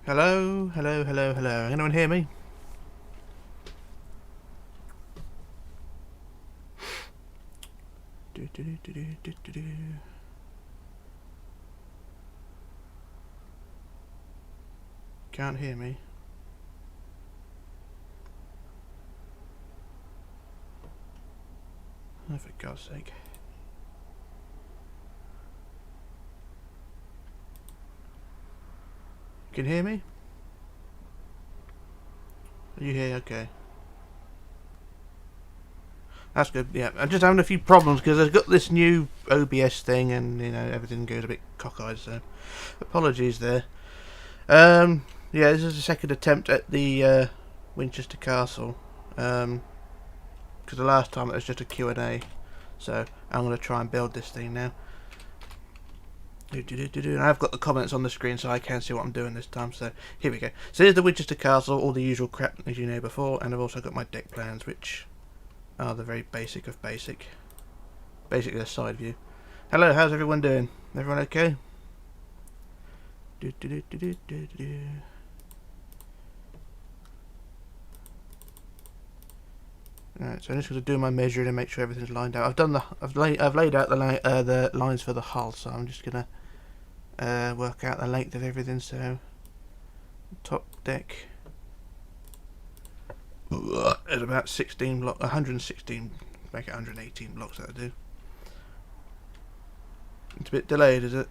Hello, hello, hello, hello. Anyone hear me? Do, do, do, do, do, do, do. Can't hear me. Oh, for God's sake. You can hear me? Are you here? Okay. That's good, yeah. I'm just having a few problems because I've got this new OBS thing and, you know, everything goes a bit cockeyed, so apologies there. Yeah, this is the second attempt at the Winchester Castle. Because the last time it was just a Q&A. So I'm going to try and build this thing now. And I've got the comments on the screen so I can see what I'm doing this time. So here we go. So here's the Winchester Castle, all the usual crap as you know before, and I've also got my deck plans, which are the very basic of basic. Basically a side view. Hello, how's everyone doing? Everyone okay? Alright, so I'm just going to do my measuring and make sure everything's lined out. I've laid out the lines for the hull, so I'm just going to work out the length of everything. So top deck is about 16 blocks, 116, make it 118 blocks. That'll do. It's a bit delayed, is it?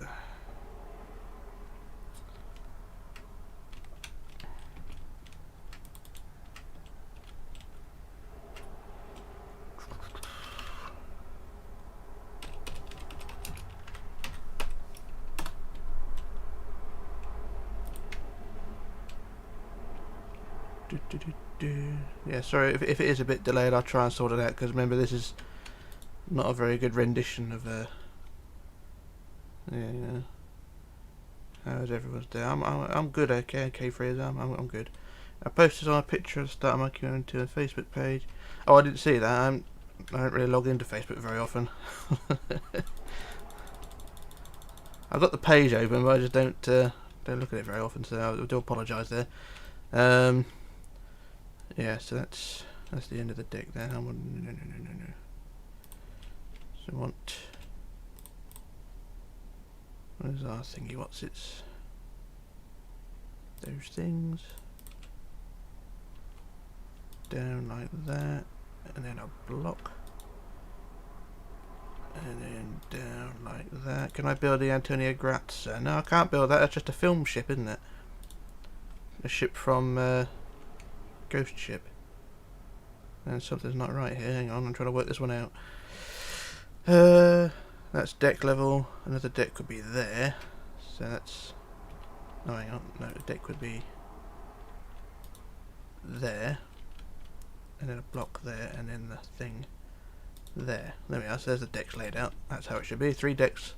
Yeah, sorry if it is a bit delayed. I'll try and sort it out because remember this is not a very good rendition of yeah, you know. How's everyone's day? I'm good. Okay, Fraser. I'm good. I posted on a picture at the start of my community on the Facebook page. Oh, I didn't see that. I don't really log into Facebook very often. I've got the page open, but I just don't look at it very often. So I do apologise there. Yeah, so that's the end of the deck there. No. So I want. Where's our thingy? What's its? Those things. Down like that, and then a block, and then down like that. Can I build the Antonio Grazia? No, I can't build that. That's just a film ship, isn't it? A ship from Ghost Ship. And something's not right here. Hang on, I'm trying to work this one out. That's deck level. Another deck could be there. So that's. Oh, hang on. No, the deck would be there. And then a block there, and then the thing there. There we are. So there's the decks laid out. That's how it should be. 3 decks.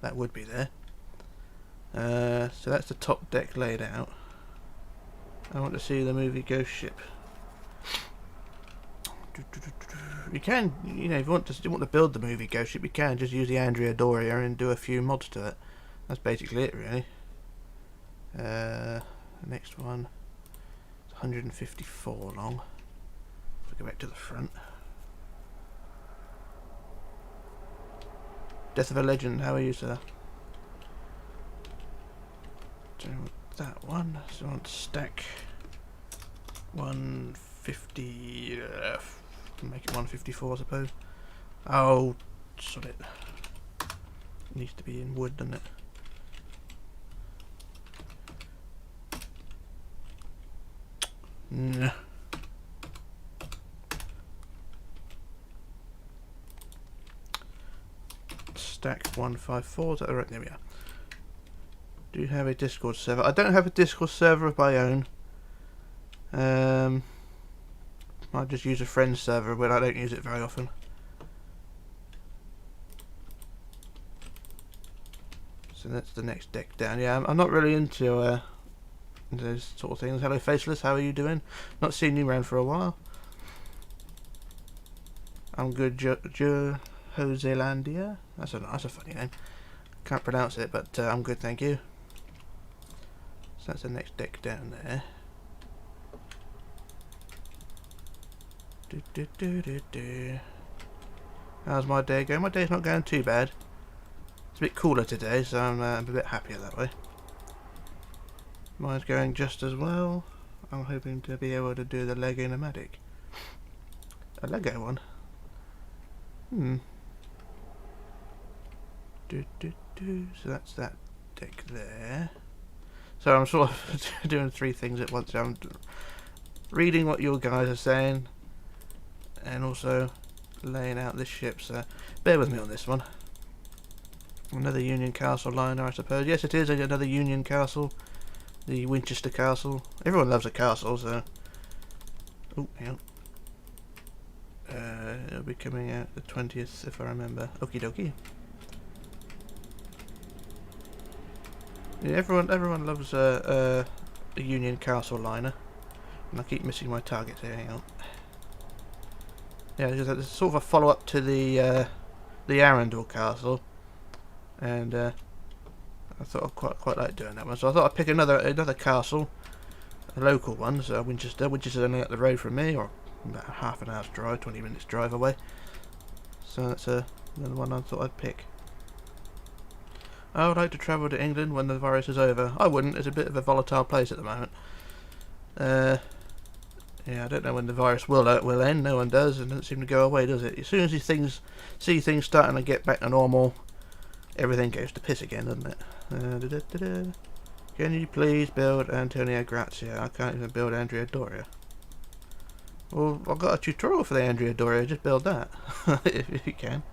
That would be there. So that's the top deck laid out. I want to see the movie Ghost Ship. You can, you know, if you want to build the movie Ghost Ship, you can just use the Andrea Doria and do a few mods to it. That's basically it, really. Next one, it's 154 long. If we go back to the front. Death of a Legend, how are you, sir? So that one, so I want to stack 150, make it 154 I suppose. Oh, sod it. It needs to be in wood, doesn't it? Nah. Stack 154, is that right? There we are. Do you have a Discord server? I don't have a Discord server of my own. I just use a friend's server, but I don't use it very often. So that's the next deck down. Yeah, I'm not really into those sort of things. Hello, Faceless. How are you doing? Not seen you around for a while. I'm good, Joselandia. That's a funny name. Can't pronounce it, but I'm good, thank you. So that's the next deck down there. How's my day going? My day's not going too bad. It's a bit cooler today, so I'm a bit happier that way. Mine's going just as well. I'm hoping to be able to do the Lego Nomadic. A Lego one? So that's that deck there. So I'm sort of doing three things at once. I'm reading what your guys are saying and also laying out this ship, so bear with me on this one. Another Union Castle liner, I suppose. Yes, it is another Union Castle. The Winchester Castle. Everyone loves a castle, so... Oh, hang on. It'll be coming out the 20th, if I remember. Okie dokie. Yeah, everyone loves a Union Castle liner. And I keep missing my targets here, hang on. Yeah, it's sort of a follow-up to the Arundel Castle. And I thought I'd quite like doing that one, so I thought I'd pick another castle, a local one. So Winchester. Winchester's only up the road from me, or about half an hour's drive, 20 minutes drive away. So that's another one I thought I'd pick. I would like to travel to England when the virus is over. I wouldn't. It's a bit of a volatile place at the moment. Yeah, I don't know when the virus will end. No one does. It doesn't seem to go away, does it? As soon as these see things starting to get back to normal, everything goes to piss again, doesn't it? Can you please build Antonio Grazia? I can't even build Andrea Doria. Well, I've got a tutorial for the Andrea Doria. Just build that, if you can.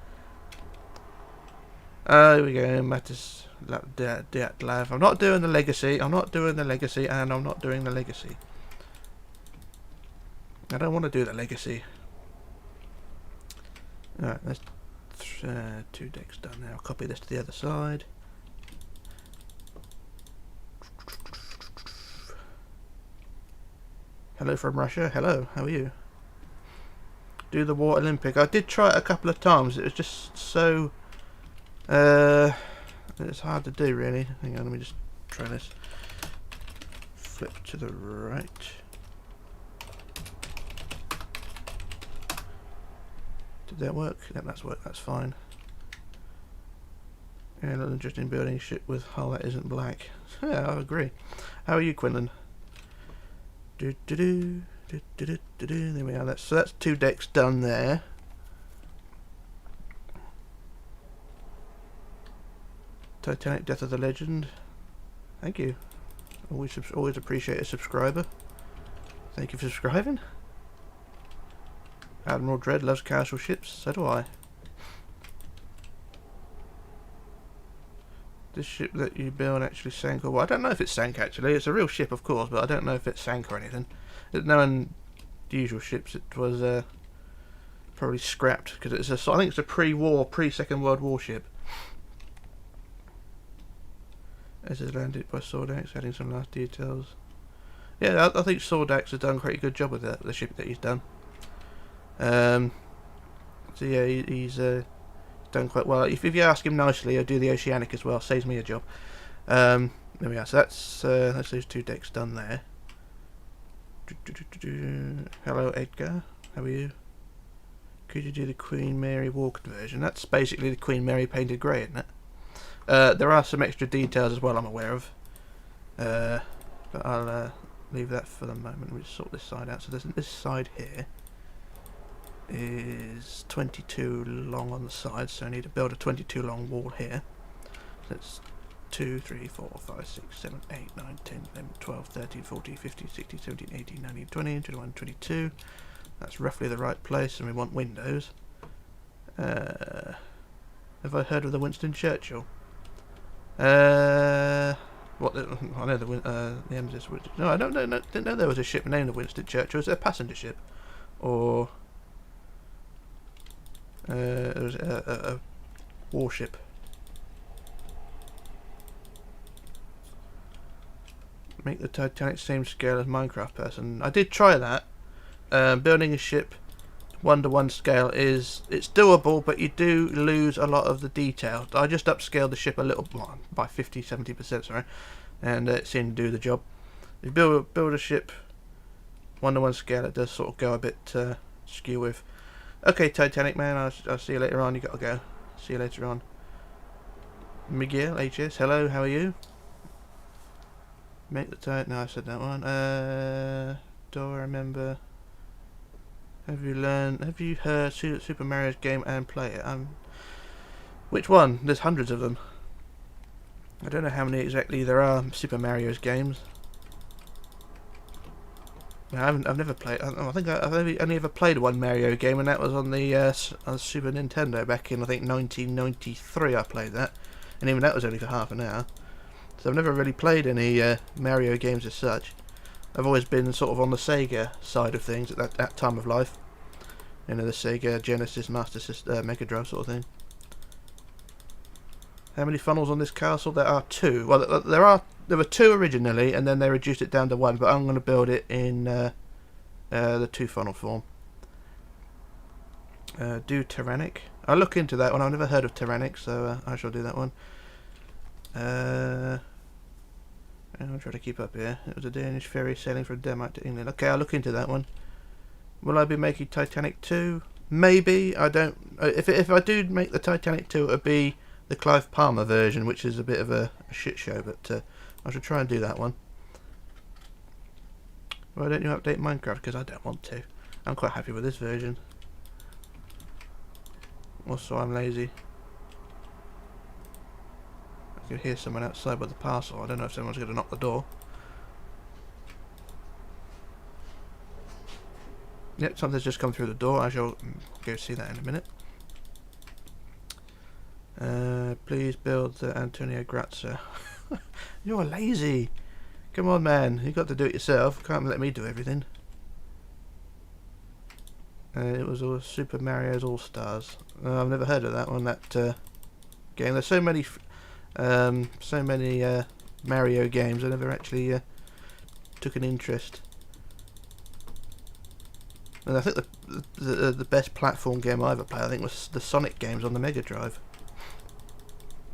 Here we go. Mattis Diatlav. I'm not doing the legacy. I'm not doing the legacy, and I'm not doing the legacy. I don't want to do the legacy. Alright, that's 2 decks done now. I'll copy this to the other side. Hello from Russia. Hello, how are you? Do the War Olympic. I did try it a couple of times. It was just so... it's hard to do, really. Hang on, let me just try this. Flip to the right. Did that work? Yep, that's worked. That's fine. Yeah, not interested in building ship with hull that isn't black. Yeah, I agree. How are you, Quinlan? There we are. So that's 2 decks done there. Titanic Death of the Legend. Thank you. Always appreciate a subscriber. Thank you for subscribing. Admiral Dread loves castle ships. So do I. This ship that you build actually sank, or well, I don't know if it sank actually. It's a real ship, of course, but I don't know if it sank or anything. Knowing the usual ships, it was probably scrapped because it's I think it's a pre-Second World War ship. This is landed by Sordax, adding some last details. Yeah, I think Sordax has done a pretty good job with the ship that he's done. So yeah, he's done quite well. If you ask him nicely, he'll do the Oceanic as well. Saves me a job. There we are. So that's those 2 decks done there. Hello, Edgar. How are you? Could you do the Queen Mary War conversion? That's basically the Queen Mary painted grey, isn't it? There are some extra details as well I'm aware of. But I'll leave that for the moment. We'll just sort this side out. So this side here is 22 long on the side, so I need to build a 22 long wall here. So that's 2, 3, 4, 5, 6, 7, 8, 9, 10, 11, 12, 13, 14, 15, 16, 17, 18, 19, 20, 21, 22. That's roughly the right place, and we want windows. Have I heard of the Winston Churchill? What? I know the Emsys. No, I don't know. Didn't know there was a ship named the Winston Churchill. Was it a passenger ship, or it was a warship? Make the Titanic same scale as Minecraft person. I did try that. Building a ship 1-to-1 scale it's doable, but you do lose a lot of the detail. I just upscaled the ship a little by 50-70%, sorry. and it seemed to do the job. If you build a ship 1-to-1 scale, it does sort of go a bit skew with. Okay, Titanic man, I'll see you later on. You gotta go. See you later on. Miguel HS, hello, how are you? Make the tide. No, I said that one. Do I remember? Have you heard Super Mario's game and play it? Which one? There's hundreds of them. I don't know how many exactly there are Super Mario's games. I've never played. I think I've only ever played one Mario game, and that was on the on Super Nintendo back in, I think, 1993. I played that, and even that was only for half an hour. So I've never really played any Mario games as such. I've always been sort of on the Sega side of things at that time of life. You know, the Sega Genesis, Master System, Mega Drive sort of thing. How many funnels on this castle? There are 2. Well, there were 2 originally, and then they reduced it down to 1. But I'm going to build it in the 2-funnel form. Do Tyrannic. I'll look into that one. I've never heard of Tyrannic, so I shall do that one. I'll try to keep up here. It was a Danish ferry sailing from Denmark to England. Okay, I'll look into that one. Will I be making Titanic 2? Maybe. I don't. If I do make the Titanic 2, it'll be the Clive Palmer version, which is a bit of a shit show, but I should try and do that one. Why don't you update Minecraft? Because I don't want to. I'm quite happy with this version. Also, I'm lazy. I can hear someone outside with the parcel. I don't know if someone's going to knock the door. Yep, something's just come through the door. I shall go see that in a minute. Please build the Antonio Grazia. You're lazy. Come on, man. You've got to do it yourself. Can't let me do everything. It was all Super Mario's All Stars. I've never heard of that one. That game. There's so many Mario games. I never actually took an interest. And I think the best platform game I ever played, I think, was the Sonic games on the Mega Drive.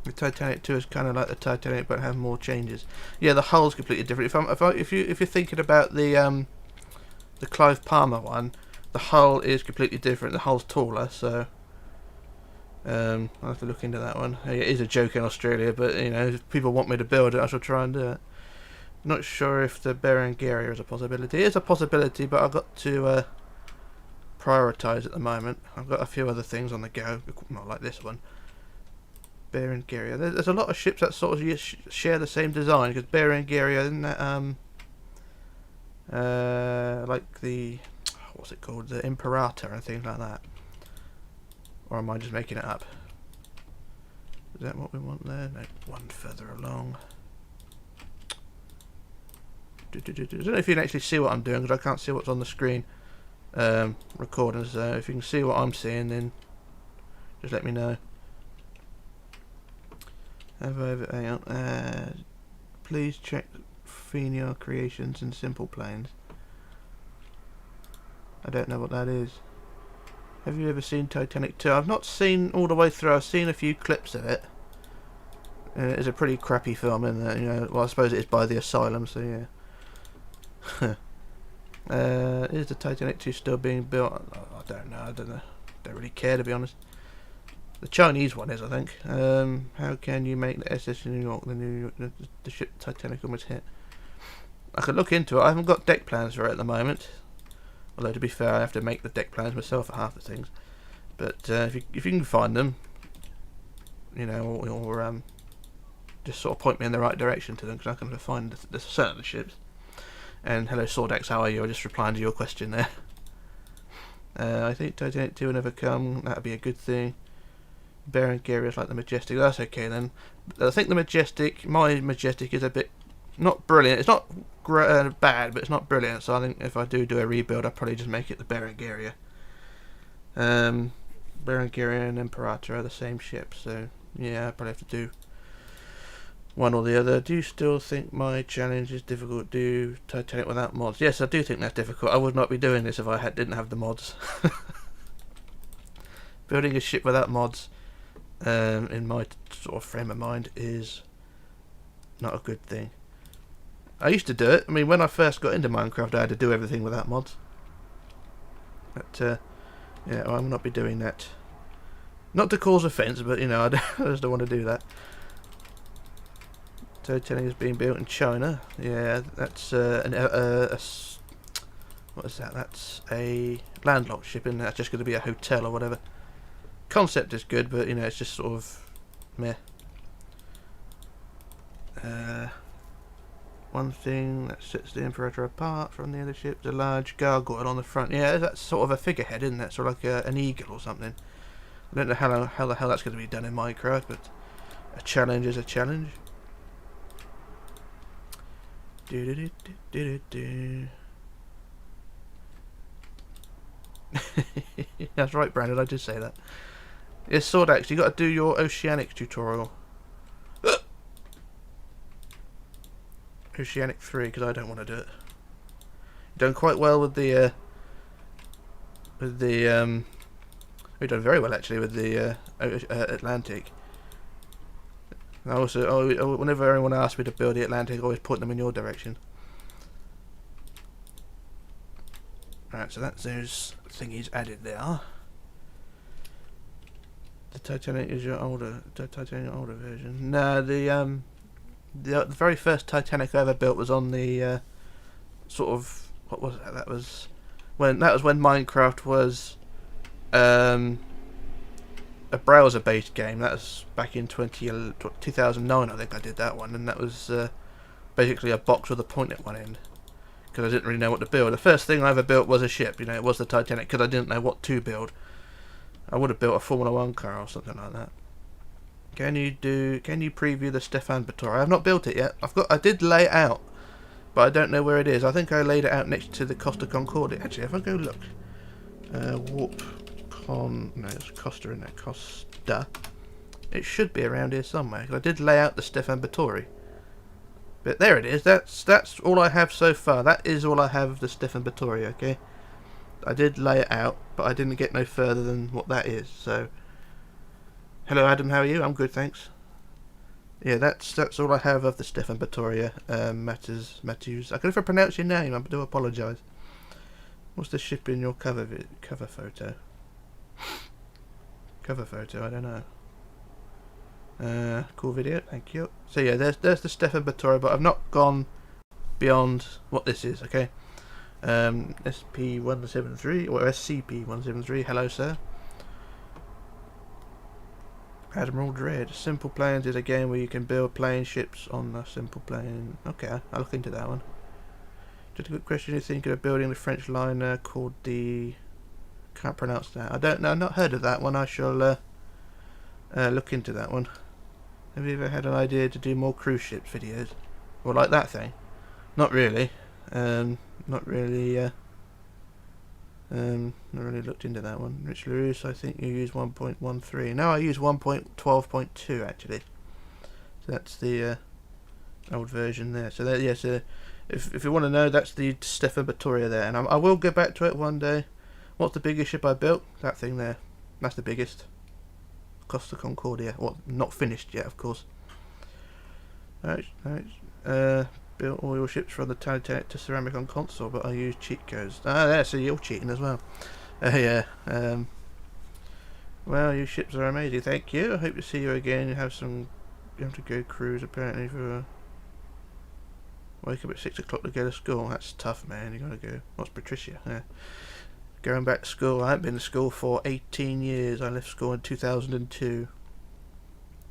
The Titanic 2 is kind of like the Titanic, but have more changes. Yeah, the hull's completely different. If you're thinking about the Clive Palmer one, the hull is completely different. The hull's taller, so I'll have to look into that one. It is a joke in Australia, but you know, if people want me to build it, I shall try and do it. Not sure if the Berengaria is a possibility. It is a possibility, but I've got to prioritise at the moment. I've got a few other things on the go, not like this one. Berengaria. There's a lot of ships that sort of share the same design, because Berengaria, isn't that like the, what's it called, the Imperator and things like that? Or am I just making it up? Is that what we want there? No, one further along. I don't know if you can actually see what I'm doing, because I can't see what's on the screen recording, so if you can see what I'm seeing, then just let me know. Hang on. Please check Finalizing creations and simple planes. I don't know what that is. Have you ever seen Titanic 2? I've not seen all the way through. I've seen a few clips of it. It's a pretty crappy film, isn't it? You know, well, I suppose it is by the Asylum, so yeah. Is the Titanic 2 still being built? I don't know. Don't really care, to be honest. The Chinese one is, I think. How can you make the SS New York, the ship Titanic almost hit? I could look into it. I haven't got deck plans for it at the moment. Although, to be fair, I have to make the deck plans myself for half the things. But if you can find them, you know, or just sort of point me in the right direction to them, because I can find the certain ships. And hello, Sordax, how are you? I'm just replying to your question there. I think Titanic 2 will never come. That'd be a good thing. Berengaria is like the Majestic. That's okay then. I think the Majestic, my Majestic, is a bit not brilliant. It's not bad, but it's not brilliant. So I think if I do a rebuild, I'll probably just make it the Berengaria. Berengaria and Imperator are the same ship, so yeah, I probably have to do one or the other. Do you still think my challenge is difficult? Do Titanic without mods? Yes, I do think that's difficult. I would not be doing this if I didn't have the mods. Building a ship without mods, in my sort of frame of mind, is not a good thing. I used to do it. I mean, when I first got into Minecraft, I had to do everything without mods. But, yeah, I will not be doing that. Not to cause offence, but, you know, I just don't want to do that. Titanic is being built in China. Yeah, that's what is that? That's a landlocked ship, and that's just going to be a hotel or whatever. Concept is good, but, you know, it's just sort of meh. One thing that sets the Imperator apart from the other ships, a large gargoyle on the front. Yeah, that's sort of a figurehead, isn't it? Sort of like an eagle or something. I don't know how the hell that's going to be done in Minecraft, but a challenge is a challenge. That's right, Brandon, I did say that. Yes, Sword Axe, you got to do your Oceanic tutorial. Oceanic 3, because I don't want to do it. You've done quite well with the you've done very well actually with the Atlantic. And I also, whenever anyone asks me to build the Atlantic, I always point them in your direction. Right, so that's those thingies added there. The Titanic is your older, version. No, the very first Titanic I ever built was on the sort of, what was that? That was when Minecraft was a browser-based game. That was back in 2009, I think I did that one, and that was basically a box with a point at one end, because I didn't really know what to build. The first thing I ever built was a ship, you know, it was the Titanic, because I didn't know what to build. I would have built a Formula 1 car or something like that. Can you preview the Stefan Batory? I have not built it yet. I did lay it out, but I don't know where it is. I think I laid it out next to the Costa Concordia. Actually, if I go look, no, it's Costa in there. Costa. It should be around here somewhere. I did lay out the Stefan Batory. But there it is. That's all I have so far. That is all I have of the Stefan Batory. Okay. I did lay it out, but I didn't get no further than what that is. So, hello Adam, how are you? I'm good, thanks. Yeah, that's all I have of the Stefan Batory. Matthews. I can never pronounce your name. I do apologise. What's the ship in your cover photo? Cover photo, I don't know. Cool video, thank you. So yeah, there's the Stefan Batory, but I've not gone beyond what this is, okay? SP173 or SCP-173. Hello, sir. Admiral Dread. Simple Planes is a game where you can build plane ships on a simple plane. Okay, I'll look into that one. Just a quick question. You're thinking of building the French liner called the... Can't pronounce that. I don't know. I've not heard of that one. I shall look into that one. Have you ever had an idea to do more cruise ships videos? Or like that thing? Not really. Not really looked into that one. Richlarrousse, I think you use 1.13. No, I use 1.12.2 actually. So that's the old version there. So that, yes, if you want to know, that's the Stefan Batory there, and I will go back to it one day. What's the biggest ship I built? That thing there. That's the biggest. Costa Concordia. Well, not finished yet, of course. Alright. Built all your ships from the Titanic to ceramic on console, but I use cheat codes. Ah, there, so you're cheating as well. Yeah. Well, your ships are amazing. Thank you. I hope to see you again. You have to go cruise apparently for. Wake up at 6 o'clock to go to school. That's tough, man. You gotta go. What's Patricia? Yeah. Going back to school. I haven't been to school for 18 years. I left school in 2002,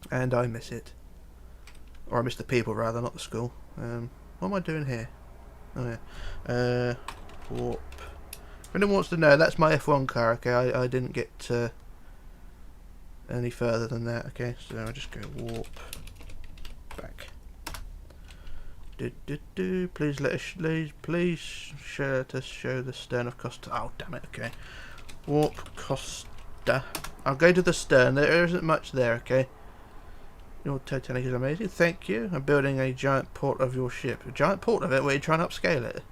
and I miss it. Or I miss the people rather, not the school. What am I doing here? Oh yeah. Warp. If anyone wants to know, that's my F1 car. Okay, I didn't get any further than that. Okay, so I'll just go warp back. Please let us. Please show the stern of Costa. Oh damn it. Okay. Warp Costa. I'll go to the stern. There isn't much there. Okay. Your Titanic is amazing. Thank you. I'm building a giant port of your ship. A giant port of it? Where you trying to upscale it?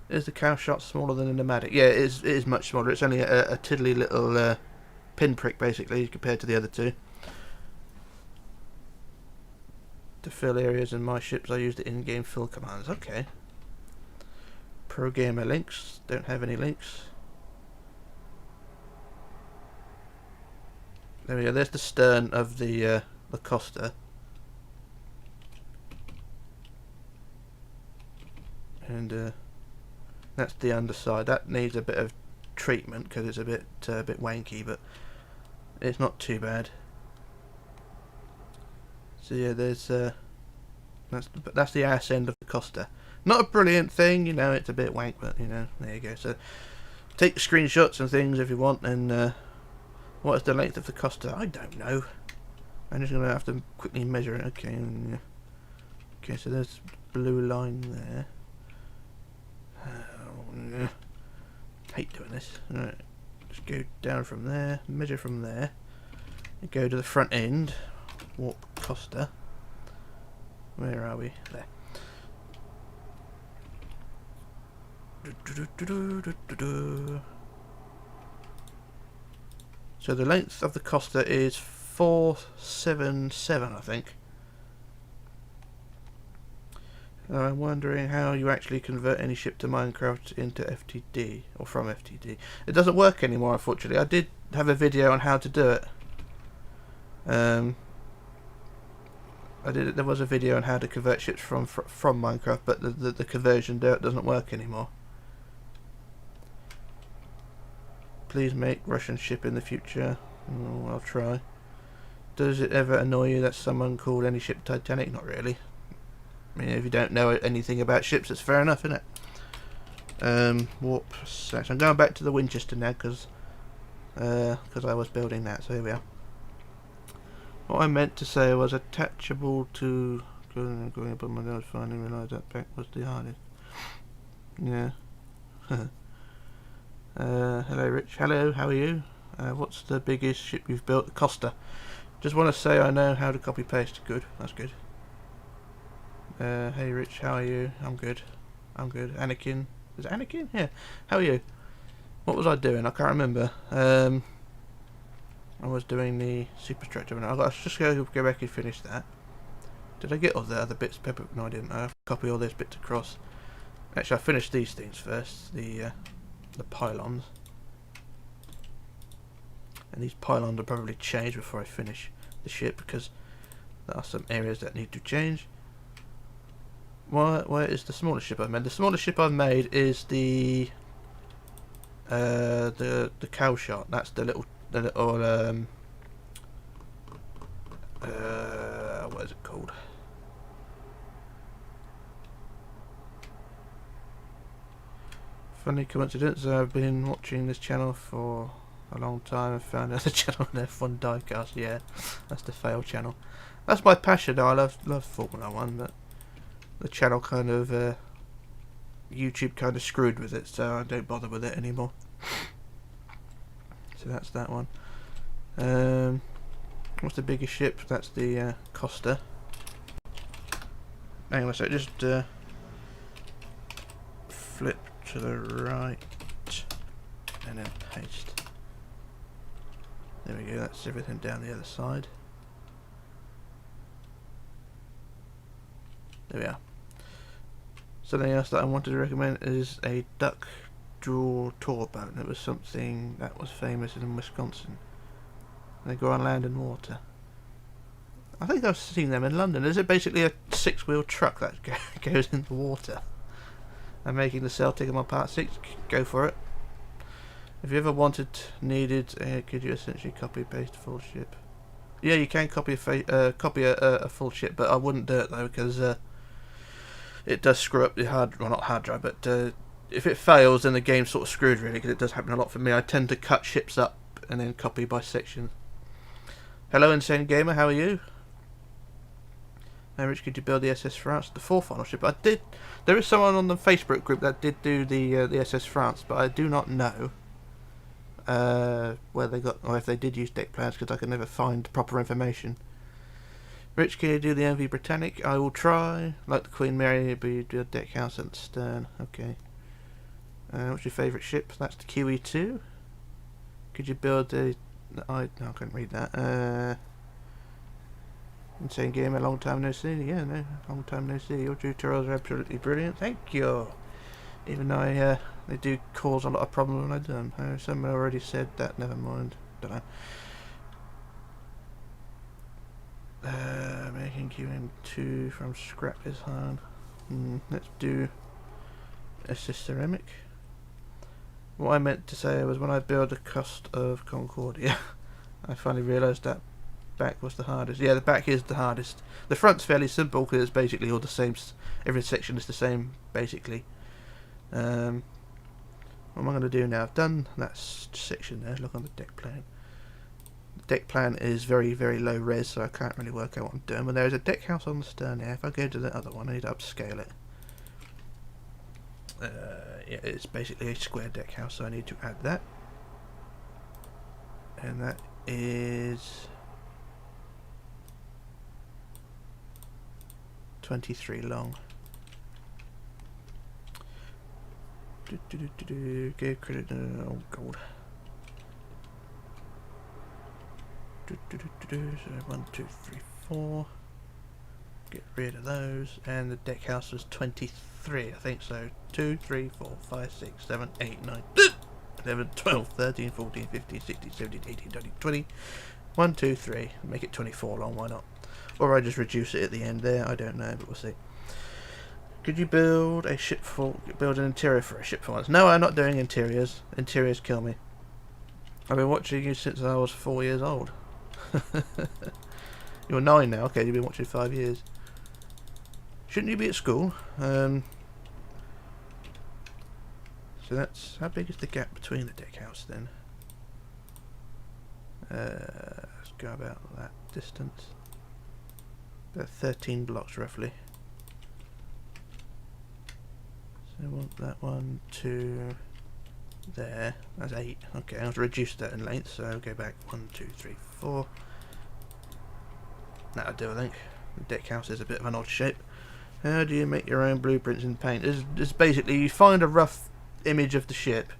Is the cow shot smaller than a pneumatic? Yeah, it is much smaller. It's only a tiddly little pinprick, basically, compared to the other two. To fill areas in my ships, I use the in-game fill commands. Okay. Pro gamer links. Don't have any links. There we go. There's the stern of the Costa. And that's the underside. That needs a bit of treatment because it's a bit wanky, but it's not too bad. So yeah, there's that's the ass end of the Costa. Not a brilliant thing, you know. It's a bit wank, but you know, there you go. So take screenshots and things if you want. And what is the length of the Costa? I don't know. I'm just gonna have to quickly measure it. Okay. Okay, so there's blue line there. Hate doing this. Alright, just go down from there, measure from there, and go to the front end. Warp Costa. Where are we? There. So the length of the Costa is 477, I think. I'm wondering how you actually convert any ship to Minecraft into FTD, or from FTD. It doesn't work anymore, unfortunately. I did have a video on how to do it. There was a video on how to convert ships from Minecraft, but the conversion doesn't work anymore. Please make Russian ship in the future. Oh, I'll try. Does it ever annoy you that someone called any ship Titanic? Not really. I mean, if you don't know anything about ships, it's fair enough, isn't it? Warp slash. I'm going back to the Winchester now because I was building that. So here we are. What I meant to say was attachable to going up on my nose. Finally realised that back was the hardest. Yeah. Hello, Rich. Hello. How are you? What's the biggest ship you've built? The Costa. Just want to say I know how to copy paste. Good. That's good. Hey Rich, how are you? I'm good. I'm good. Anakin. Is it Anakin? Yeah. How are you? What was I doing? I can't remember. I was doing the superstructure. I got to just go back and finish that. Did I get all the other bits? Pepper? No, I didn't. I have to copy all those bits across. Actually, I finished these things first. The pylons. And these pylons will probably change before I finish the ship because there are some areas that need to change. Where is the smallest ship I've made? The smallest ship I've made is the cow shot. That's the little what is it called? Funny coincidence, I've been watching this channel for a long time and found another channel on F1 diecast. Yeah, that's the fail channel. That's my passion though. I love Formula 1, but the channel kind of YouTube kind of screwed with it, so I don't bother with it anymore. So that's that one. What's the biggest ship? That's the Costa. Hang on a sec, just flip to the right and then paste. There we go, that's everything down the other side. There we are. Something else that I wanted to recommend is a duck draw tour boat. It was something that was famous in Wisconsin. They go on land and water. I think I've seen them in London. Is it basically a 6-wheel truck that goes in the water? I'm making the Celtic on my Part 6. Go for it. If you ever needed, could you essentially copy paste full ship? Yeah, you can copy a full ship, but I wouldn't do it though because it does screw up the not hard drive, but if it fails, then the game's sort of screwed really, because it does happen a lot for me. I tend to cut ships up and then copy by section. Hello, Insane Gamer. How are you? Hey Rich, could you build the SS France, the 4th final ship? I did. There is someone on the Facebook group that did do the SS France, but I do not know where they got, or if they did use deck plans, because I could never find proper information. Rich, can you do the MV Britannic? I will try. Like the Queen Mary, but you do a deck house at the stern. Okay. What's your favourite ship? That's the QE2. Could you build a... No, I couldn't read that. Insane Gamer, long time no see. Yeah, no, long time no see. Your tutorials are absolutely brilliant. Thank you. Even though they do cause a lot of problems when I do them. Someone already said that. Never mind. Don't know. Making QM2 from scrap is hard. Let's do a ceramic. What I meant to say was when I build the cost of Concordia, I finally realised that back was the hardest. Yeah, the back is the hardest. The front's fairly simple because it's basically all the same. Every section is the same, basically. What am I going to do now? I've done that section there. Look on the deck plan. The deck plan is very, very low res, so I can't really work out what I'm doing. But there is a deck house on the stern here. If I go to the other one, I need to upscale it. Yeah, it's basically a square deck house, so I need to add that. And that is 23 long. Give credit. Oh god. So 1, 2, 3, 4. Get rid of those, and the deck house was 23, I think so. 2, 3, 4, 5, 6, 7, 8, 9, 11, 12, 13, 14, 15, 16, 17, 18, 19, 20. 1, 2, 3. Make it 24 long, why not? Or I just reduce it at the end there, I don't know, but we'll see. Could you build a ship for build an interior for a ship for once? No, I'm not doing interiors. Interiors kill me. I've been watching you since I was 4 years old. You're 9 now, okay, you've been watching 5 years. Shouldn't you be at school? So that's, how big is the gap between the deck house then? Let's go about that distance. About 13 blocks roughly. So I want that one to there. That's 8. Okay, I'll reduce that in length, so I'll go back 1, 2, 3, 4. That'll do, I think. The deck house is a bit of an odd shape. How do you make your own blueprints in paint? It's basically you find a rough image of the ship,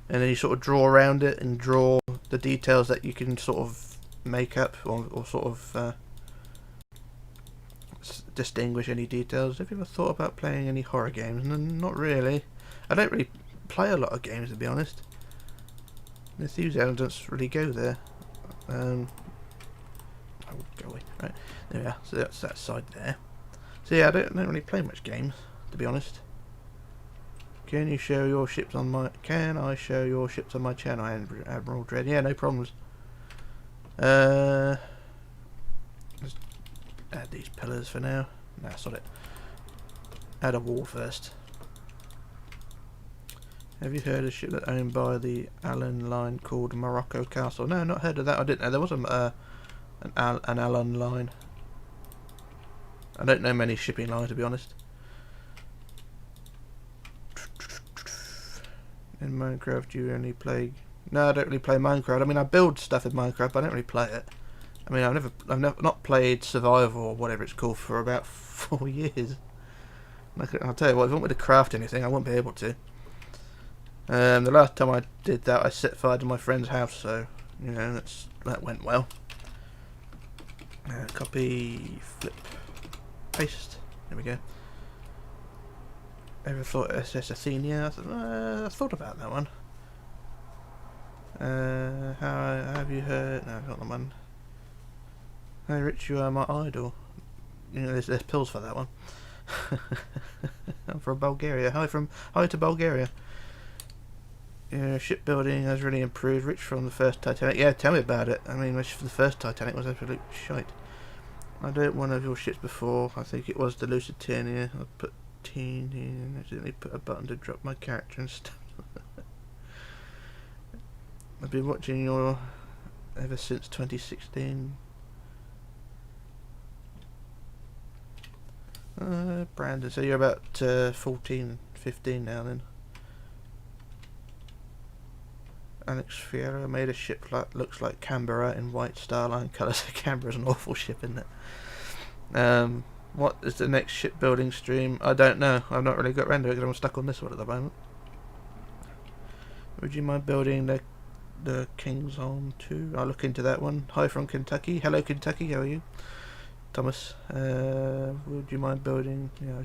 and then you sort of draw around it and draw the details that you can sort of make up or sort of distinguish any details. Have you ever thought about playing any horror games? Not really. I don't really play a lot of games, to be honest. The Thieves' Island doesn't really go there. Oh, go away. Right, there we are. So that's that side there. So yeah, I don't really play much games, to be honest. Can you show your ships on my? Can I show your ships on my channel, Admiral Dread? Yeah, no problems. Let's add these pillars for now. Nah, sod it. Add a wall first. Have you heard of a ship that's owned by the Allen Line called Morocco Castle? No, not heard of that. I didn't know there was an Allen Line. I don't know many shipping lines, to be honest. In Minecraft, you only play? No, I don't really play Minecraft. I mean, I build stuff in Minecraft, but I don't really play it. I mean, I've never not played Survival or whatever it's called for about 4 years. I'll tell you what, if you want me to craft anything, I won't be able to. The last time I did that, I set fire to my friend's house, so you know that went well. Copy, flip, paste. There we go. Ever thought SS Athenia? I thought about that one. How have you heard? No, not the one. Hey Rich, you are my idol. You know, there's pills for that one. I'm from Bulgaria. Hi to Bulgaria. Yeah, shipbuilding has really improved. Rich from the first Titanic. Yeah, tell me about it. I mean, the first Titanic was absolute shite. I built one of your ships before. I think it was the Lusitania. I put teen in. I accidentally put a button to drop my character and stuff. I've been watching your ever since 2016. Brandon, so you're about 14, 15 now then. Alex Fiero made a ship that looks like Canberra in white starline colours. Canberra's an awful ship, isn't it? What is the next shipbuilding stream? I don't know. I've not really got around to it because I'm stuck on this one at the moment. Would you mind building the King's Arm 2? I'll look into that one. Hi from Kentucky. Hello Kentucky, how are you? Thomas. Would you mind building? Yeah,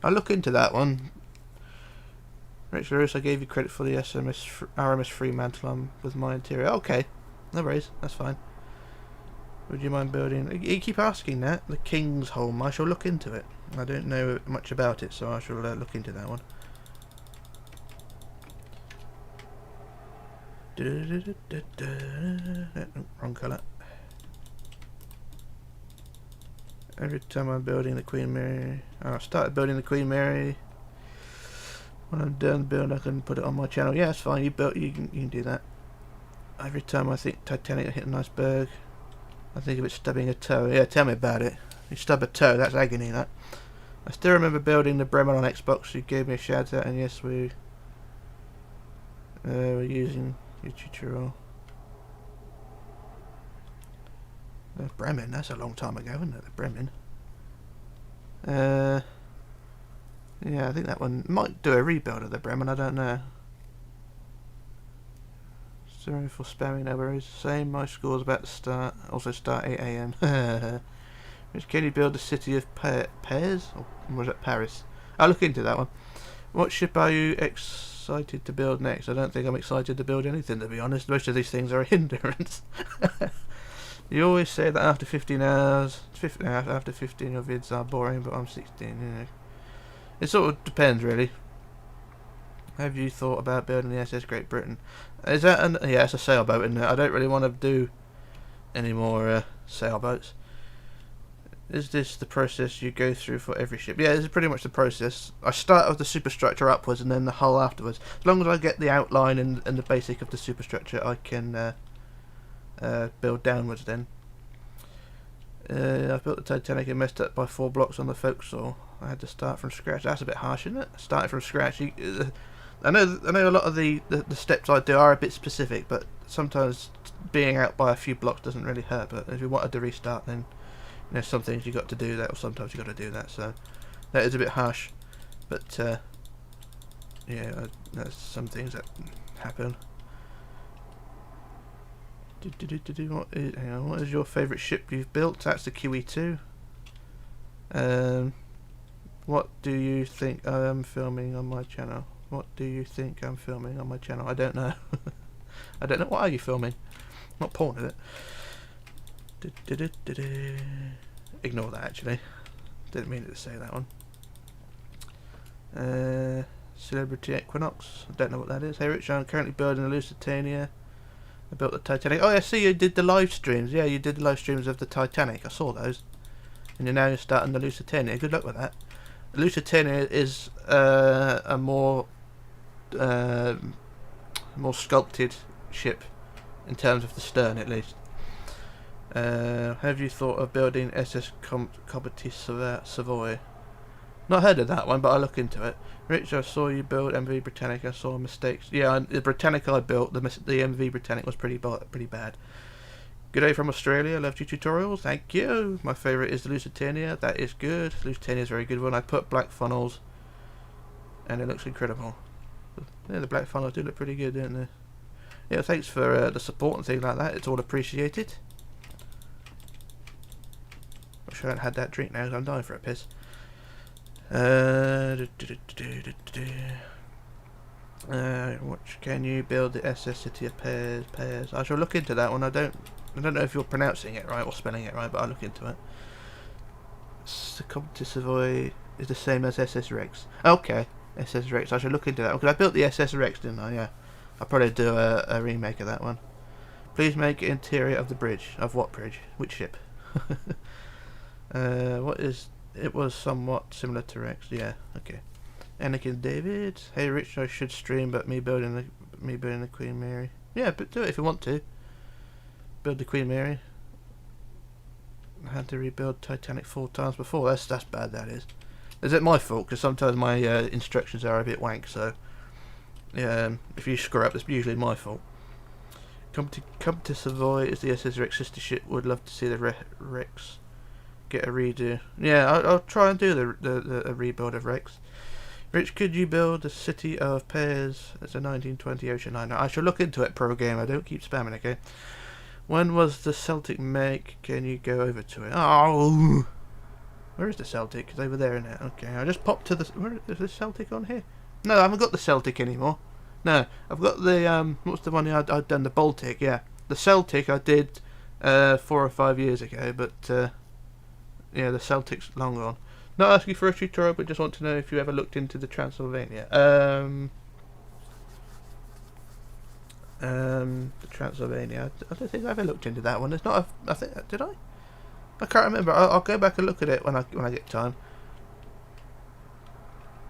I'll look into that one. Richlarrousse, I gave you credit for the RMS Fremantle with my interior. Okay, no worries, that's fine. Would you mind building? You keep asking that. The King's Home. I shall look into it. I don't know much about it, so I shall look into that one. Wrong colour. Every time I'm building the Queen Mary, I started building the Queen Mary. When I'm done building, I can put it on my channel. Yeah, that's fine. You can do that. Every time I think Titanic, I hit an iceberg. I think of it stubbing a toe. Yeah, tell me about it. You stub a toe, that's agony, that. I still remember building the Bremen on Xbox. You gave me a shout out, and yes, we're using your tutorial. Bremen, that's a long time ago, isn't it? The Bremen. Yeah, I think that one might do a rebuild of the Bremen, I don't know. Sorry for spamming, no worries. Same, my school's about to start. Also start 8 AM. Which can you build the city of Pairs? Or was it Paris? I'll look into that one. What ship are you excited to build next? I don't think I'm excited to build anything, to be honest. Most of these things are a hindrance. You always say that after 15 hours, after 15 your vids are boring, but I'm 16, you know. It sort of depends, really. Have you thought about building the SS Great Britain? Is that yeah, it's a sailboat, isn't it? I don't really want to do any more sailboats. Is this the process you go through for every ship? Yeah, this is pretty much the process. I start with the superstructure upwards and then the hull afterwards. As long as I get the outline and the basic of the superstructure, I can build downwards then. I've built the Titanic and messed up by 4 blocks on the forecastle. I had to start from scratch. That's a bit harsh, isn't it? Starting from scratch. I know a lot of the steps I do are a bit specific, but sometimes being out by a few blocks doesn't really hurt. But if you wanted to restart, then you know, some things you got to do that, or sometimes you got to do that. So that is a bit harsh, but yeah, there's some things that happen. What is your favourite ship you've built? That's the QE2. What do you think I am filming on my channel? What do you think I'm filming on my channel? I don't know. I don't know. What are you filming? Not porn, is it? Ignore that, actually. Didn't mean to say that one. Celebrity Equinox. I don't know what that is. Hey Rich, I'm currently building a Lusitania. I built the Titanic. Oh, I see you did the live streams. Yeah, you did the live streams of the Titanic. I saw those. And you're starting the Lusitania. Good luck with that. The Lusitania is a more sculpted ship in terms of the stern, at least. Have you thought of building SS Combatis Savoy? Not heard of that one, but I'll look into it. Rich, I saw you build MV Britannic. I saw mistakes. Yeah, the Britannic I built, the MV Britannic was pretty bad. Good day from Australia. Loved your tutorials. Thank you. My favourite is the Lusitania. That is good. Lusitania is a very good one. I put black funnels, and it looks incredible. Yeah, the black funnels do look pretty good, don't they? Yeah, thanks for the support and things like that. It's all appreciated. Wish I hadn't had that drink now, 'cause I'm dying for a piss. What can you build the SS City of Pairs? I shall look into that one. I don't know if you're pronouncing it right or spelling it right, but I'll look into it. The Comte Savoy is the same as SS Rex. Okay, SS Rex. I shall look into that one, because I built the SS Rex, didn't I? Yeah. I'll probably do a remake of that one. Please make interior of the bridge. Of what bridge? Which ship? What is... It was somewhat similar to Rex. Yeah, okay. Anakin David. Hey Rich, I should stream, but me building the Queen Mary. Yeah, but do it if you want to. Build the Queen Mary. I had to rebuild Titanic 4 times before. That's bad, that is. Is it my fault? Because sometimes my instructions are a bit wank, so... Yeah, if you screw up, it's usually my fault. Come to Savoy is the SS Rex sister ship. Would love to see the Rex get a redo. Yeah, I'll try and do the rebuild of Rex. Rich, could you build the city of Pairs? It's a 1920 ocean liner. I shall look into it, pro gamer. Don't keep spamming, okay? When was the Celtic make? Can you go over to it? Oh, where is the Celtic? It's over there now. Okay, I just popped to the. Where is the Celtic on here? No, I haven't got the Celtic anymore. No, I've got the what's the one I'd done? The Baltic. Yeah, the Celtic I did 4 or 5 years ago, but yeah, the Celtic's long gone. Not asking for a tutorial, but just want to know if you ever looked into the Transylvania. The Transylvania. I don't think I ever looked into that one. It's not. I think did I? I can't remember. I'll go back and look at it when I get time.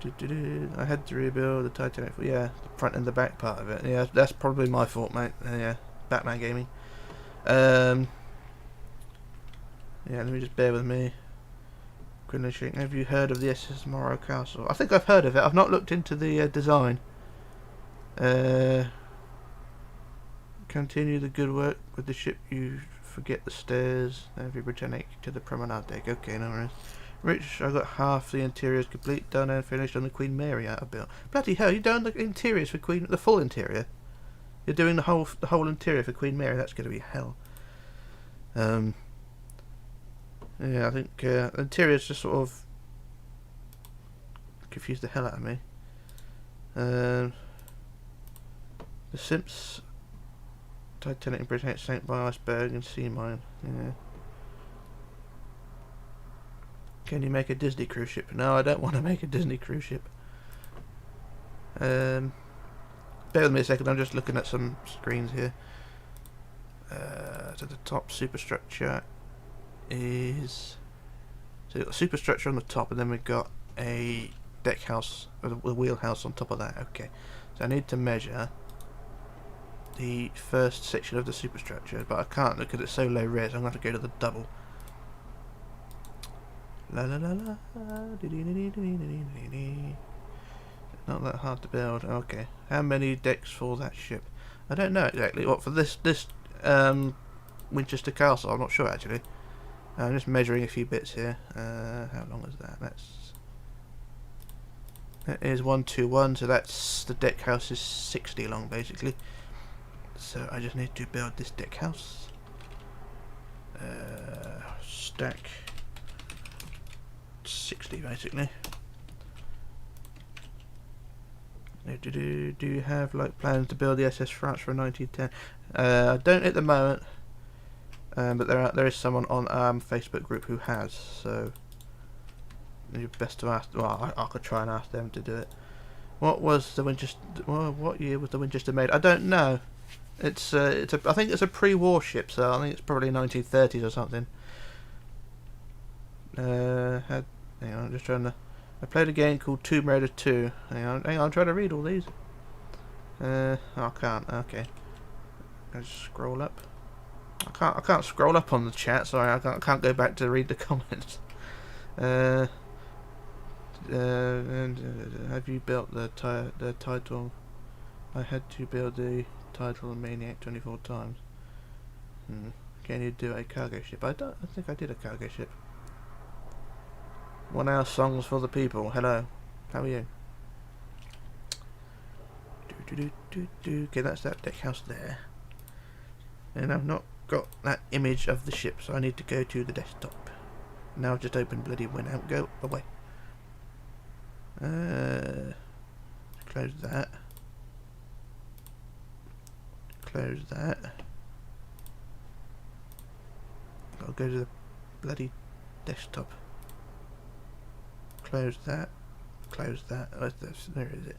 I had to rebuild the Titanic. Yeah, the front and the back part of it. Yeah, that's probably my fault, mate. Yeah, Batman Gaming. Yeah, let me just bear with me. Have you heard of the SS Morrow Castle? I think I've heard of it. I've not looked into the design. Continue the good work with the ship. You forget the stairs. Every Britannic to the promenade deck. Okay, no worries. Rich, I got half the interiors complete, done and finished on the Queen Mary I built. Bloody hell, you're doing the interiors for Queen, the full interior. You're doing the whole interior for Queen Mary. That's going to be hell. Yeah, I think interiors just sort of confused the hell out of me. The Simps, Titanic and Britannic sank by iceberg and sea mine. Yeah. Can you make a Disney cruise ship? No, I don't want to make a Disney cruise ship. Bear with me a second, I'm just looking at some screens here. So the top superstructure is... So you've got superstructure on the top, and then we've got a deck house, or the wheelhouse on top of that. Okay, so I need to measure the first section of the superstructure, but I can't because it's so low res. I'm going to have to go to the double. La la la la. Not that hard to build. Okay, how many decks for that ship? I don't know exactly. What for this Winchester Castle? I'm not sure actually. I'm just measuring a few bits here. How long is that? That is 121. So that's the deck house is 60 long basically. So I just need to build this deck house. Stack 60 basically. Do you have like plans to build the SS France for 1910? I don't at the moment, but there is someone on our Facebook group who has. So you're best to ask. Well, I could try and ask them to do it. What was the Winchester? Well, what year was the Winchester made? I don't know. I think it's a pre-war ship, so I think it's probably 1930s or something. Hang on, I'm just trying to. I played a game called Tomb Raider 2. Hang on, I'm trying to read all these. I can't. Okay, I just scroll up. I can't scroll up on the chat. Sorry, I can't go back to read the comments. And have you built the title? I had to build the title Maniac 24 times. Can you do a cargo ship? I think I did a cargo ship. 1 hour songs for the people. Hello, how are you? Okay, that's that deck house there. And I've not got that image of the ship, so I need to go to the desktop. Now I've just opened bloody Winamp. Go away. Close that. Close that. I'll go to the bloody desktop. Close that. Close that. Oh, there is it.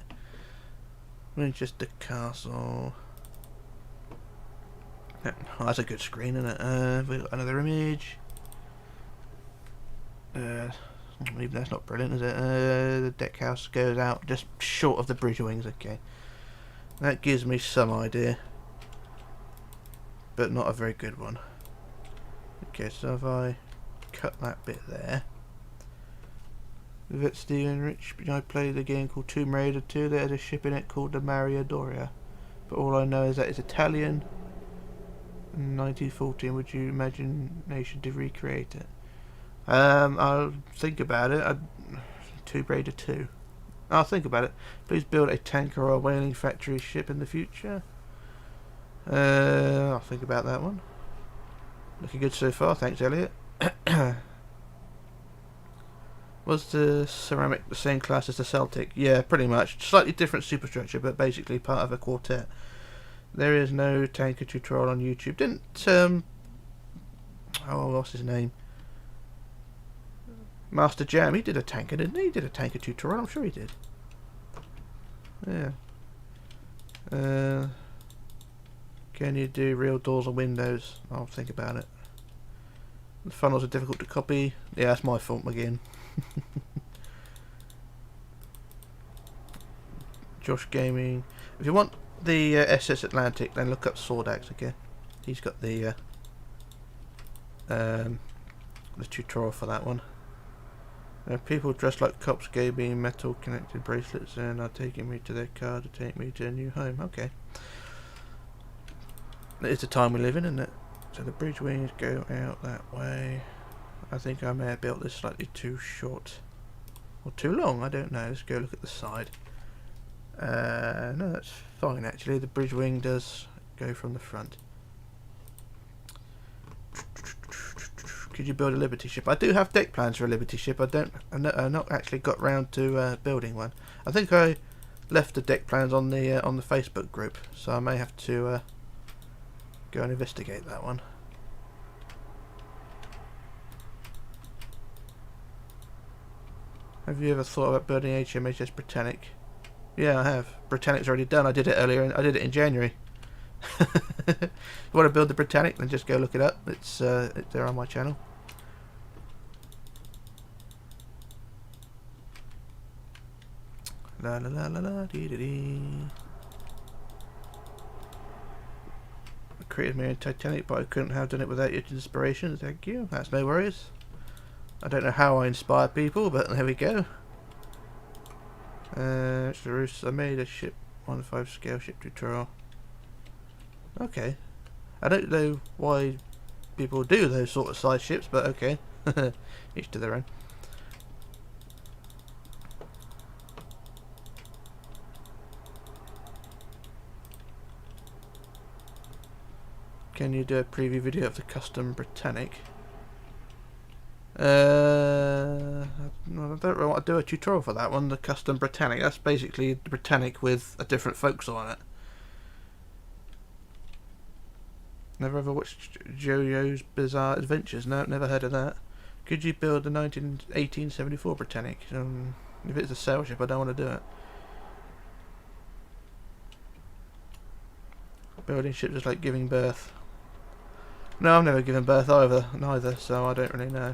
Winchester Castle. Oh, that's a good screen, isn't it? We've got another image. Even that's not brilliant, is it? The deck house goes out just short of the bridge wings. Okay, that gives me some idea, but not a very good one. Okay, so if I cut that bit there. With it, Stephen Rich, I played a game called Tomb Raider 2. There's a ship in it called the Maria Doria, but all I know is that it's Italian. 1914. Would you imagination to recreate it? I'll think about it. Tomb Raider 2. I'll think about it. Please build a tanker or a whaling factory ship in the future. I'll think about that one. Looking good so far, thanks Elliot. Was the ceramic the same class as the Celtic? Yeah, pretty much. Slightly different superstructure, but basically part of a quartet. There is no tanker tutorial on YouTube. Didn't oh, what's his name? Master Jam, he did a tanker, didn't he? He did a tanker tutorial, I'm sure he did. Yeah. Can you do real doors or windows? I'll think about it. The funnels are difficult to copy. Yeah, that's my fault again. Josh Gaming. If you want the SS Atlantic, then look up Sword Axe again. He's got the tutorial for that one. People dressed like cops gave me metal connected bracelets and are taking me to their car to take me to a new home. Okay. It's the time we live in, isn't it? So the bridge wings go out that way. I think I may have built this slightly too short. Or too long, I don't know. Let's go look at the side. No, that's fine actually. The bridge wing does go from the front. Could you build a Liberty ship? I do have deck plans for a Liberty ship. I've not actually got round to building one. I think I left the deck plans on the Facebook group, so I may have to go and investigate that one. Have you ever thought about building HMHS Britannic? Yeah, I have. Britannic's already done. I did it earlier, and I did it in January. You want to build the Britannic? Then just go look it up. It's there on my channel. La la la la la dee dee dee. I created my own Titanic, but I couldn't have done it without your inspiration. Thank you. That's no worries. I don't know how I inspire people, but there we go. Richlarrousse, I made a ship 1/5 scale ship tutorial. Okay. I don't know why people do those sort of size ships, but okay. Each to their own. Can you do a preview video of the custom Britannic? I don't really want to do a tutorial for that one, the custom Britannic. That's basically the Britannic with a different forecastle on it. Never ever watched JoJo's Bizarre Adventures? No, never heard of that. Could you build the 1874 Britannic? If it's a sail ship, I don't want to do it. Building ships is like giving birth. No, I've never given birth neither, so I don't really know.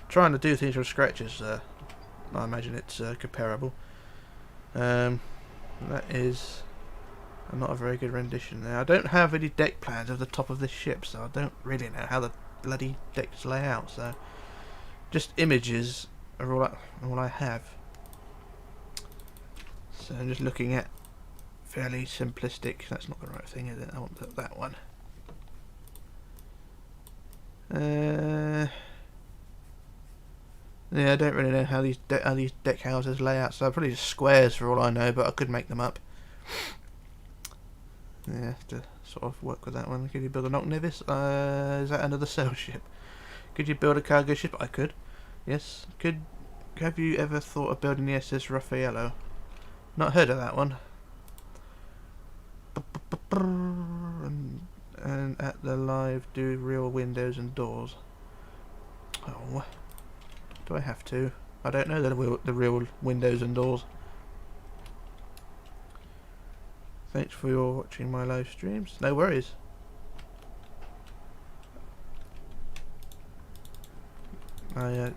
Trying to do things from scratch is, I imagine it's comparable. That is not a very good rendition there. I don't have any deck plans of the top of this ship, so I don't really know how the bloody decks lay out. So just images are all I have. So I'm just looking at fairly simplistic. That's not the right thing, is it? I want that one. Yeah, I don't really know how these deck houses lay out, so probably just squares for all I know, but I could make them up. Yeah, have to sort of work with that one. Could you build a Knock Nevis? Is that another sail ship? Could you build a cargo ship? I could. Yes. Have you ever thought of building the SS Raffaello? Not heard of that one. And at the live, do real windows and doors. Oh, do I have to? I don't know the real windows and doors. Thanks for your watching my live streams. No worries. I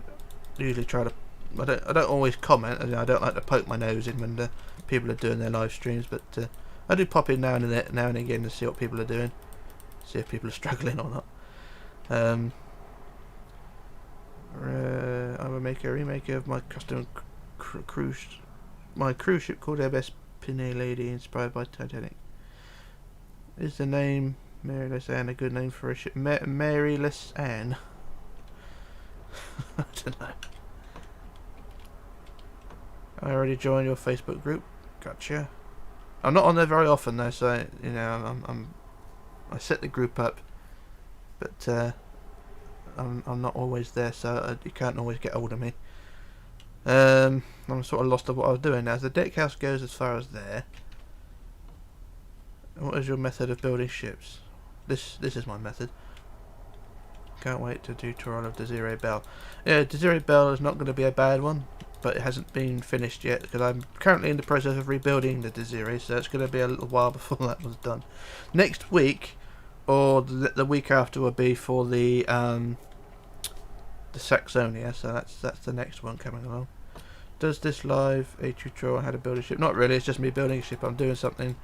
usually try to. I don't always comment. I don't like to poke my nose in when people are doing their live streams, but I do pop in now and again to see what people are doing, see if people are struggling or not. I will make a remake of my custom cruise ship called MS Pinay Lady, inspired by Titanic. Is the name Maryless Anne a good name for a ship? Maryless Anne? I don't know. I already joined your Facebook group. Gotcha. I'm not on there very often though, so you know I set the group up but I'm not always there, so you can't always get hold of me. I'm sort of lost of what I was doing now. So the deck house goes as far as there. What is your method of building ships? This is my method. Can't wait to do tutorial of Desiree Belle. Yeah, Desiree Belle is not going to be a bad one, but it hasn't been finished yet because I'm currently in the process of rebuilding the Desiree, so it's going to be a little while before that was done. Next week, or the week after, will be for the Saxonia, so that's the next one coming along. Does this live a tutorial on how to build a ship? Not really, it's just me building a ship. I'm doing something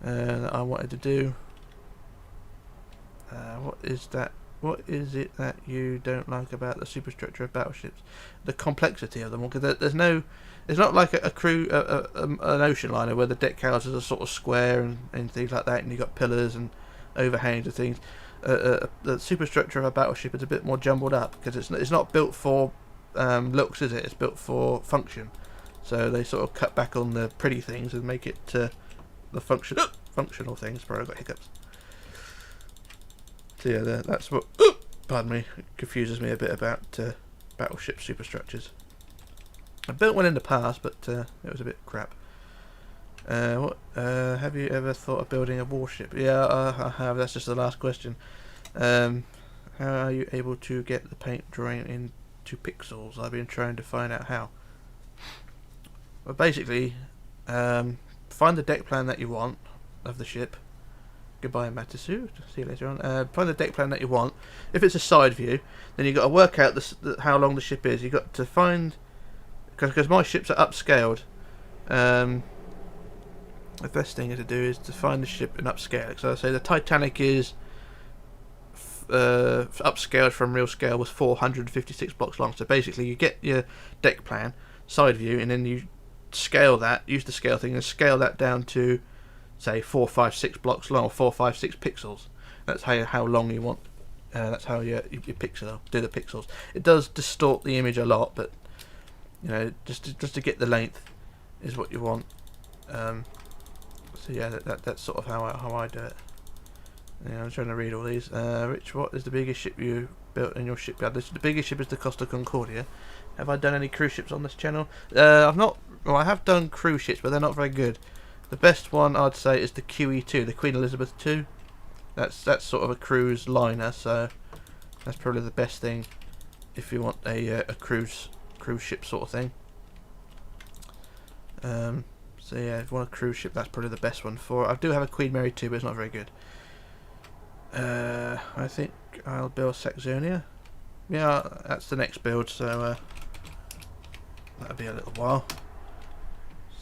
that I wanted to do. What is that? What is it that you don't like about the superstructure of battleships? The complexity of them. Because there's no, it's not like a crew, an ocean liner where the deck houses are sort of square and things like that, and you've got pillars and overhangs and things. The superstructure of a battleship is a bit more jumbled up because it's not built for looks, is it? It's built for function. So they sort of cut back on the pretty things and make it the functional things. Sorry, I got hiccups. So yeah, that's what. Pardon me, it confuses me a bit about battleship superstructures. I built one in the past, but it was a bit crap. Have you ever thought of building a warship? Yeah, I have. That's just the last question. How are you able to get the paint drawing into pixels? I've been trying to find out how. Well, basically, find the deck plan that you want of the ship. Goodbye, Matasu. See you later on. Find the deck plan that you want. If it's a side view, then you've got to work out how long the ship is. You've got to find... Because my ships are upscaled. The best thing to do is to find the ship and upscale it. So I say the Titanic is upscaled from real scale, was 456 blocks long. So basically you get your deck plan, side view, and then you scale that, use the scale thing and scale that down to say 456 blocks long, or 456 pixels. That's how long you want. That's how you pixel do the pixels. It does distort the image a lot, but you know, just to get the length is what you want. So yeah, that's sort of how I do it. Yeah, I'm trying to read all these. Rich, what is the biggest ship you built in your shipyard? The biggest ship is the Costa Concordia. Have I done any cruise ships on this channel? I've not. Well, I have done cruise ships, but they're not very good. The best one I'd say is the QE2, the Queen Elizabeth II. That's sort of a cruise liner, so that's probably the best thing if you want a cruise ship sort of thing. So yeah, if you want a cruise ship, that's probably the best one for it. I do have a Queen Mary 2, but it's not very good. I think I'll build Saxonia. Yeah, that's the next build, so that'll be a little while.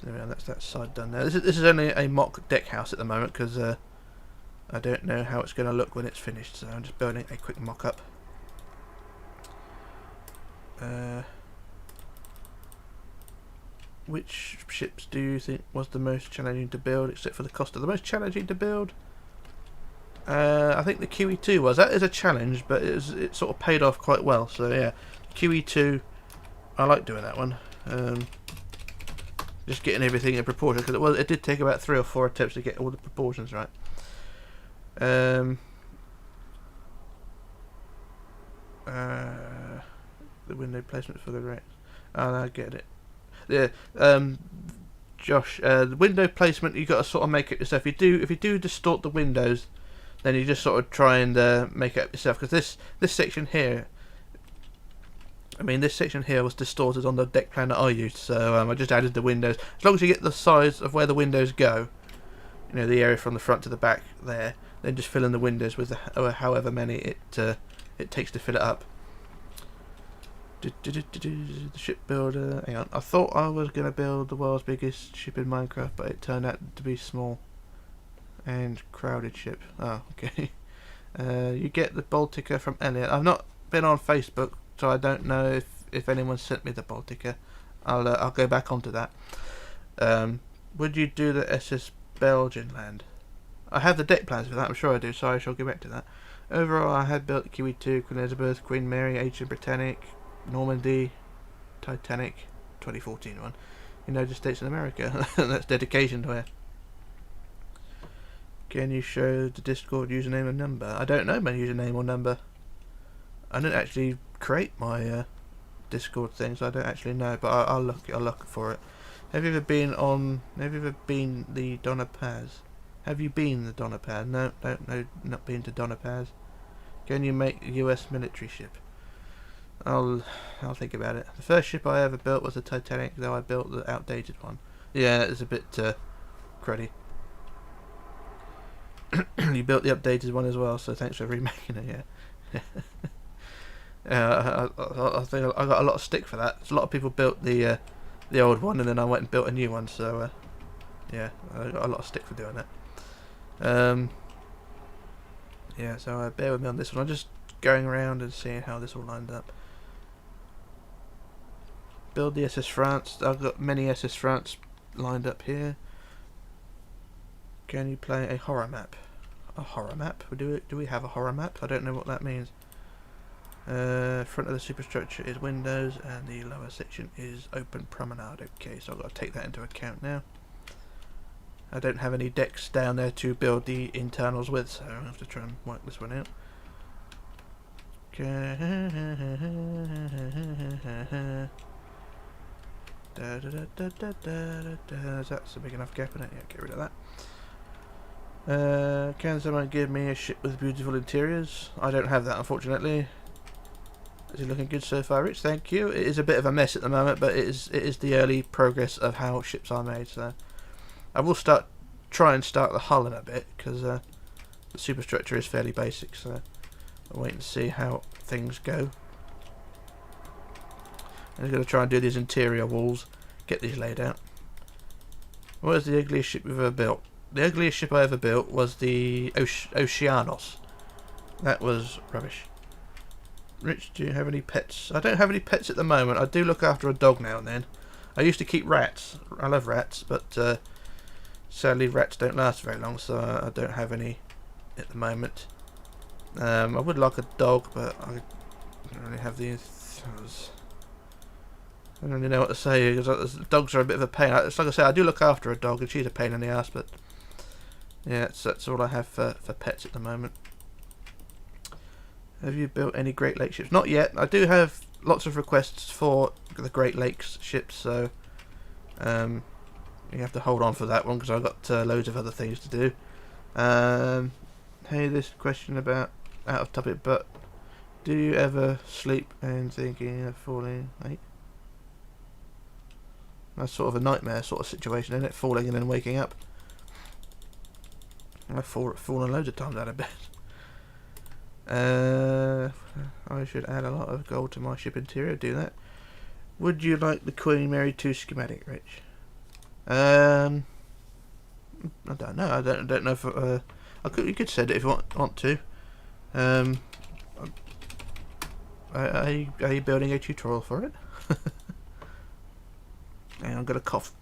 So yeah, that's that side done there. This is only a mock deck house at the moment because I don't know how it's going to look when it's finished, so I'm just building a quick mock-up. Which ships do you think was the most challenging to build, except for the Costa? The most challenging to build? I think the QE2 was. That is a challenge, but it sort of paid off quite well. So yeah, QE2, I like doing that one. Just getting everything in proportion, because it did take about 3 or 4 attempts to get all the proportions right. The window placement for the racks. Oh, I get it. Yeah, Josh, the window placement, you got to sort of make it yourself. If you do distort the windows, then you just sort of try and make it up yourself. Because this section here, this section here was distorted on the deck plan that I used, so I just added the windows. As long as you get the size of where the windows go, you know, the area from the front to the back there, then just fill in the windows with however many it takes to fill it up. The shipbuilder. Hang on. I thought I was going to build the world's biggest ship in Minecraft, but it turned out to be small and crowded ship. Oh, okay. You get the Baltica from Elliot. I've not been on Facebook, so I don't know if anyone sent me the Baltica. I'll go back onto that. Would you do the SS Belgian land? I have the deck plans for that. I'm sure I do. So I shall get back to that. Overall, I had built QE2, Queen Elizabeth, Queen Mary, Ancient Britannic, Normandy, Titanic, 2014 one, United States of America. That's dedication to her. Can you show the Discord username and number? I don't know my username or number. I didn't actually create my Discord thing, so I don't actually know. But I'll look for it. Have you ever been the Donna Paz? Have you been the Donna Paz? No, not been to Donna Paz. Can you make a US military ship? I'll think about it. The first ship I ever built was the Titanic, though I built the outdated one. Yeah, it's a bit cruddy. You built the updated one as well, so thanks for remaking it. Yeah. I think I got a lot of stick for that. A lot of people built the old one, and then I went and built a new one. So yeah, I got a lot of stick for doing that. Yeah, so bear with me on this one. I'm just going around and seeing how this all lined up. Build the SS France. I've got many SS France lined up here. Can you play a horror map? A horror map? Do we have a horror map? I don't know what that means. Front of the superstructure is windows and the lower section is open promenade. Okay, so I've got to take that into account now. I don't have any decks down there to build the internals with, so I'll have to try and work this one out. Okay. That's a big enough gap in it. Yeah, get rid of that. Can someone give me a ship with beautiful interiors? I don't have that, unfortunately. Is it looking good so far, Rich? Thank you. It is a bit of a mess at the moment, but it is the early progress of how ships are made. So I will try and start the hull in a bit, because the superstructure is fairly basic. So I'll wait and see how things go. I'm going to try and do these interior walls, get these laid out. What is the ugliest ship you've ever built? The ugliest ship I ever built was the Oceanos. That was rubbish. Rich, do you have any pets? I don't have any pets at the moment. I do look after a dog now and then. I used to keep rats. I love rats, but sadly rats don't last very long, so I don't have any at the moment. I would like a dog, but I don't really have the... I don't really know what to say, because dogs are a bit of a pain. It's like I say, I do look after a dog, and she's a pain in the ass, but yeah, that's all I have for pets at the moment. Have you built any Great Lakes ships? Not yet. I do have lots of requests for the Great Lakes ships, so you have to hold on for that one, because I've got loads of other things to do. Hey, this question about out of topic, but do you ever sleep and thinking of falling late? That's sort of a nightmare sort of situation, isn't it? Falling and then waking up. I've fallen loads of times out of bed. I should add a lot of gold to my ship interior. Do that. Would you like the Queen Mary II schematic, Rich? I don't know. I don't know if you could send it if you want to. Are you building a tutorial for it? Hang on, I'm gonna cough.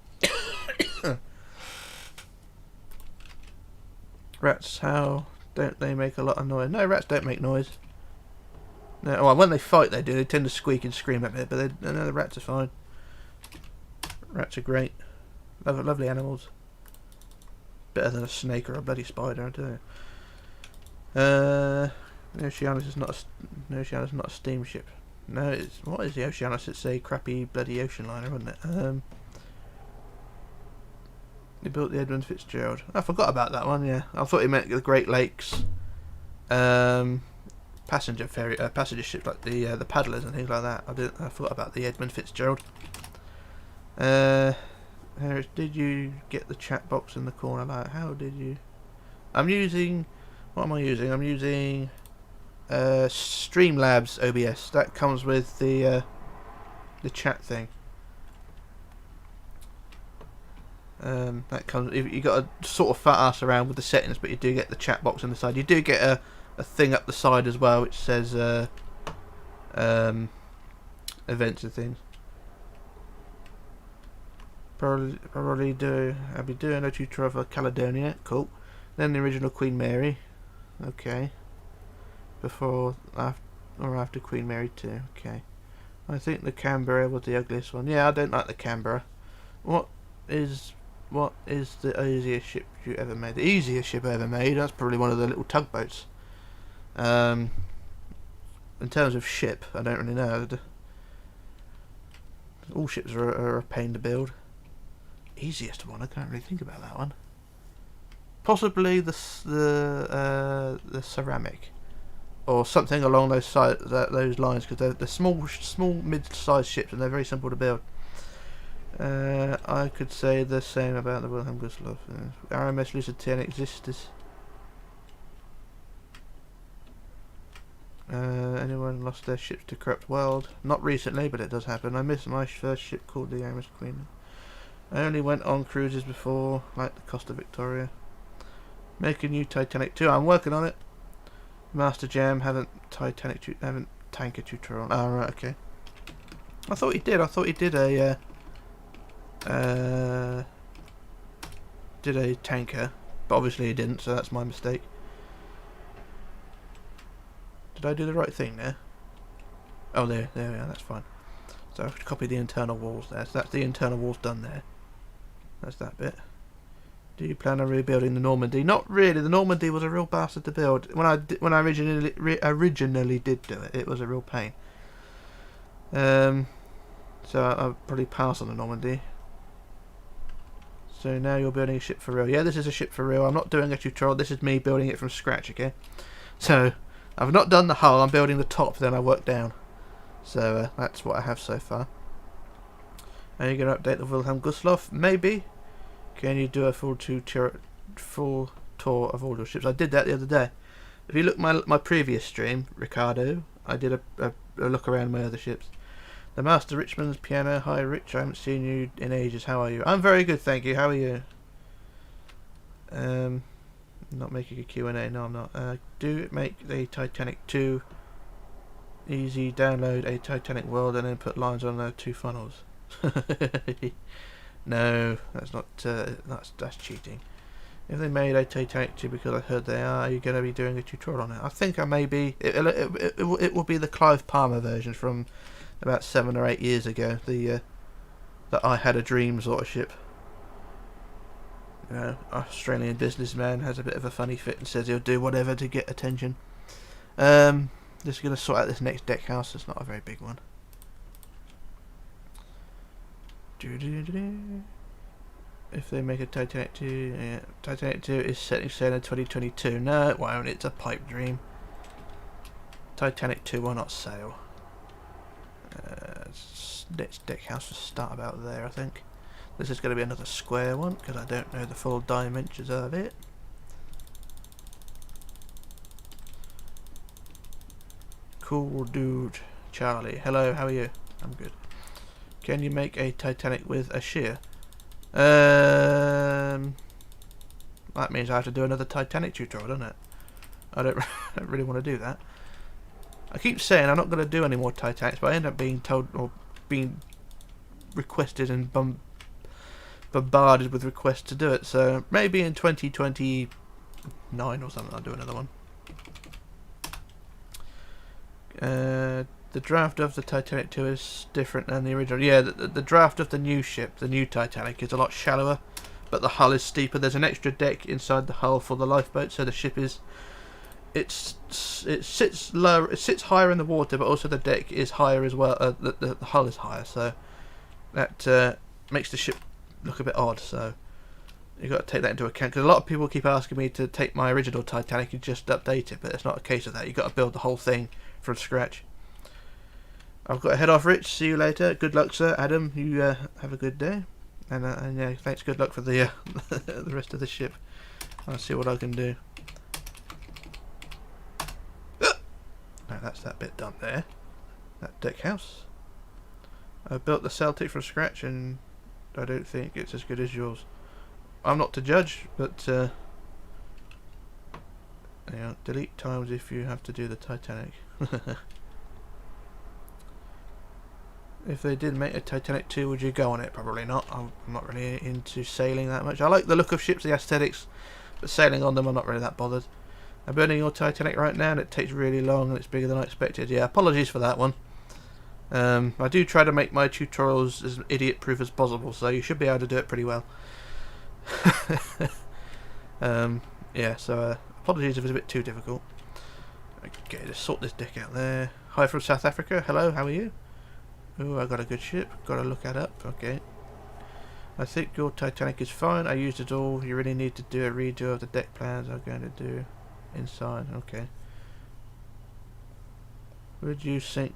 Rats, how don't they make a lot of noise? No, rats don't make noise. No, well, when they fight they do. They tend to squeak and scream a bit, but no, the rats are fine. Rats are great. Lovely animals. Better than a snake or a bloody spider, I tell you. The Oceanus is not a steamship. No, what is the Oceanus? It's a crappy bloody ocean liner, isn't it? They built the Edmund Fitzgerald. I forgot about that one. Yeah, I thought he meant the Great Lakes passenger ship like the paddlers and things like that. I forgot about the Edmund Fitzgerald. Did you get the chat box in the corner? Like, how did you? I'm using. What am I using? I'm using Streamlabs OBS. That comes with the chat thing. That comes. You got to sort of fat ass around with the settings, but you do get the chat box on the side. You do get a thing up the side as well, which says events and things. Probably do. I'll be doing a tutorial for Caledonia. Cool. Then the original Queen Mary. Okay. Before, after Queen Mary 2. Okay. I think the Canberra was the ugliest one. Yeah, I don't like the Canberra. What is What is the easiest ship you ever made? The easiest ship I ever made? That's probably one of the little tugboats. In terms of ship, I don't really know. All ships are a pain to build. Easiest one, I can't really think about that one. Possibly the ceramic, or something along those lines, because they're small mid-sized ships and they're very simple to build. I could say the same about the Wilhelm Gustloff. RMS Lucid 10 exists. Anyone lost their ships to corrupt world? Not recently, but it does happen. I missed my first ship called the RMS Queen. I only went on cruises before, like the Costa Victoria. Make a new Titanic 2. I'm working on it. Master Jam haven't tanker tutorial. Oh right, okay. I thought he did. I thought he did a tanker, but obviously he didn't, so that's my mistake. Did I do the right thing there? Oh, there we are. That's fine. So I have to copy the internal walls there. So that's the internal walls done there. That's that bit. Do you plan on rebuilding the Normandy? Not really. The Normandy was a real bastard to build. When I originally did do it, it was a real pain. So I'll probably pass on the Normandy. So now you're building a ship for real. Yeah, this is a ship for real. I'm not doing a tutorial. This is me building it from scratch, okay? So I've not done the hull. I'm building the top, then I work down. So that's what I have so far. Are you going to update the Wilhelm Gustloff? Maybe. Can you do a full tour of all your ships? I did that the other day. If you look my previous stream, Ricardo, I did a look around my other ships. The Master Richmond's piano. Hi Rich, I haven't seen you in ages. How are you? I'm very good, thank you. How are you? Not making a Q&A. No, I'm not. Do make the Titanic 2 easy. Download a Titanic World and then put lines on the 2 funnels. No, that's not. That's cheating. If they made a Titanic 2, because I heard they are you going to be doing a tutorial on it? I think I may be. It will be the Clive Palmer version from about 7 or 8 years ago. The that I Had a Dream sort of ship. You know, Australian businessman has a bit of a funny fit and says he'll do whatever to get attention. Just going to sort out this next deck house. It's not a very big one. If they make a Titanic 2, yeah, Titanic 2 is setting sail in 2022. No, it won't. It's a pipe dream. Titanic 2 will not sail. Next deck house will start about there, I think. This is going to be another square one because I don't know the full dimensions of it. Cool dude, Charlie. Hello, how are you? I'm good. Can you make a Titanic with a shear? That means I have to do another Titanic tutorial, doesn't it? I don't really want to do that. I keep saying I'm not going to do any more Titanics, but I end up being told or being requested and bombarded with requests to do it. So maybe in 2029 or something I'll do another one. The draft of the Titanic 2 is different than the original. Yeah, the draft of the new ship, the new Titanic, is a lot shallower, but the hull is steeper. There's an extra deck inside the hull for the lifeboat, so the ship is it sits lower, it sits higher in the water, but also the deck is higher as well. The hull is higher, so that makes the ship look a bit odd. So you've got to take that into account, because a lot of people keep asking me to take my original Titanic and just update it, but it's not a case of that. You've got to build the whole thing from scratch. I've got to head off, Rich. See you later. Good luck, sir. Adam, you have a good day. And yeah, thanks. Good luck for the the rest of the ship. I'll see what I can do. Now that's that bit done there. That deck house. I built the Celtic from scratch, and I don't think it's as good as yours. I'm not to judge, but yeah, delete times if you have to do the Titanic. If they did make a Titanic 2, would you go on it? Probably not. I'm not really into sailing that much. I like the look of ships, the aesthetics, but sailing on them I'm not really that bothered. I'm building your Titanic right now and it takes really long and it's bigger than I expected. Yeah, apologies for that one. I do try to make my tutorials as idiot proof as possible, so you should be able to do it pretty well. Yeah, so apologies if it's a bit too difficult. Okay, just sort this deck out there. Hi from South Africa. Hello, how are you? Oh, I got a good ship. Got to look that up. Okay. I think your Titanic is fine. I used it all. You really need to do a redo of the deck plans I'm going to do inside. Okay. Would you sink...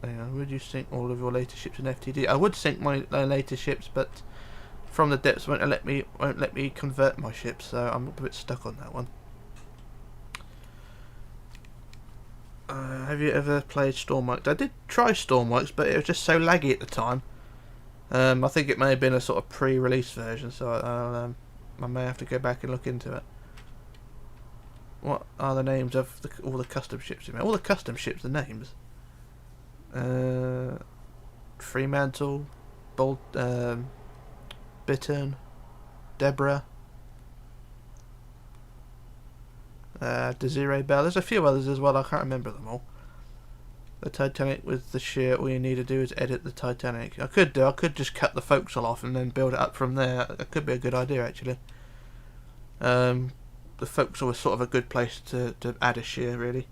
Hang on, would you sink all of your later ships in FTD? I would sink my later ships, but from the depths won't let me convert my ships, so I'm a bit stuck on that one. Have you ever played Stormworks? I did try Stormworks, but it was just so laggy at the time. I think it may have been a sort of pre-release version, so I may have to go back and look into it. What are the names of all the custom ships? All the custom ships, the names. Fremantle, Bittern, Deborah, Desiree Bell. There's a few others as well. I can't remember them all. The Titanic with the shear. All you need to do is edit the Titanic. I could just cut the forecastle off and then build it up from there. That could be a good idea, actually. The forecastle was sort of a good place to add a shear, really.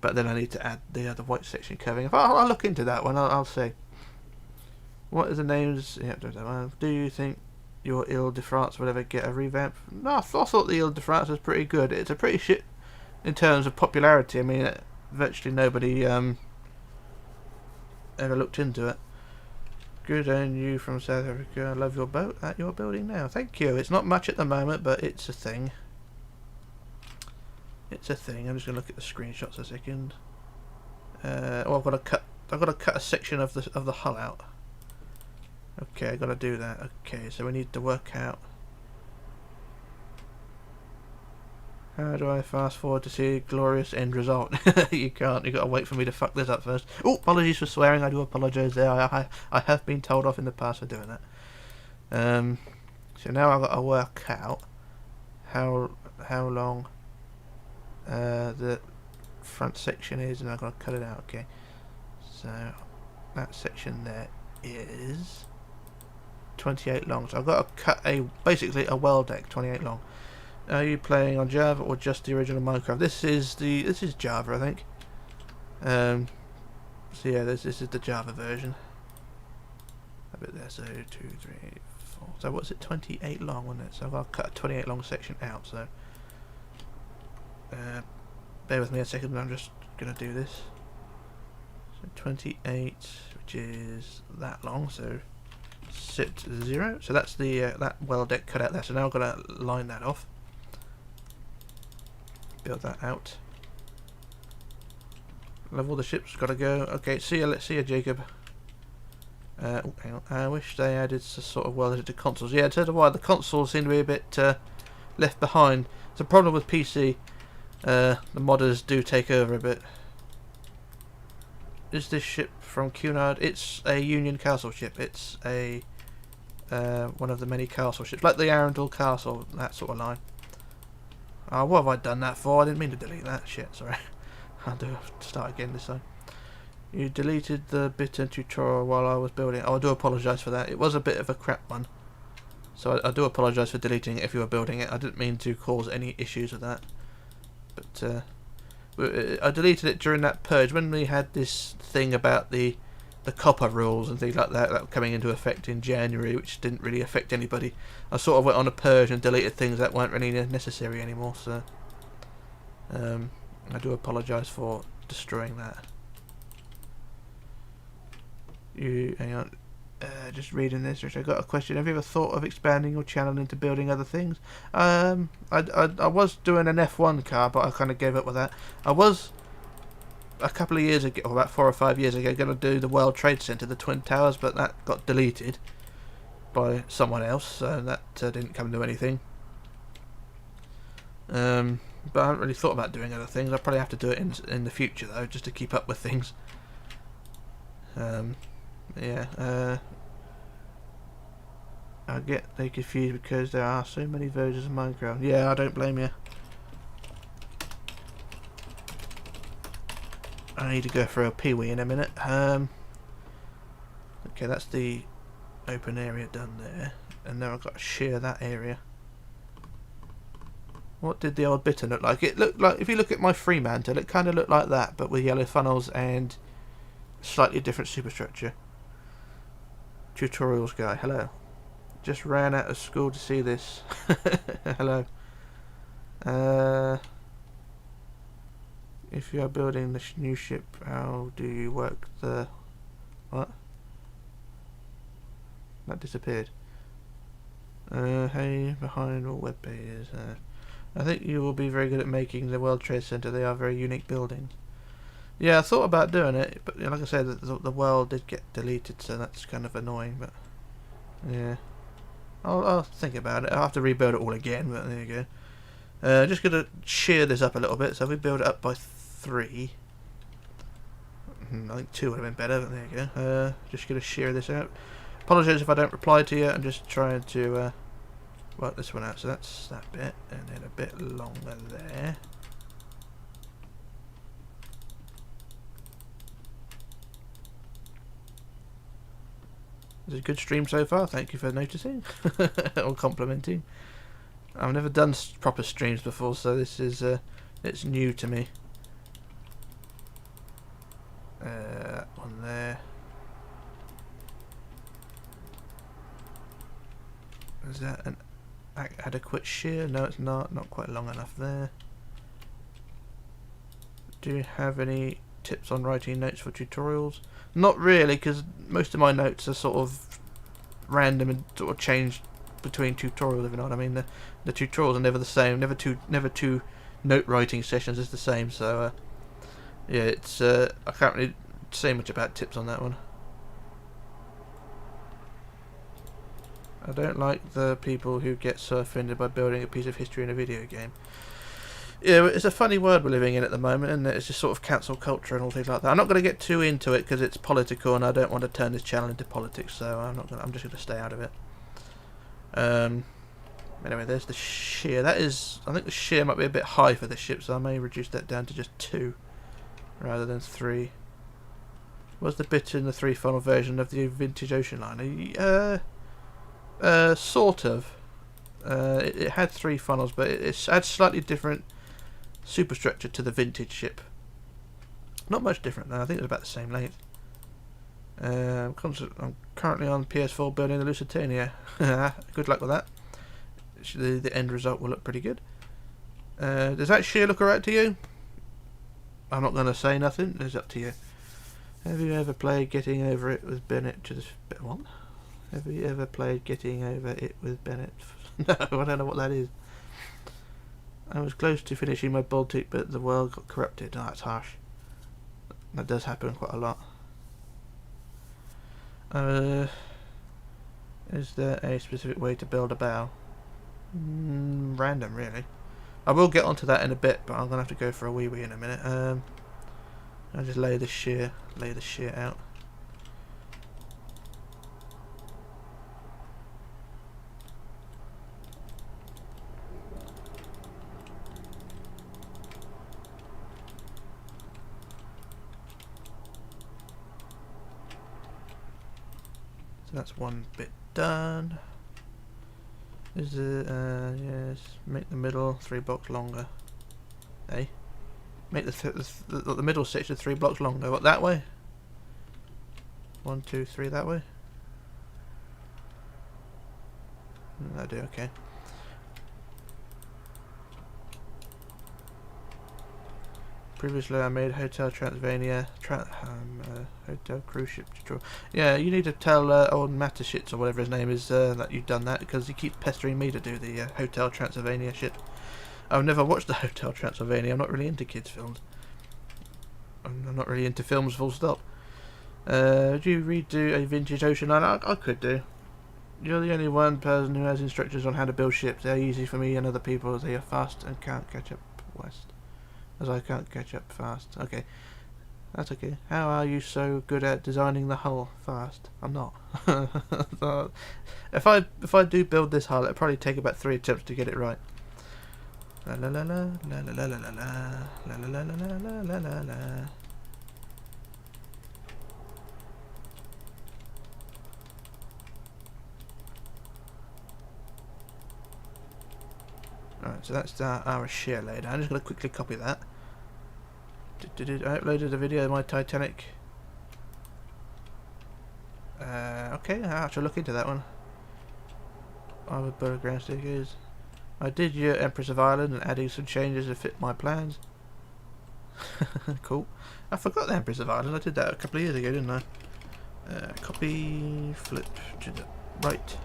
But then I need to add the white section curving. I'll look into that one. I'll see. What are the names? Yeah, do you think your Ile de France will ever get a revamp? No, I thought the Ile de France was pretty good. It's a pretty shit in terms of popularity. I mean, virtually nobody ever looked into it. Good on you from South Africa. I love your boat that you're building now. Thank you. It's not much at the moment, but it's a thing. It's a thing. I'm just gonna look at the screenshots a second. Oh, I've got to cut a section of the hull out. Okay, I got to do that. Okay, so we need to work out how do I fast forward to see a glorious end result. You can't. You got to wait for me to fuck this up first. Oh, apologies for swearing. I do apologise there. I have been told off in the past for doing that. So now I've got to work out how long the front section is, and I've got to cut it out. Okay, so that section there is 28 long, so I've got to cut basically a well deck 28 long. Are you playing on Java or just the original Minecraft? This is Java, I think. So yeah, this is the Java version. A bit there, so 2, 3, 4. So what's it? 28 long, wasn't it? So I've got to cut a 28 long section out. So bear with me a second. I'm just gonna do this. So 28, which is that long. So sit 0. So that's the that well deck cut out there. So now I've got to line that off. Build that out. Level the ship's got to go. Okay, see you, Jacob. Oh, hang on. I wish they added some sort of well to consoles. Yeah, so do I. The consoles seem to be a bit left behind. It's a problem with PC. The modders do take over a bit. Is this ship from Cunard? It's a Union Castle ship. It's a one of the many castle ships, like the Arundel Castle, that sort of line. What have I done that for? I didn't mean to delete that. Shit, sorry. I'll do start again this time. You deleted the Bittern tutorial while I was building it. Oh, I do apologise for that. It was a bit of a crap one. So I do apologise for deleting it if you were building it. I didn't mean to cause any issues with that. But I deleted it during that purge when we had this thing about the copper rules and things like that were coming into effect in January, which didn't really affect anybody. I sort of went on a purge and deleted things that weren't really necessary anymore. So I do apologise for destroying that. Hang on. Just reading this, which I got a question. Have you ever thought of expanding your channel into building other things? I was doing an F1 car, but I kind of gave up with that. I was a couple of years ago, or about 4 or 5 years ago, going to do the World Trade Center, the Twin Towers, but that got deleted by someone else, so that didn't come to anything. But I haven't really thought about doing other things. I'll probably have to do it in the future though, just to keep up with things. Yeah. I get they confused because there are so many versions of Minecraft. Yeah, I don't blame you. I need to go for a pee-wee in a minute. Okay, that's the open area done there. and now I've got to shear that area. What did the old bitter look like? It looked like, if you look at my Fremantle, it kind of looked like that, but with yellow funnels and slightly different superstructure. Tutorials guy, hello. Just ran out of school to see this. Hello. If you are building the new ship, how do you work the... What? That disappeared. Hey, behind all web pages. I think you will be very good at making the World Trade Center. They are very unique buildings. Yeah, I thought about doing it, but like I said, the world did get deleted, so that's kind of annoying. But yeah, I'll think about it. I'll have to rebuild it all again, but there you go. Just gonna shear this up a little bit. So if we build it up by 3, I think 2 would have been better. But there you go. Just gonna shear this out. Apologies if I don't reply to you. I'm just trying to work this one out. So that's that bit, and then a bit longer there. This is a good stream so far. Thank you for noticing or complimenting. I've never done proper streams before, so this is it's new to me. That one there. Is that an adequate shear? No, it's not. Not quite long enough there. Do you have any tips on writing notes for tutorials? Not really, because most of my notes are sort of random and sort of changed between tutorials, if you know what I mean. The tutorials are never the same. Never two note writing sessions is the same. So yeah, it's I can't really say much about tips on that one. I don't like the people who get so offended by building a piece of history in a video game. Yeah, it's a funny world we're living in at the moment, and it's just sort of cancel culture and all things like that. I'm not going to get too into it because it's political, and I don't want to turn this channel into politics, so I'm just going to stay out of it. Anyway, there's the shear. That is, I think the shear might be a bit high for this ship, so I may reduce that down to just 2 rather than 3. Was the bit in the 3 funnel version of the vintage ocean liner? Sort of. It had 3 funnels, but it had slightly different superstructure to the vintage ship. Not much different though. I think it's about the same length. I'm currently on PS4 building the Lusitania. Good luck with that. The end result will look pretty good. Does that shear look alright to you? I'm not going to say nothing. It's up to you. Have you ever played Getting Over It with Bennett to this bit? What? Have you ever played Getting Over It with Bennett? No, I don't know what that is. I was close to finishing my Baltic, but the world got corrupted. Oh, that's harsh. That does happen quite a lot. Is there a specific way to build a bow? Random, really. I will get onto that in a bit, but I'm gonna have to go for a wee in a minute. I'll just lay the shear out. That's one bit done. Is it, yes, make the middle 3 blocks longer. Hey? Make the middle section 3 blocks longer. What, that way? 1, 2, 3 that way? I do, okay. Previously I made Hotel Transylvania Hotel Cruise Ship tutorial. Yeah, you need to tell old Matashits or whatever his name is that you've done that, because he keeps pestering me to do the Hotel Transylvania shit. I've never watched the Hotel Transylvania. I'm not really into kids films. I'm not really into films full stop. Do you redo a vintage ocean liner? I could do. You're the only one person who has instructions on how to build ships. They're easy for me and other people as they are fast and can't catch up west. As I can't catch up fast. Okay. That's okay. How are you so good at designing the hull fast? I'm not. So, if I do build this hull, it'll probably take about 3 attempts to get it right. La la la la la la la la la la la la la la la. Right, so that's our shear loader. I'm just going to quickly copy that. I uploaded a video of my Titanic. Okay, I'll have to look into that one. I would build ground stickers. I did your Empress of Ireland and adding some changes to fit my plans. Cool. I forgot the Empress of Ireland. I did that a couple of years ago, didn't I? Copy, flip to the right.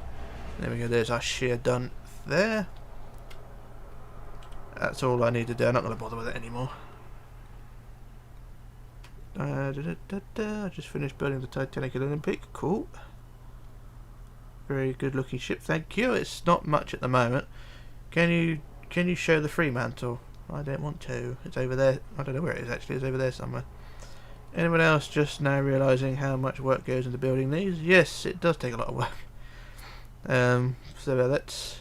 There we go. There's our shear done there. That's all I need to do. I'm not going to bother with it anymore. I just finished building the Titanic Olympic. Cool. Very good looking ship. Thank you. It's not much at the moment. Can you show the Fremantle? I don't want to. It's over there. I don't know where it is actually. It's over there somewhere. Anyone else just now realising how much work goes into building these? Yes, it does take a lot of work. So that's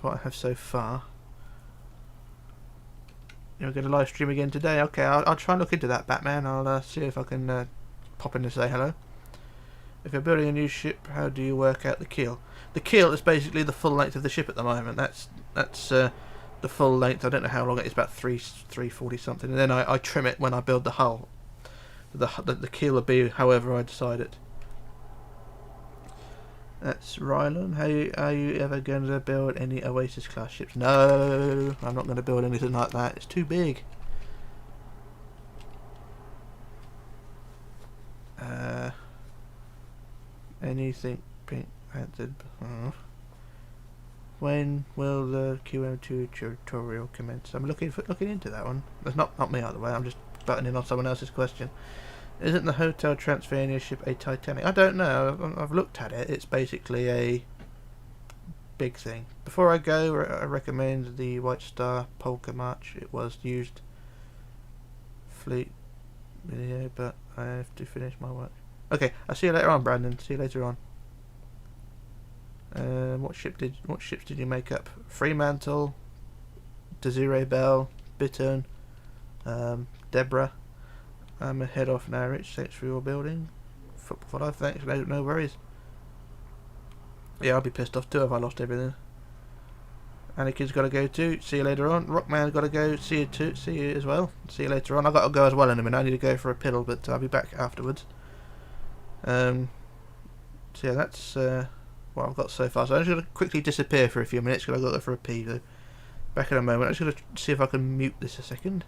what I have so far. You're going to live stream again today? Okay, I'll try and look into that, Batman. I'll see if I can pop in to say hello. If you're building a new ship, how do you work out the keel? The keel is basically the full length of the ship at the moment. That's the full length. I don't know how long it is, about 340 something. And then I trim it when I build the hull. The keel will be however I decide it. That's Rylan. Are you ever going to build any Oasis class ships? No, I'm not going to build anything like that. It's too big. Anything pink painted? When will the QM2 tutorial commence? I'm looking into that one. That's not me, either way. I'm just butting in on someone else's question. Isn't the Hotel Transylvania ship a Titanic? I don't know. I've looked at it. It's basically a big thing. Before I go, I recommend the White Star Polka March. It was used fleet video, but I have to finish my work. Okay, I'll see you later on, Brandon. See you later on. What ships did you make up? Fremantle, Desiree Bell, Bittern, Deborah. I'm head off now, Rich. Thanks for your building. Football for life, thanks. No worries. Yeah, I'll be pissed off too if I lost everything. Anakin's got to go too. See you later on. Rockman's got to go. See you too. See you as well. See you later on. I've got to go as well in a minute. I need to go for a pill, but I'll be back afterwards. So yeah, that's what I've got so far. So I'm just going to quickly disappear for a few minutes because I've got to go for a pee. So back in a moment. I'm just going to see if I can mute this a second.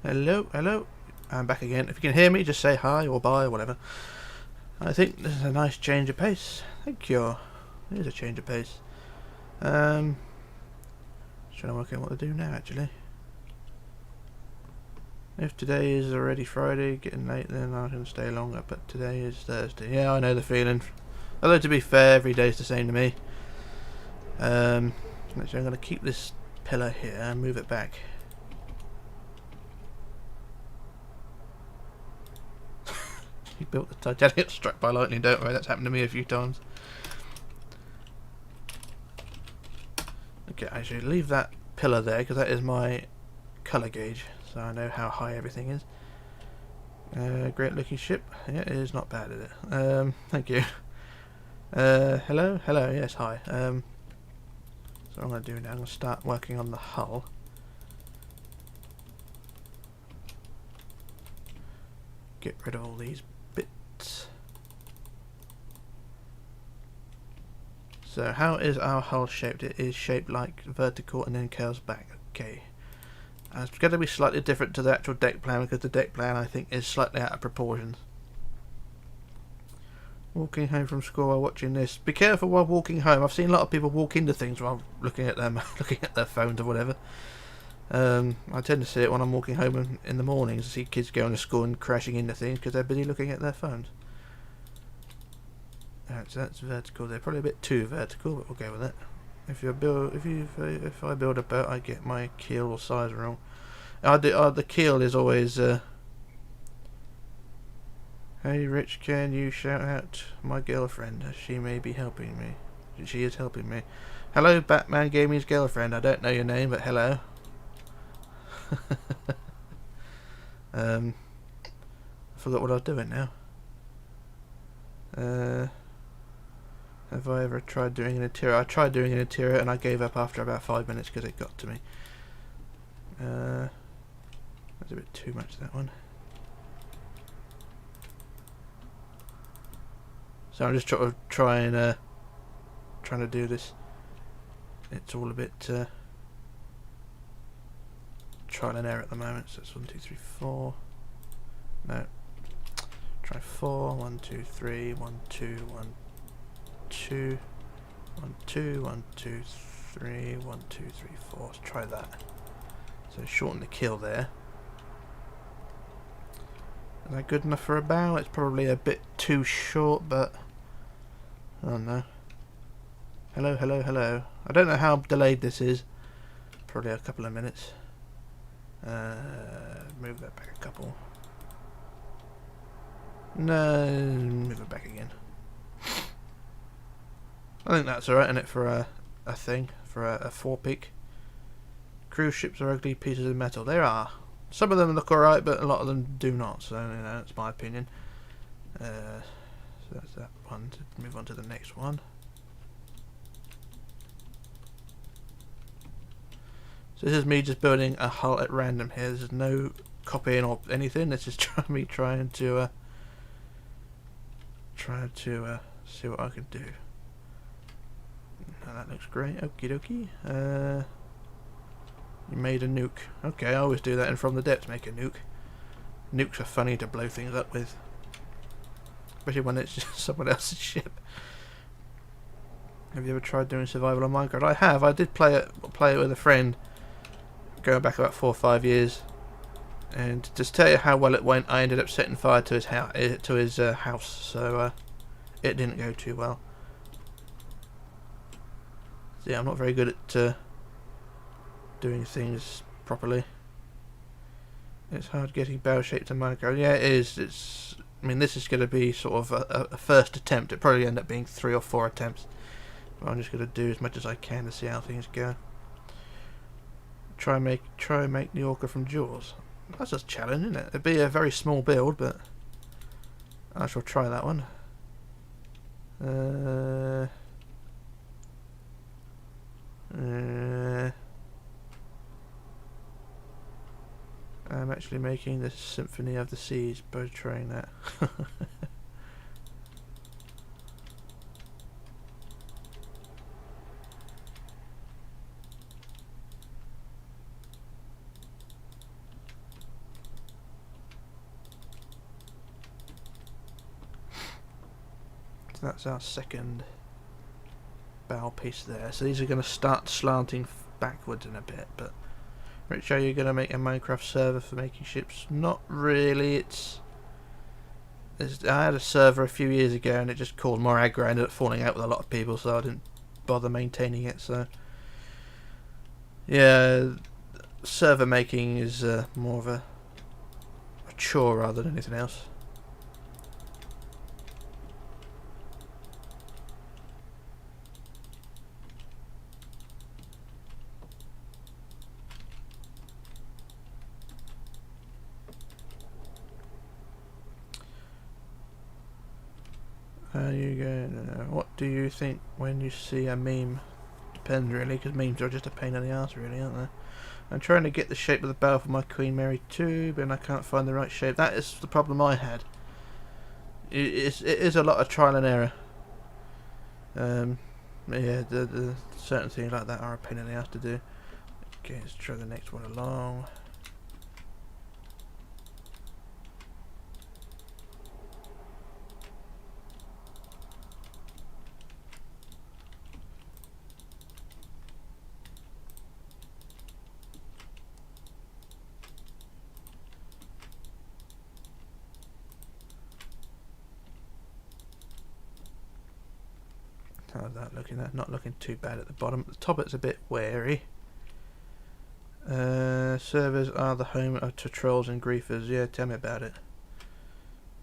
Hello, hello. I'm back again. If you can hear me, just say hi or bye or whatever. I think this is a nice change of pace. Thank you. It is a change of pace. Just trying to work out what to do now, actually. If today is already Friday, getting late, then I can stay longer. But today is Thursday. Yeah, I know the feeling. Although to be fair, every day is the same to me. Actually, I'm going to keep this pillar here and move it back. You built the Titanic, struck by lightning, don't worry, that's happened to me a few times. Okay, I should leave that pillar there because that is my colour gauge, so I know how high everything is. Great looking ship. Yeah, it is not bad, is it? Thank you. Hello? Hello, yes, hi. So what I'm going to do now, I'm going to start working on the hull. Get rid of all these bits. So how is our hull shaped? It is shaped like vertical and then curves back. Okay. It's going to be slightly different to the actual deck plan because the deck plan I think is slightly out of proportions. Walking home from school while watching this. Be careful while walking home. I've seen a lot of people walk into things while looking at them, looking at their phones or whatever. I tend to see it when I'm walking home in the mornings. I see kids going to school and crashing into things because they're busy looking at their phones. Alright, so that's vertical. They're probably a bit too vertical, but we'll go with it. If I build a boat, I get my keel or size wrong. The keel is always. Hey Rich, can you shout out my girlfriend? She may be helping me. She is helping me. Hello, Batman Gaming's girlfriend. I don't know your name, but hello. I forgot what I was doing now. Have I ever tried doing an interior? I tried doing an interior and I gave up after about 5 minutes because it got to me. That's a bit too much, that one. So I'm just trying to do this. It's all a bit trial and error at the moment. So it's 1, 2, 3, 4. No. Try 4. 1, 2, 3. 1, 2, 1, 2. 1, 2, 1, 2, 3. 1, 2, 3, 4. Let's try that. So shorten the keel there. Is that good enough for a bow? It's probably a bit too short, but I don't know. Hello, hello, hello. I don't know how delayed this is. Probably a couple of minutes. Move that back a couple. No, move it back again. I think that's alright, isn't it, for a thing, for a four-peak. Cruise ships are ugly pieces of metal. There are. Some of them look alright, but a lot of them do not, so you know, that's my opinion. So that's that one. To move on to the next one. So this is me just building a hull at random here. This is no copying or anything. This is me trying to see what I can do. Now that looks great. Okie dokie. You made a nuke. Okay, I always do that, and from the depths make a nuke. Nukes are funny to blow things up with, especially when it's just someone else's ship. Have you ever tried doing survival on Minecraft? I have. I did play it with a friend, going back about 4 or 5 years, and to just tell you how well it went, I ended up setting fire to his house. So it didn't go too well. So yeah, I'm not very good at doing things properly. It's hard getting barrel shaped in Minecraft. Yeah, it is. I mean, this is going to be sort of a first attempt. It probably end up being 3 or 4 attempts. But I'm just going to do as much as I can to see how things go. Try and make the orca from Jaws. That's a challenge, isn't it? It'd be a very small build, but I shall try that one. I'm actually making the Symphony of the Seas by trying that. that's our second bow piece there. So these are going to start slanting backwards in a bit. But Rich, are you going to make a Minecraft server for making ships? Not really. I had a server a few years ago and it just caused more aggro. I ended up falling out with a lot of people, so I didn't bother maintaining it. So yeah, server making is more of a chore rather than anything else. What do you think when you see a meme? Depends really, because memes are just a pain in the ass really, aren't they? I'm trying to get the shape of the bow for my Queen Mary 2, but I can't find the right shape. That is the problem I had. It is a lot of trial and error. Yeah, the certain things like that are a pain in the ass to do. Okay, let's try the next one along. How's that looking? That's not looking too bad at the bottom. At the top it's a bit wary. Servers are the home to trolls and griefers. Yeah, tell me about it.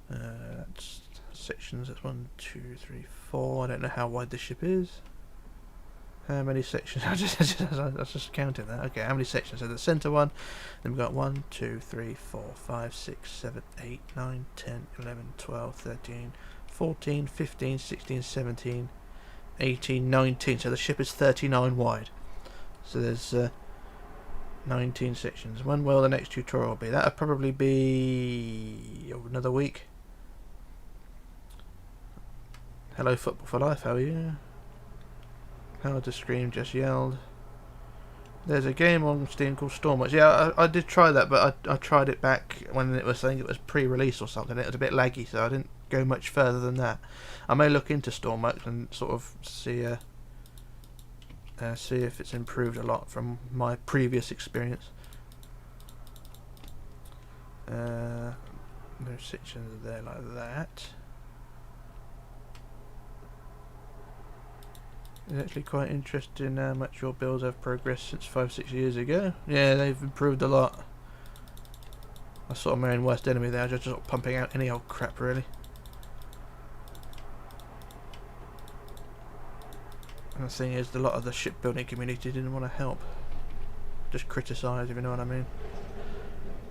That's sections. That's 1, 2, 3, 4. I don't know how wide the ship is. How many sections? I was just counting that. Okay, how many sections? So the centre one. Then we've got 1, 2, 3, 4, 5, 6, 7, 8, 9, 10, 11, 12, 13, 14, 15, 16, 17, 18, 19. So the ship is 39 wide. So there's 19 sections. When will the next tutorial be? That'll probably be another week. Hello Football for Life, how are you? How to Scream just yelled. There's a game on Steam called Stormworks. Yeah, I did try that, but I tried it back when it was saying it was pre-release or something. It was a bit laggy, so I didn't go much further than that. I may look into Stormworks and sort of see if it's improved a lot from my previous experience. No sections there like that. It's actually quite interesting how much your builds have progressed since 5-6 years ago. Yeah, they've improved a lot. I sort of my own worst enemy there, just sort of pumping out any old crap really. And the thing is, a lot of the shipbuilding community didn't want to help. Just criticise, if you know what I mean.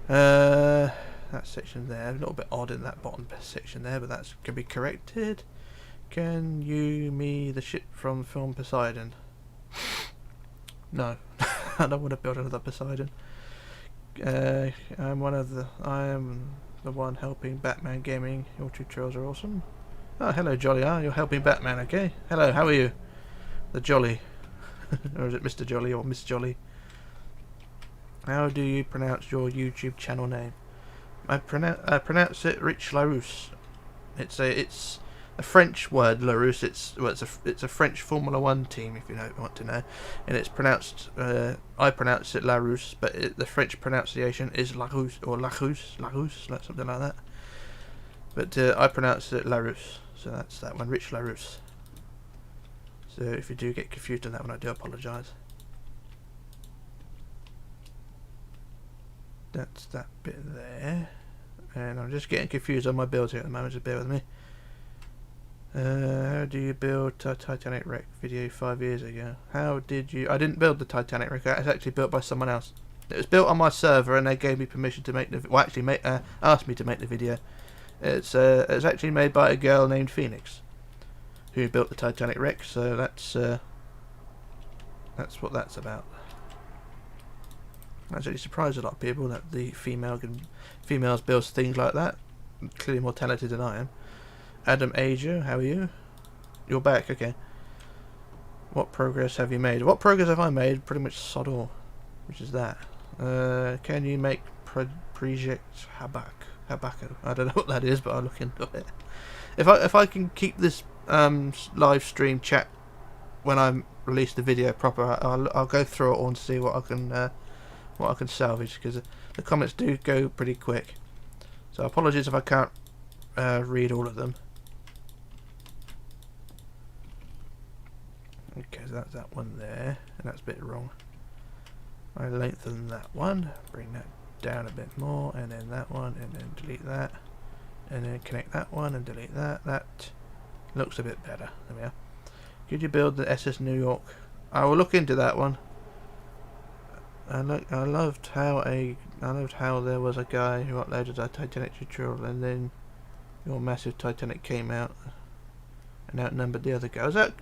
That section there, a little bit odd in that bottom section there, but that can be corrected. Can you me the ship from film Poseidon? No, I don't want to build another Poseidon. I am the one helping Batman Gaming. Your tutorials are awesome. Oh, hello Jolly. You're helping Batman, okay? Hello, how are you? The Jolly. Or is it Mr. Jolly or Miss Jolly? How do you pronounce your YouTube channel name? I pronounce it Richlarrousse. It's a French word, Larousse. It's a French Formula 1 team, if you want to know, and it's pronounced. I pronounce it Larousse, but the French pronunciation is Larousse or Larousse, like something like that. But I pronounce it Larousse, so that's that one, Richlarrousse. So if you do get confused on that one, I do apologise. That's that bit there, and I'm just getting confused on my builds here at the moment. Just bear with me. How do you build a Titanic wreck video 5 years ago? How did you... I didn't build the Titanic wreck. It was actually built by someone else. It was built on my server and they gave me permission to make the... Well, actually asked me to make the video. It's actually made by a girl named Phoenix, who built the Titanic wreck, so that's what that's about. Actually surprised a lot of people that the females build things like that. Clearly more talented than I am. Adam Asia, how are you? You're back, okay. What progress have you made? What progress have I made? Pretty much sod all, which is that. Can you make project Habaku? I don't know what that is, but I'll look into it. If I can keep this live stream chat when I release the video proper. I'll go through it all and see what I can salvage, because the comments do go pretty quick. So apologies if I can't read all of them. Okay, so that's that one there, and that's a bit wrong. I lengthen that one, bring that down a bit more, and then that one, and then delete that, and then connect that one and delete that. That looks a bit better. There we are. Could you build the SS New York? I will look into that one. I loved how there was a guy who uploaded a Titanic tutorial, and then your massive Titanic came out and outnumbered the other guy. Was that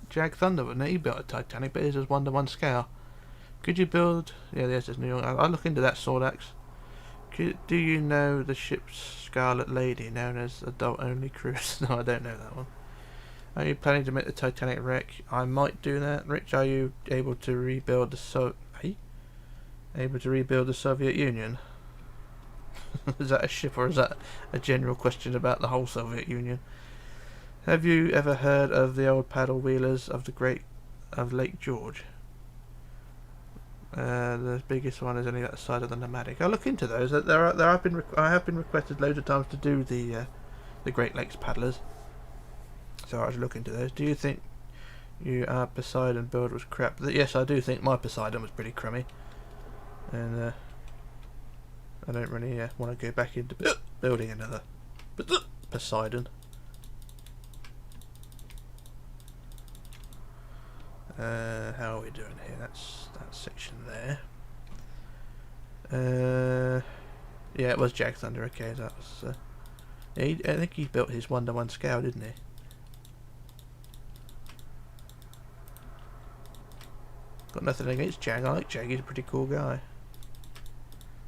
Jag Thunder? Wasn't it? He built a Titanic, but his was 1-to-1 scale. Could you build? Yeah, the SS New York. I'll look into that, Sword Axe. Do you know the ship's Scarlet Lady, known as Adult Only Cruise? No, I don't know that one. Are you planning to make the Titanic wreck? I might do that. Rich, are you able to rebuild the Soviet Union? Is that a ship, or is that a general question about the whole Soviet Union? Have you ever heard of the old paddle wheelers of Lake George? The biggest one is only that side of the Nomadic. I'll look into those. I have been requested loads of times to do the Great Lakes paddlers, so I should look into those. Do you think our Poseidon build was crap? Yes, I do think my Poseidon was pretty crummy, and I don't really want to go back into building another Poseidon. How are we doing here? That's that section there. Yeah, it was Jag Thunder. Okay, that was. I think he built his 1-to-1 scale, didn't he? Got nothing against Jag. I like Jag. He's a pretty cool guy.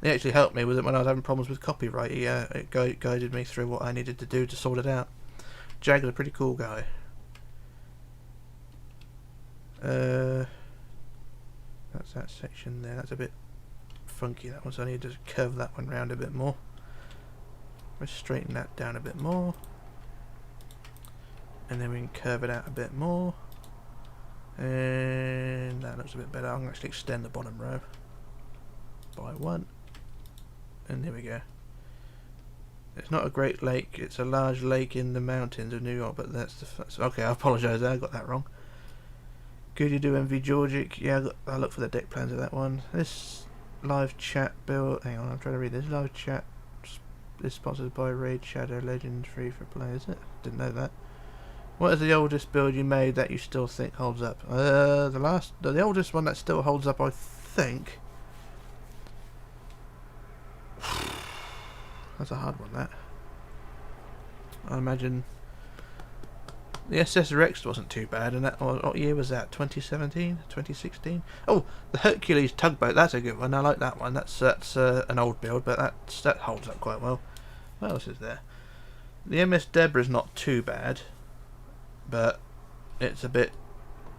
He actually helped me with it when I was having problems with copyright. He guided me through what I needed to do to sort it out. Jag is a pretty cool guy. That's that section there. That's a bit funky, that one, so I need to curve that one round a bit more. Let's straighten that down a bit more, and then we can curve it out a bit more, and that looks a bit better. I'm going to actually extend the bottom row by 1, and there we go. It's not a great lake, it's a large lake in the mountains of New York, but that's okay, I apologise there, I got that wrong. Could you do MV Georgic? Yeah, I'll look for the deck plans of that one. This live chat build. Hang on, I'm trying to read this. Live chat is sponsored by Raid Shadow Legends, free for play, is it? Didn't know that. What is the oldest build you made that you still think holds up? The oldest one that still holds up, I think. That's a hard one, that. I imagine. The SS Rex wasn't too bad, and that, what year was that? 2017? 2016? Oh, the Hercules tugboat, that's a good one. I like that one. That's an old build, but that holds up quite well. What else is there? The MS Deborah's not too bad, but it's a bit.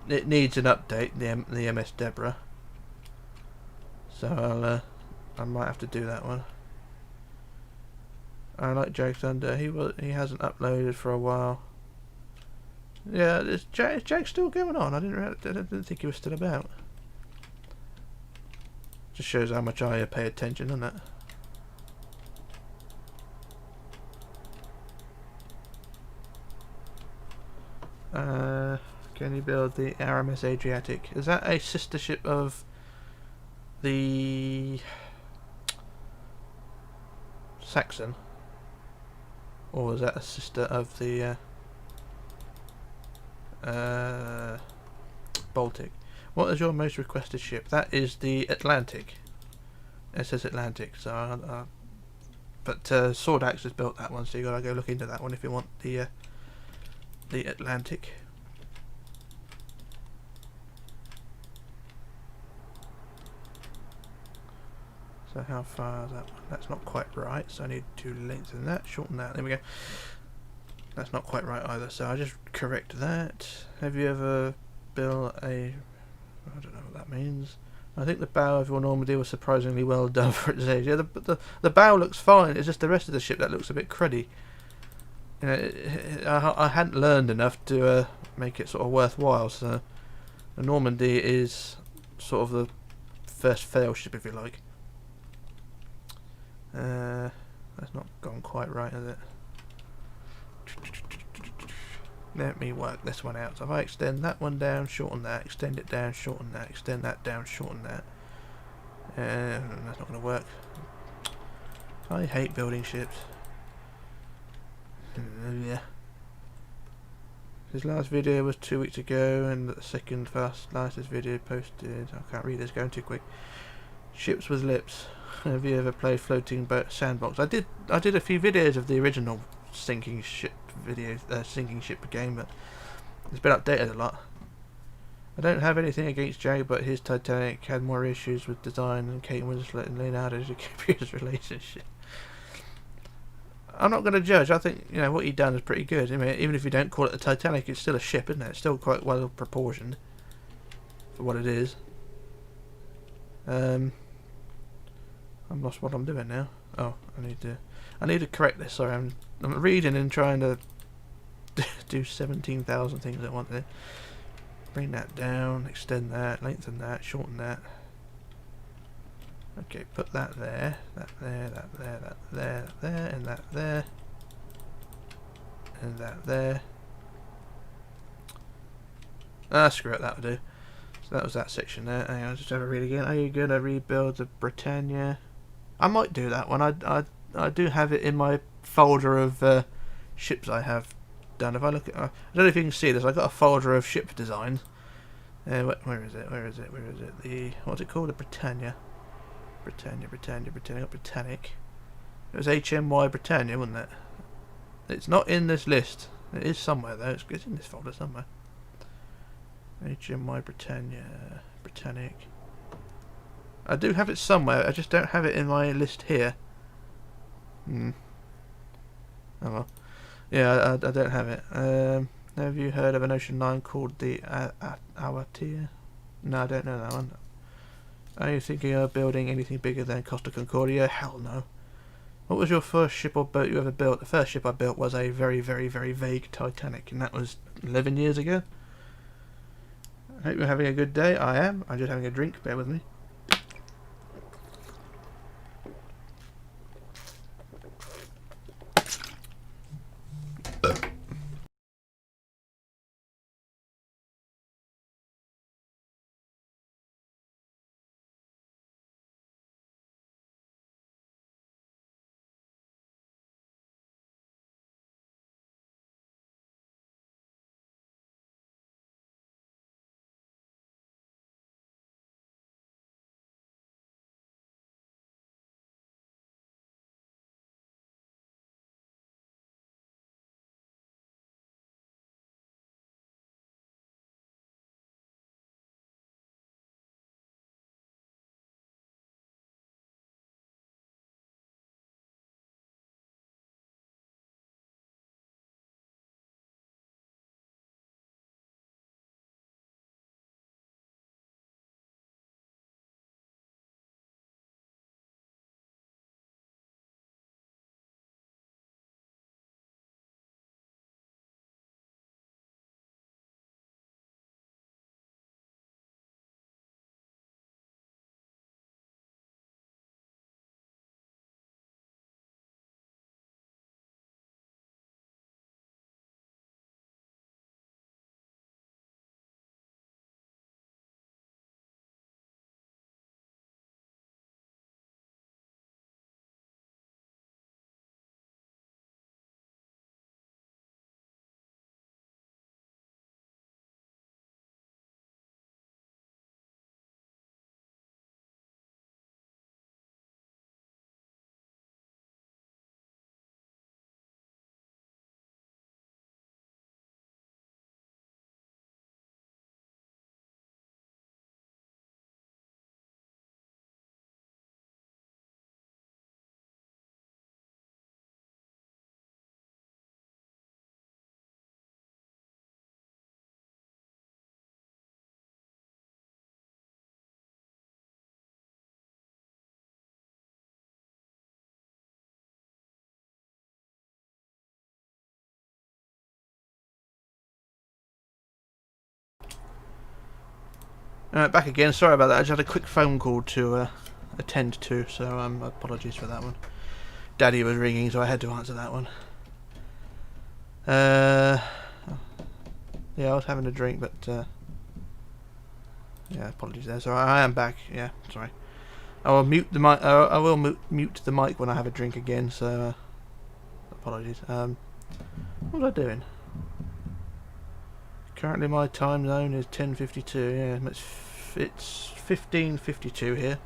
It needs an update. The MS Deborah. So I might have to do that one. I like Jag Thunder. He hasn't uploaded for a while. Yeah, is Jag still going on? I didn't think he was still about. Just shows how much I pay attention, doesn't it? Can you build the RMS Adriatic? Is that a sister ship of the Saxon? Or is that a sister of the Baltic? What is your most requested ship? That is the Atlantic. SS Atlantic. So, but Sword Axe has built that one, so you gotta go look into that one if you want the Atlantic. So how far is that one? That's not quite right, so I need to lengthen that, shorten that. There we go. That's not quite right either, so I just correct that. Have you ever built a... I don't know what that means. I think the bow of your Normandy was surprisingly well done for its age. Yeah, the bow looks fine, it's just the rest of the ship that looks a bit cruddy. you know, I hadn't learned enough to make it sort of worthwhile. So the Normandy is sort of the first fail ship, if you like. That's not gone quite right, has it? Let me work this one out. So if I extend that one down, shorten that, extend it down, shorten that, extend that down, shorten that. That's not going to work. I hate building ships. Yeah. His last video was 2 weeks ago, and the second latest video posted. I can't read this, going too quick. Ships with lips. Have you ever played floating boat sandbox? I did a few videos of the original sinking ship sinking ship game, but it's been updated a lot. I don't have anything against Jay, but his Titanic had more issues with design than Kate Winslet and Leonardo DiCaprio's relationship. I'm not going to judge. I think, you know, what he's done is pretty good. I mean, even if you don't call it the Titanic, it's still a ship, isn't it? It's still quite well proportioned for what it is. I've lost what I'm doing now. Oh, I need to correct this. Sorry, I'm reading and trying to do 17,000 things at once. Bring that down, extend that, lengthen that, shorten that. Okay, put that there, that there, that there, that there, that there, and that there, and that there. Screw it, that'll do. So that was that section there. Hang on, just have a read again. Are you going to rebuild the Britannia? I might do that one. I do have it in my folder of ships I have done. If I look at, I don't know if you can see this. I've got a folder of ship designs. Where is it? Where is it? Where is it? The what's it called? The Britannia. Britannic. It was HMY Britannia, wasn't it? It's not in this list. It is somewhere though. It's in this folder somewhere. HMY Britannic. I do have it somewhere. I just don't have it in my list here. Oh well. Yeah, I don't have it. Have you heard of an ocean line called the Awatir? No, I don't know that one. Are you thinking of building anything bigger than Costa Concordia? Hell no. What was your first ship or boat you ever built? The first ship I built was a very, very, very vague Titanic, and that was 11 years ago. I hope you're having a good day. I am. I'm just having a drink. Bear with me. Alright, back again. Sorry about that. I just had a quick phone call to attend to, so apologies for that one. Daddy was ringing, so I had to answer that one. Yeah, I was having a drink, but yeah, apologies there. So I am back. Yeah, sorry. I will mute the mic. I will mute the mic when I have a drink again. So apologies. What was I doing? Currently, my time zone is 10:52. Yeah, it's 15:52 here.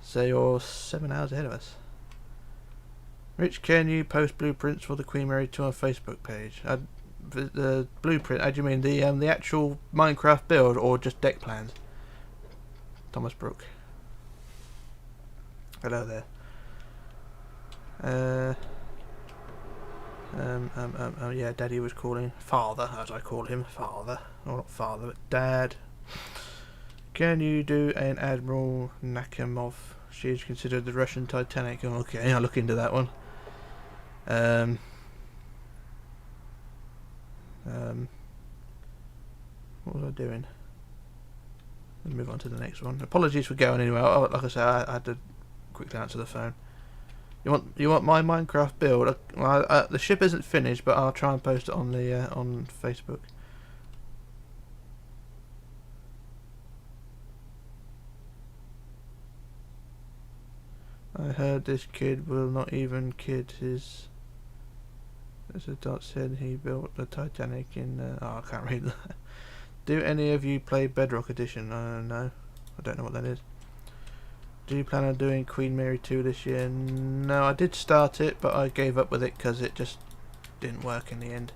So you're 7 hours ahead of us. Rich, can you post blueprints for the Queen Mary 2 on Facebook page? The blueprint, how do you mean? The actual Minecraft build or just deck plans? Thomas Brook. Hello there. Yeah, Daddy was calling. Father, as I call him. Father. Or not father, but Dad. Can you do an Admiral Nakhimov? She's considered the Russian Titanic. Oh, okay, I'll look into that one. What was I doing? Let's move on to the next one. Apologies for going anyway. Like I said, I had to quickly answer the phone. You want my Minecraft build? The ship isn't finished, but I'll try and post it on the on Facebook. I heard this kid will not even kid his. As a dot said, he built the Titanic in. I can't read that. Do any of you play Bedrock Edition? No, I don't know what that is. Do you plan on doing Queen Mary 2 this year? No, I did start it, but I gave up with it because it just didn't work in the end.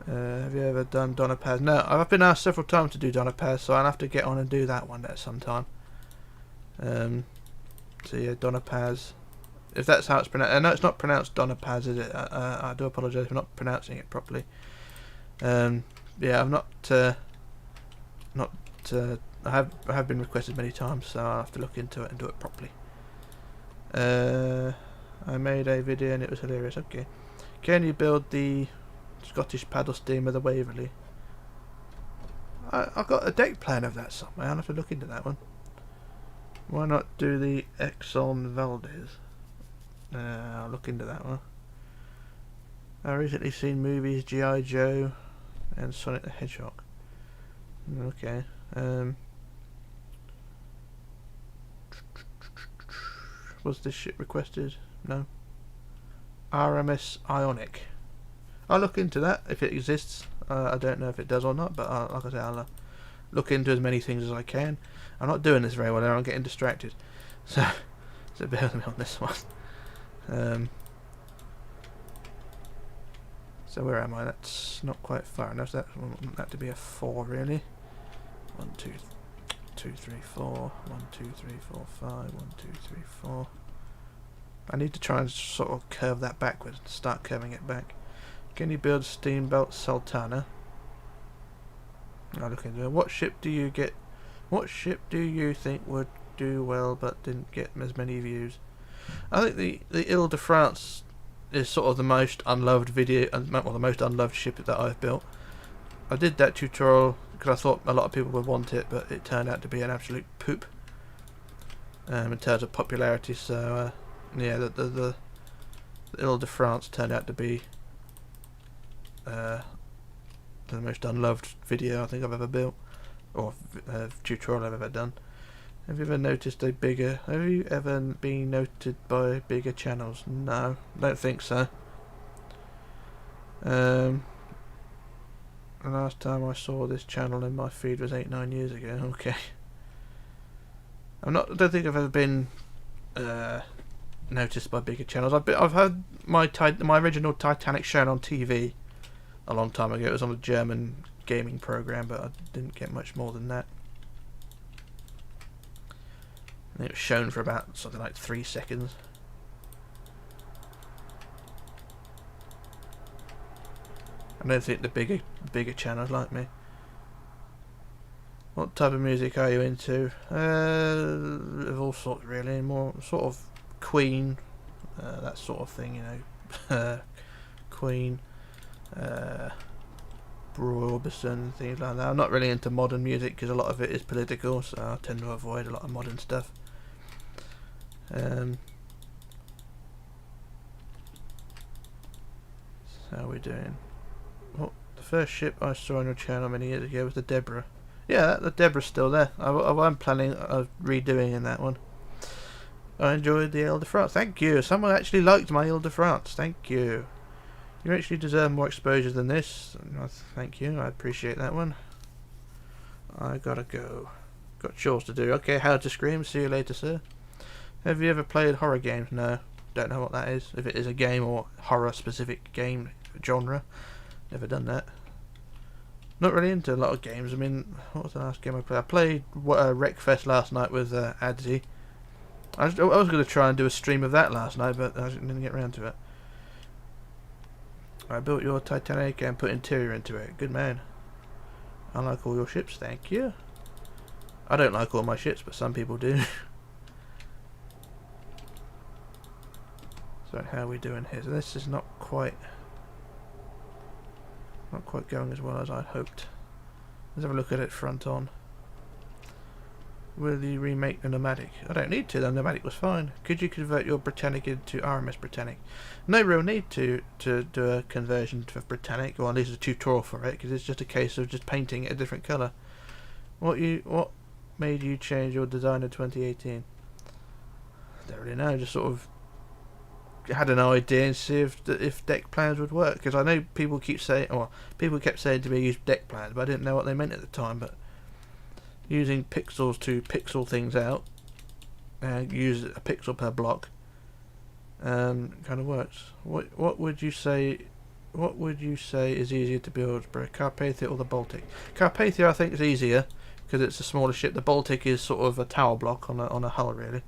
Have you ever done Donna Paz? No, I've been asked several times to do Donna Paz, so I'll have to get on and do that one at some time. So yeah, Donna Paz. If that's how it's pronounced. I know it's not pronounced Donna Paz, is it? I do apologise for not pronouncing it properly. Yeah, I'm not. I have been requested many times, so I'll have to look into it and do it properly. I made a video and it was hilarious. Okay, can you build the Scottish paddle steamer, the Waverley? I've got a deck plan of that somewhere. I'll have to look into that one. Why not do the Exxon Valdez? I'll look into that one. I've recently seen movies G.I. Joe and Sonic the Hedgehog. Okay. Was this ship requested? No. RMS Ionic. I'll look into that if it exists. I don't know if it does or not, but like I said, I'll look into as many things as I can. I'm not doing this very well there. I'm getting distracted, so bear with me on this one. So where am I? That's not quite far enough. That want that to be a 4 really. 1, 2, 2, 3, 4. 1, 2, 3, 4, 5. 1, 2, 3, 4. I need to try and sort of curve that backwards. Start curving it back. Can you build Steamboat Sultana? I'll look into it. What ship do you get? What ship do you think would do well but didn't get as many views? I think the Ile de France is sort of the most unloved video, well, the most unloved ship that I've built. I did that tutorial because I thought a lot of people would want it, but it turned out to be an absolute poop in terms of popularity. So yeah, the Ile de France turned out to be the most unloved video I think I've ever built, or tutorial I've ever done. Have you ever noticed a bigger? Have you ever been noted by bigger channels? No, don't think so. The last time I saw this channel in my feed was 8-9 years ago. Okay. I don't think I've ever been noticed by bigger channels. I've had my original Titanic shown on TV a long time ago. It was on a German gaming program, but I didn't get much more than that. And it was shown for about something like 3 seconds. I don't think the bigger channels like me. What type of music are you into? Of all sorts really. More sort of Queen, that sort of thing, you know. Queen. Brorbison, things like that. I'm not really into modern music because a lot of it is political, so I tend to avoid a lot of modern stuff. How are we doing? Oh, the first ship I saw on your channel many years ago was the Deborah. Yeah, the Deborah's still there. I'm planning on redoing in that one. I enjoyed the Ile de France. Thank you. Someone actually liked my Ile de France. Thank you. You actually deserve more exposure than this. Thank you. I appreciate that one. I gotta go. Got chores to do. Okay, how to scream. See you later, sir. Have you ever played horror games? No. Don't know what that is. If it is a game or horror specific game genre. Never done that. Not really into a lot of games. I mean, what was the last game I played? I played Wreckfest last night with Adzi. I was going to try and do a stream of that last night, but I didn't get around to it. I built your Titanic and put interior into it. Good man. I like all your ships, thank you. I don't like all my ships, but some people do. So how are we doing here? So this is not quite going as well as I'd hoped. Let's have a look at it front on. Will you remake the Nomadic? I don't need to, the Nomadic was fine. Could you convert your Britannic into RMS Britannic? No real need to do a conversion for Britannic, or at least a tutorial for it, because it's just a case of just painting it a different colour. What made you change your design in 2018? I don't really know, just sort of had an idea and see if deck plans would work, because I know people kept saying to me use deck plans, but I didn't know what they meant at the time. But using pixels to pixel things out, use a pixel per block, kind of works. What would you say? What would you say is easier to build, Carpathia or the Baltic? Carpathia, I think, is easier because it's a smaller ship. The Baltic is sort of a tower block on a hull, really.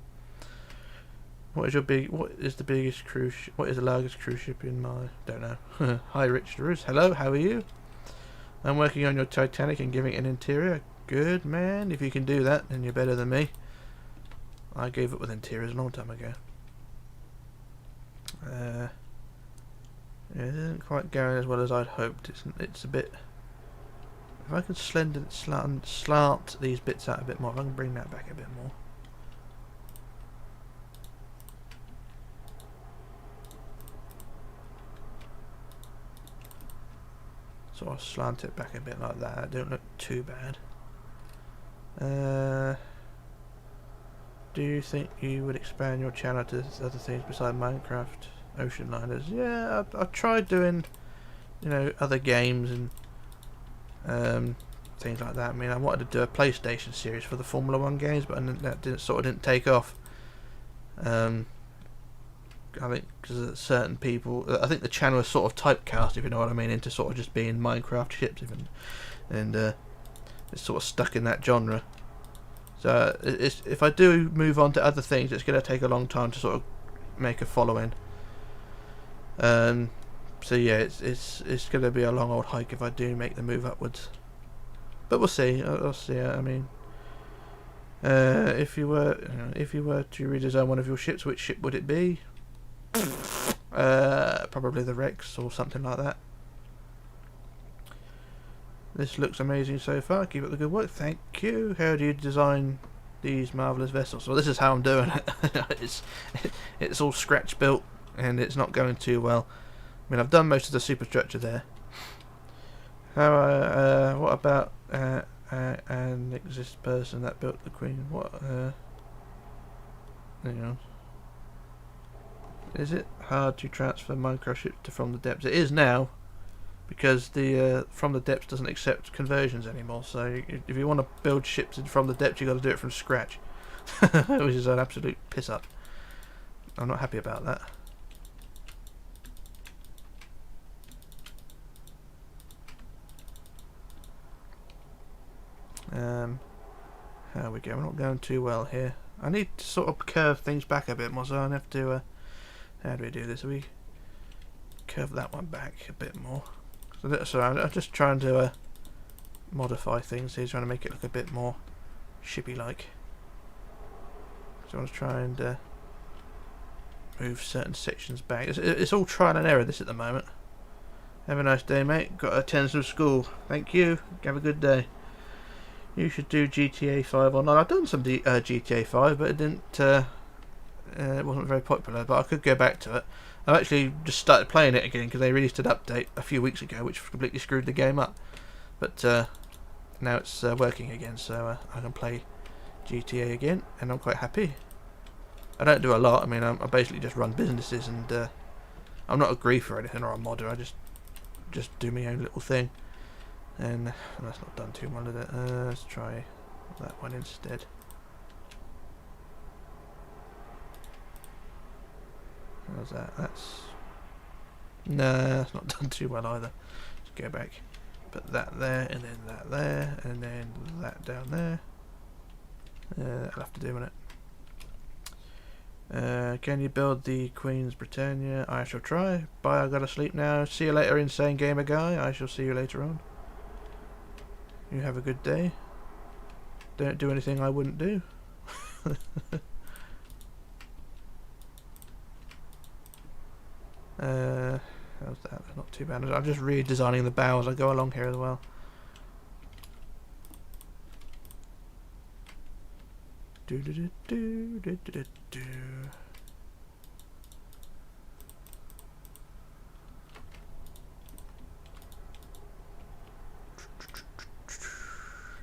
What is the biggest cruise? What is the largest cruise ship in my? Don't know. Hi, Richlarrousse. Hello, how are you? I'm working on your Titanic and giving it an interior. Good man. If you can do that, then you're better than me. I gave up with interiors a long time ago. Yeah, it isn't quite going as well as I'd hoped. It's a bit. If I could slant these bits out a bit more, if I can bring that back a bit more. So I'll slant it back a bit like that. It don't look too bad. Do you think you would expand your channel to other things besides Minecraft, Ocean Liners? Yeah, I've tried doing, other games and things like that. I mean, I wanted to do a PlayStation series for the Formula 1 games, but that didn't take off. I think because certain people, I think the channel is sort of typecast, if you know what I mean, into sort of just being Minecraft ships, and it's sort of stuck in that genre. So if I do move on to other things, it's going to take a long time to sort of make a following. So yeah, it's going to be a long old hike if I do make the move upwards. But we'll see. I'll see. I mean, if you were to redesign one of your ships, which ship would it be? Probably the Rex or something like that. This looks amazing so far. Keep up the good work. Thank you. How do you design these marvellous vessels? Well, this is how I'm doing it. It's all scratch built and it's not going too well. I mean, I've done most of the superstructure there. What about an exist person that built the Queen? What? Hang on. Is it hard to transfer Minecraft ships to From the Depths? It is now, because the From the Depths doesn't accept conversions anymore. So if you want to build ships From the Depths, you've got to do it from scratch, which is an absolute piss up. I'm not happy about that. How are we going? We're not going too well here. I need to sort of curve things back a bit more, so I have to. How do we do this? We curve that one back a bit more. So I'm just trying to modify things here, trying to make it look a bit more shippy-like. So I want to try and move certain sections back. It's all trial and error this at the moment. Have a nice day, mate. Got to attend some school. Thank you. Have a good day. You should do GTA 5 online. I've done some GTA 5, but it didn't. It wasn't very popular. But I could go back to it. I've actually just started playing it again because they released an update a few weeks ago, which completely screwed the game up. But now it's working again, so I can play GTA again, and I'm quite happy. I don't do a lot. I mean, I basically just run businesses, and I'm not a griefer or anything or a modder. I just do my own little thing, and that's not done too well, is it? Let's try that one instead. How's that? That's not done too well either. Let's go back. Put that there, and then that there, and then that down there. I'll have to do it. Can you build the Queen's Britannia? I shall try. Bye, I gotta sleep now. See you later, insane gamer guy. I shall see you later on. You have a good day. Don't do anything I wouldn't do. How's that? That's not too bad. I'm just redesigning the bow as I go along here as well.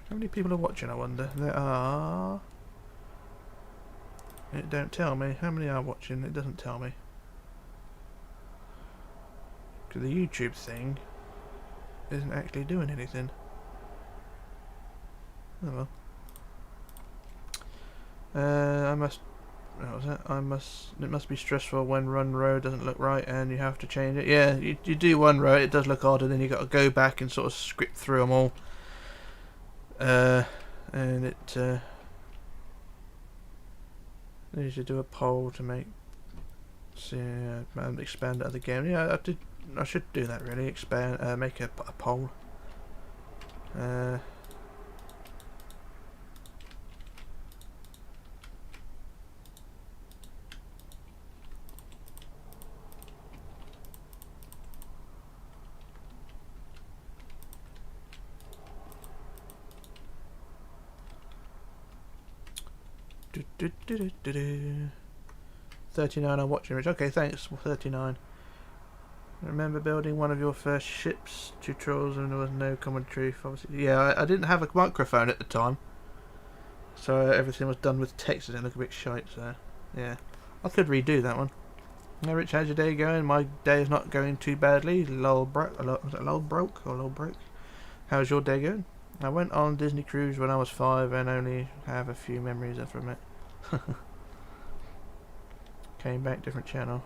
How many people are watching, I wonder? There are... It don't tell me. How many are watching? It doesn't tell me. Because the YouTube thing isn't actually doing anything. Oh well. It must be stressful when one row doesn't look right and you have to change it. Yeah, you do one row, it does look odd, and then you got to go back and sort of script through them all. And it you should do a poll to make expand it other game. Yeah, I should do that really. Expand, make a poll. Do, do, do, do, do, do. 39 are watching, Rich. Okay, thanks. 39. I remember building one of your first ships tutorials and there was no commentary. Obviously, yeah, I didn't have a microphone at the time, so everything was done with text and it looked a bit shite. So yeah, I could redo that one. Hey, Rich, how's your day going? My day is not going too badly. Lol broke. Was it lol broke or lol broke? How's your day going? I went on Disney cruise when I was 5 and only have a few memories from it. Came back, different channel.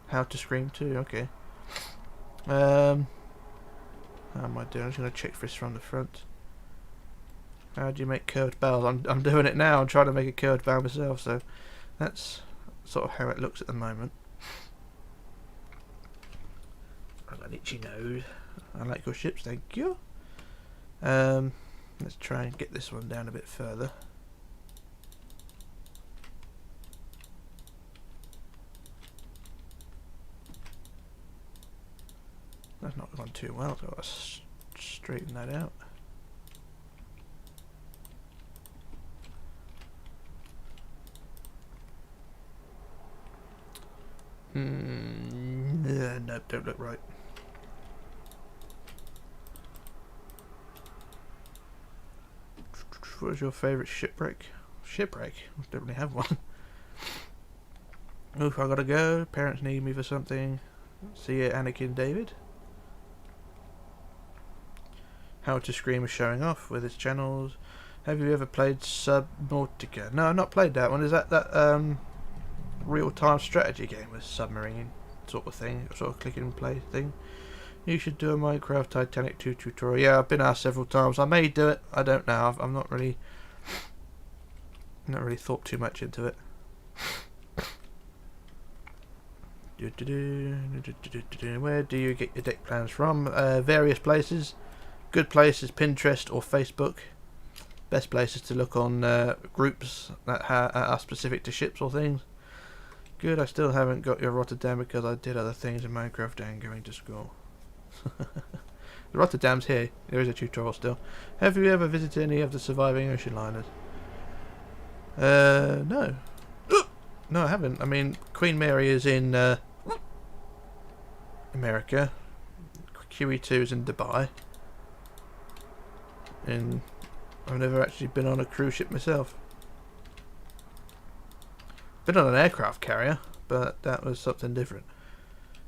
How to Scream 2, okay. How am I doing? I'm just going to check this from the front. How do you make curved bows? I'm doing it now. I'm trying to make a curved bow myself, so that's sort of how it looks at the moment. I've got an itchy nose. I like your ships, thank you. Let's try and get this one down a bit further. That's not gone too well, so I've got to straighten that out. Nope, don't look right. What is your favourite shipwreck? Shipwreck? I don't really have one. Oof, I gotta go. Parents need me for something. See you, Anakin David. How to Scream is showing off with its channels. Have you ever played Subnautica? No, I've not played that one. Is that real-time strategy game with submarine sort of thing, sort of click and play thing? You should do a Minecraft Titanic 2 tutorial. Yeah, I've been asked several times. I may do it. I don't know. I'm not really thought too much into it. Where do you get your deck plans from? Various places. Good places, Pinterest or Facebook. Best places to look on groups that are specific to ships or things. Good, I still haven't got your Rotterdam because I did other things in Minecraft and going to school. The Rotterdam's here. There is a tutorial still. Have you ever visited any of the surviving ocean liners? No. No, I haven't. I mean, Queen Mary is in America. QE2 is in Dubai. And I've never actually been on a cruise ship myself. Been on an aircraft carrier, but that was something different.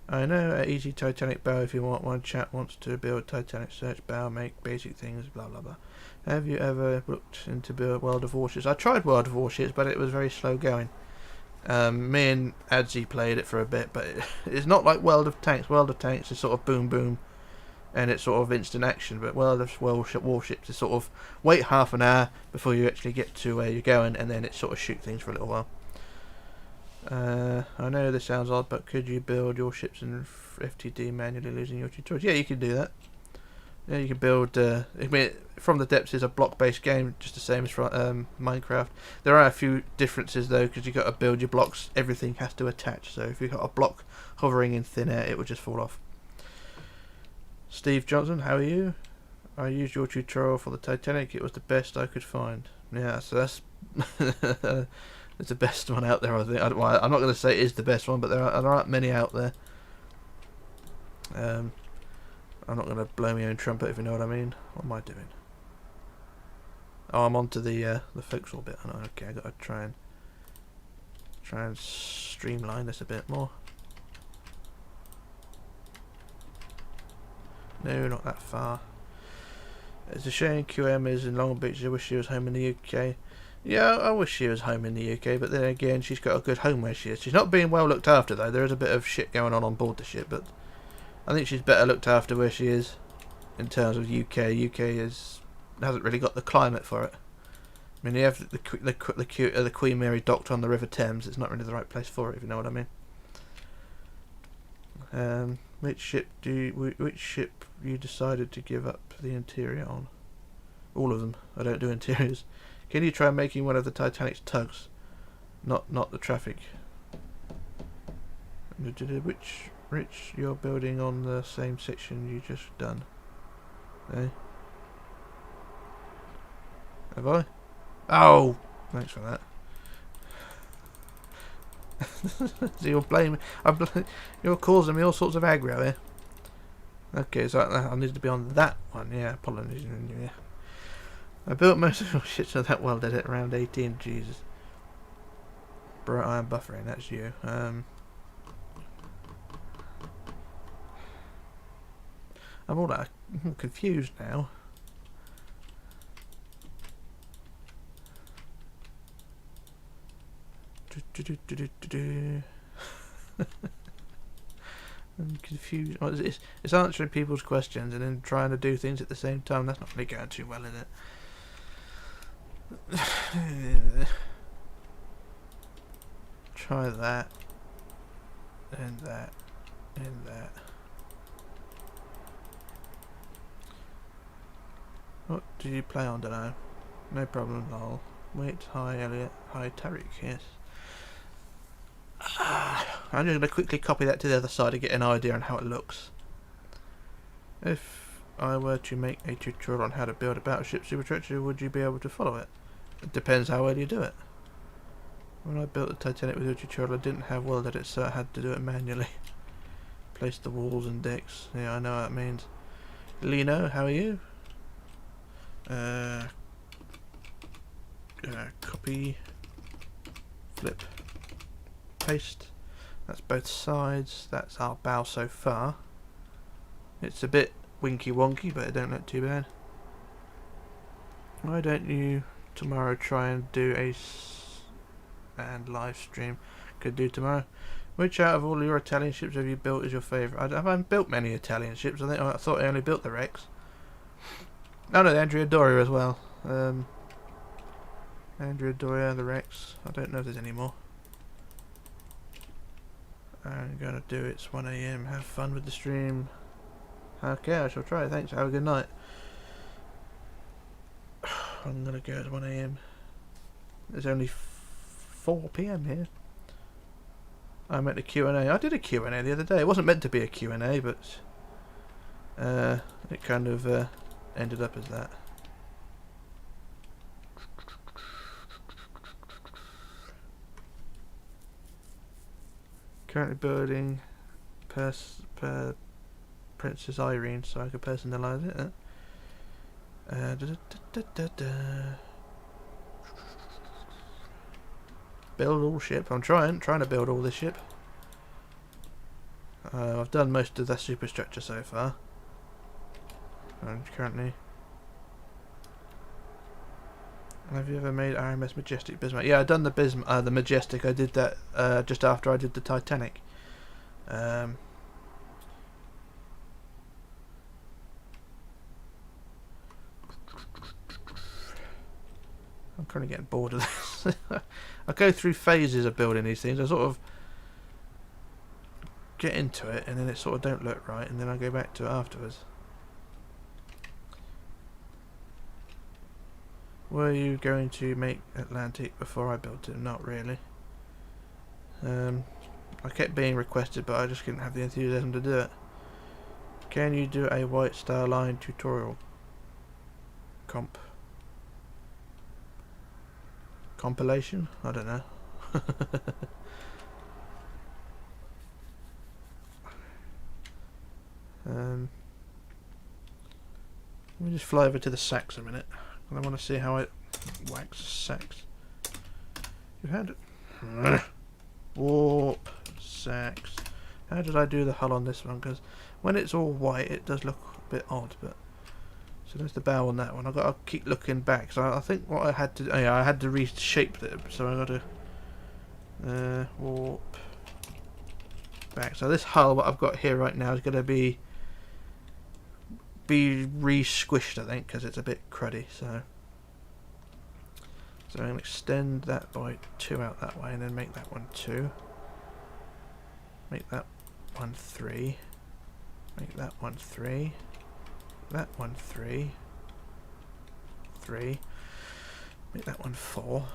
I know a easy Titanic bow if you want one. Chat wants to build Titanic search bow, make basic things, blah blah blah. Have you ever looked into build World of Warships? I tried World of Warships, but it was very slow going. Me and Adzi played it for a bit, but it's not like World of Tanks. World of Tanks is sort of boom boom, and it's sort of instant action. But World of Warships is sort of wait half an hour before you actually get to where you're going, and then it sort of shoot things for a little while. I know this sounds odd, but could you build your ships in FTD manually losing your tutorials? Yeah, you can do that. Yeah, you can build. I mean, From the Depths is a block-based game, just the same as from Minecraft. There are a few differences though, because you got to build your blocks. Everything has to attach. So if you've got a block hovering in thin air, it will just fall off. Steve Johnson, how are you? I used your tutorial for the Titanic. It was the best I could find. Yeah, so that's it's the best one out there. I think. I'm not going to say it is the best one, but there aren't many out there. I'm not going to blow my own trumpet, if you know what I mean. What am I doing? Oh, I'm onto the forecastle bit. Oh, okay, I got to try and streamline this a bit more. No, not that far. It's a shame QM is in Long Beach. I wish she was home in the UK. Yeah, I wish she was home in the UK, but then again, she's got a good home where she is. She's not being well looked after, though. There is a bit of shit going on board the ship, but I think she's better looked after where she is in terms of UK. UK hasn't really got the climate for it. I mean, you have the Queen Mary docked on the River Thames. It's not really the right place for it, if you know what I mean. Which ship you decided to give up the interior on? All of them. I don't do interiors. Can you try making one of the Titanic's tugs? Not the traffic. Which you're building on the same section you just done? Eh? Have I? Oh, thanks for that. So you're blaming. You're causing me all sorts of aggro here. Okay, so I need to be on that one. Yeah, apologies. Yeah. I built most of your shit so that well did it around 18. Jesus. Bright iron buffering. That's you. I'm all confused now. I'm confused. Oh, it's answering people's questions and then trying to do things at the same time. That's not really going too well, is it? Try that. And that. And that. What do you play on? Dunno. No problem, lol. Wait, hi Elliot. Hi Tariq, yes. I'm just going to quickly copy that to the other side to get an idea on how it looks. If I were to make a tutorial on how to build a battleship superstructure, would you be able to follow it? It depends how well you do it. When I built the Titanic with your tutorial, I didn't have world edit, so I had to do it manually. Place the walls and decks. Yeah, I know what that means. Lino, how are you? Copy, flip, paste. That's both sides. That's our bow so far. It's a bit winky wonky, but it don't look too bad. Why don't you tomorrow try and do and live stream? Could do tomorrow. Which out of all your Italian ships have you built as your favourite? I haven't built many Italian ships. I thought I only built the Rex. Oh no, the Andrea Doria as well. Andrea Doria, the Rex. I don't know if there's any more. I'm gonna do it. It's 1 AM. Have fun with the stream. Okay, I shall try. Thanks. Have a good night. I'm gonna go at 1 AM. There's only 4 PM here. I meant a Q&A. I did a Q&A the other day. It wasn't meant to be a Q&A, but it kind of ended up as that. Currently building Princess Irene, so I could personalise it. Build all ship. I'm trying to build all this ship. I've done most of the superstructure so far. I'm currently. Have you ever made RMS Majestic Bismarck? Yeah, I've done the Majestic. I did that just after I did the Titanic. I'm kind of getting bored of this. I go through phases of building these things. I sort of get into it, and then it sort of don't look right, and then I go back to it afterwards. Were you going to make Atlantic before I built it? Not really. I kept being requested, but I just didn't have the enthusiasm to do it. Can you do a White Star Line tutorial compilation? I don't know. Let me just fly over to the sacks a minute. I want to see how it wax sacks. You had it. Warp sacks. How did I do the hull on this one? Because when it's all white, it does look a bit odd. But so there's the bow on that one. I've got to keep looking back. So I think what I had to, oh yeah, I had to reshape it. So I got to warp back. So this hull, what I've got here right now, is going to be re-squished, I think, because it's a bit cruddy. So I'm going to extend that by 2 out that way, and then make that one 2. Make that one 3. Make that one 3. That one 3. 3. Make that one 4.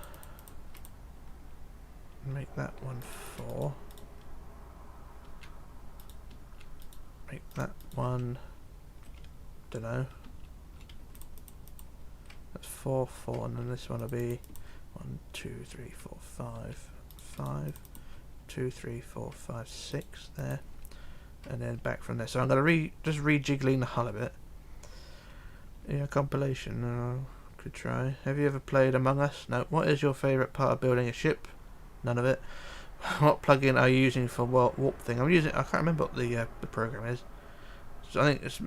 Make that one 4. Make that one, dunno. That's 4, 4, and then this one will be 1, 2, 3, 4, 5, 5, 2, 3, 4, 5, 6 there, and then back from there. So I'm gonna just rejiggling the hull a bit. Yeah, compilation. Could try. Have you ever played Among Us? No. What is your favourite part of building a ship? None of it. What plugin are you using for warp thing? I'm using. I can't remember what the program is. So I think it's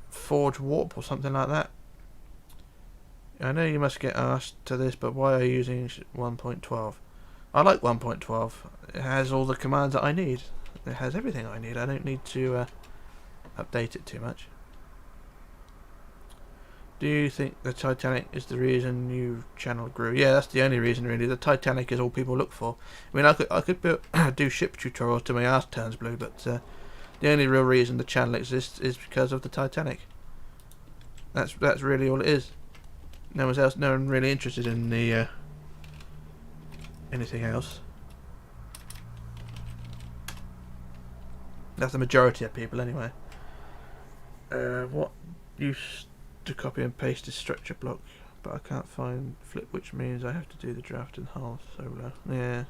Forge Warp or something like that. I know you must get asked to this, but why are you using 1.12? I like 1.12. It has all the commands that I need. It has everything I need. I don't need to update it too much. Do you think the Titanic is the reason your channel grew? Yeah, that's the only reason really. The Titanic is all people look for. I mean, I could do ship tutorials till my ass turns blue, but the only real reason the channel exists is because of the Titanic. That's really all it is. No one really interested in the anything else. That's the majority of people anyway. What used to copy and paste this structure block, but I can't find flip, which means I have to do the draft and hull solo. Yeah.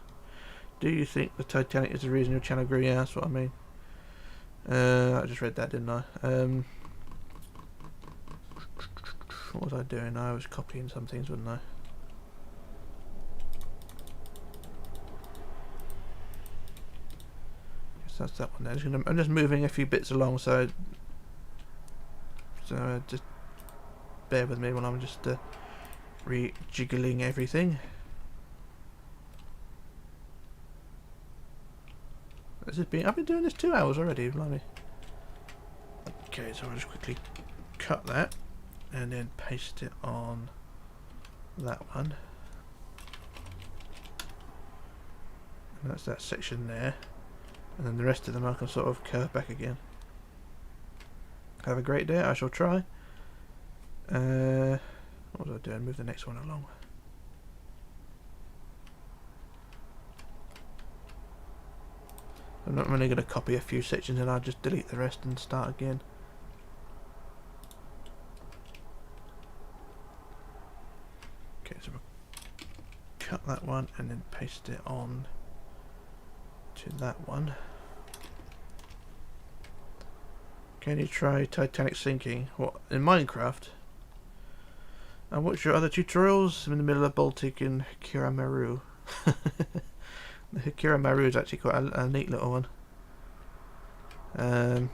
Do you think the Titanic is the reason your channel grew? Yeah, that's what I mean. I just read that, didn't I? What was I doing? I was copying some things, wasn't I? Guess that's that one there. I'm just moving a few bits along, so just bear with me while I'm just rejiggling everything. I've been doing this 2 hours already, blimey. Okay, so I'll just quickly cut that and then paste it on that one. And that's that section there. And then the rest of them I can sort of curve back again. Have a great day, I shall try. What was I doing? Move the next one along. I'm only going to copy a few sections and I'll just delete the rest and start again. Okay, so we'll cut that one and then paste it on to that one. Can you try Titanic sinking? What, in Minecraft? And what's your other tutorials? I'm in the middle of Baltic and Hikiramaru. The Hikiramaru is actually quite a neat little one. Yeah,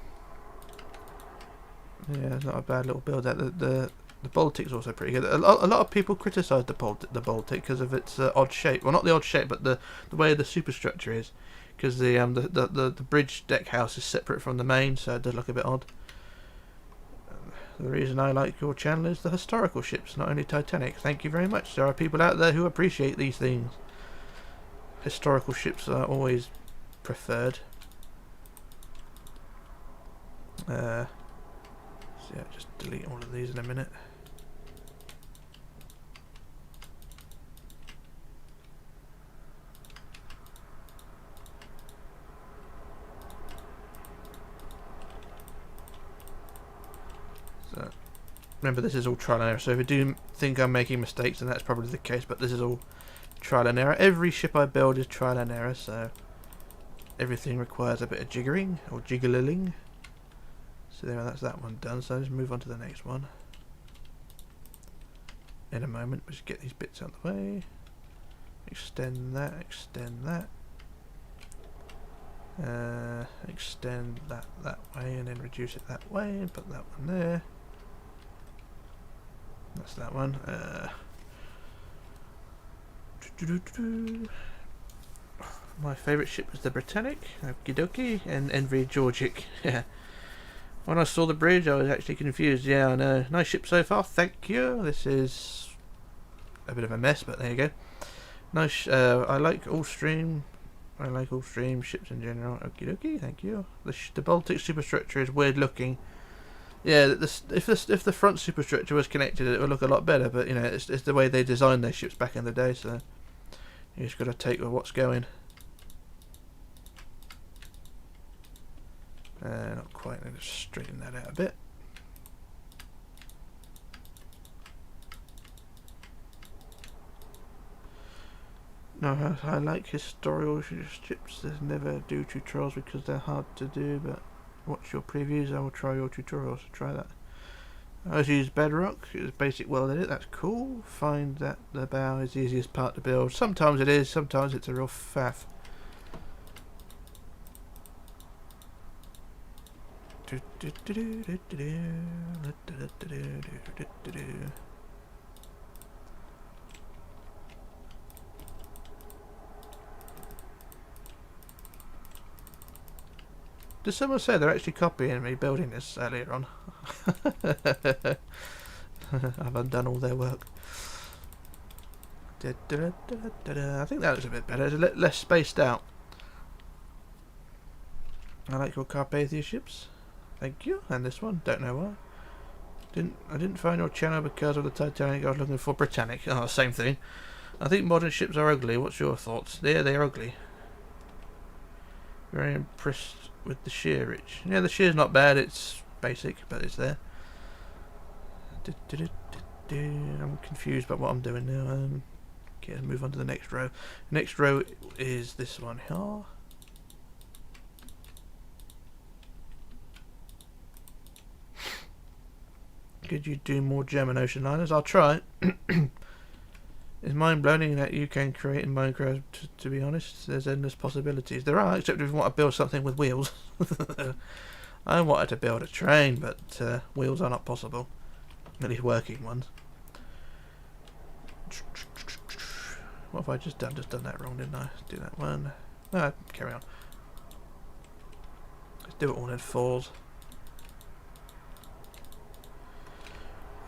it's not a bad little build. The Baltic's also pretty good. A lot of people criticise the Baltic because of its odd shape. Well, not the odd shape, but the way the superstructure is. Because the bridge deck house is separate from the main, so it does look a bit odd. The reason I like your channel is the historical ships, not only Titanic. Thank you very much. There are people out there who appreciate these things. Historical ships are always preferred. So yeah, just delete all of these in a minute. So remember, this is all trial and error, so if you do think I'm making mistakes, then that's probably the case, but this is all trial and error. Every ship I build is trial and error, so everything requires a bit of jiggering or jiggling. So there, that's that one done. So let's move on to the next one. In a moment, we'll just get these bits out of the way. Extend that, extend that. Extend that way, and then reduce it that way, and put that one there. That's that one. My favourite ship was the Britannic, okie dokie, and Envy Georgic. Yeah. When I saw the bridge, I was actually confused. Yeah, I know. Nice ship so far, thank you. This is a bit of a mess, but there you go. Nice. I like all stream. I like all stream ships in general. Okie dokie, thank you. The Baltic superstructure is weird looking. Yeah, if the front superstructure was connected, it would look a lot better. But you know, it's the way they designed their ships back in the day. So you just got to take with what's going. Not quite. Let's straighten that out a bit. No, I like historical ships. There's never do tutorials because they're hard to do, but watch your previews. I will try your tutorials. Try that. I always use bedrock. It's basic well edit. That's cool. Find that the bow is the easiest part to build. Sometimes it is. Sometimes it's a real faff. Did someone say they're actually copying me building this earlier on? I've undone all their work. I think that looks a bit better. It's a little less spaced out. I like your Carpathia ships. Thank you. And this one, don't know why. I didn't find your channel because of the Titanic. I was looking for Britannic. Oh, same thing. I think modern ships are ugly. What's your thoughts? Yeah, they're ugly. Very impressed with the shear, Rich. Yeah, the shear's not bad. It's basic, but it's there. I'm confused about what I'm doing now. Okay, let's move on to the next row. Next row is this one here. Could you do more German ocean liners? I'll try. It's mind-blowing that you can create in Minecraft, to be honest. There's endless possibilities. There are, except if you want to build something with wheels. I wanted to build a train, but wheels are not possible. At least working ones. What have I just done? Just done that wrong, didn't I? Do that one. No, carry on. Let's do it all in fours.